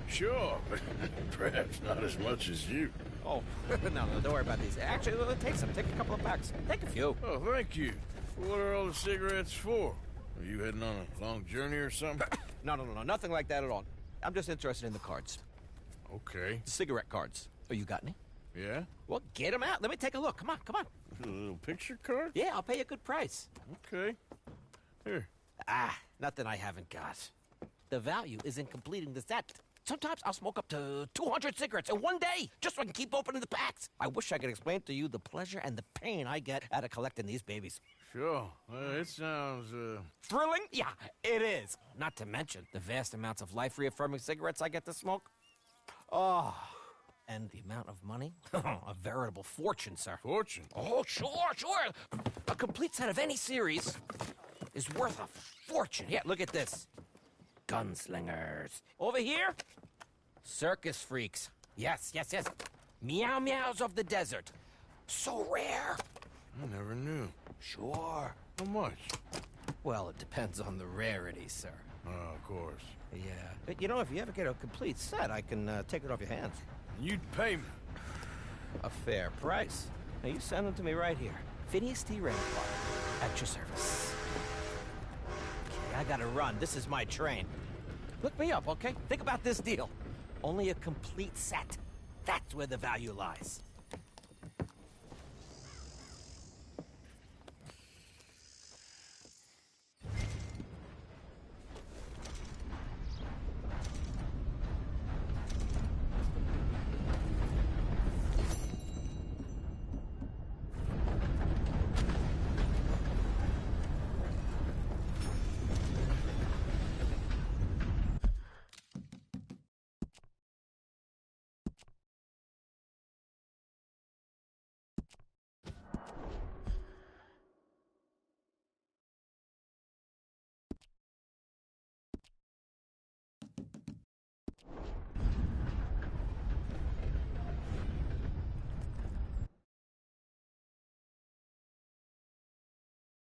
Sure, but perhaps not as much as you. Oh, no, don't worry about these. Actually, take some. Take a couple of packs. Take a few. Oh, thank you. What are all the cigarettes for? Are you heading on a long journey or something? No, nothing like that at all. I'm just interested in the cards. Okay. Cigarette cards. Oh, you got any? Yeah? Well, get them out. Let me take a look. Come on. A little picture card? Yeah, I'll pay you a good price. Okay. Here. Nothing I haven't got. The value is in completing the set. Sometimes I'll smoke up to 200 cigarettes in one day, just so I can keep opening the packs. I wish I could explain to you the pleasure and the pain I get out of collecting these babies. Sure. It sounds, Thrilling? Yeah, it is. Not to mention the vast amounts of life-reaffirming cigarettes I get to smoke. Oh, and the amount of money? A veritable fortune, sir. Fortune? Oh, sure. A complete set of any series is worth a fortune. Yeah, look at this. Gunslingers. Over here, circus freaks. Yes. Meow meows of the desert. So rare. I never knew. Sure. How much? Well, it depends on the rarity, sir. Oh, of course. Yeah. But, you know, if you ever get a complete set, I can take it off your hands. You'd pay me. A fair price. Now, you send them to me right here. Phineas T. Rainwater, at your service. Okay, I gotta run. This is my train. Look me up, okay? Think about this deal. Only a complete set. That's where the value lies.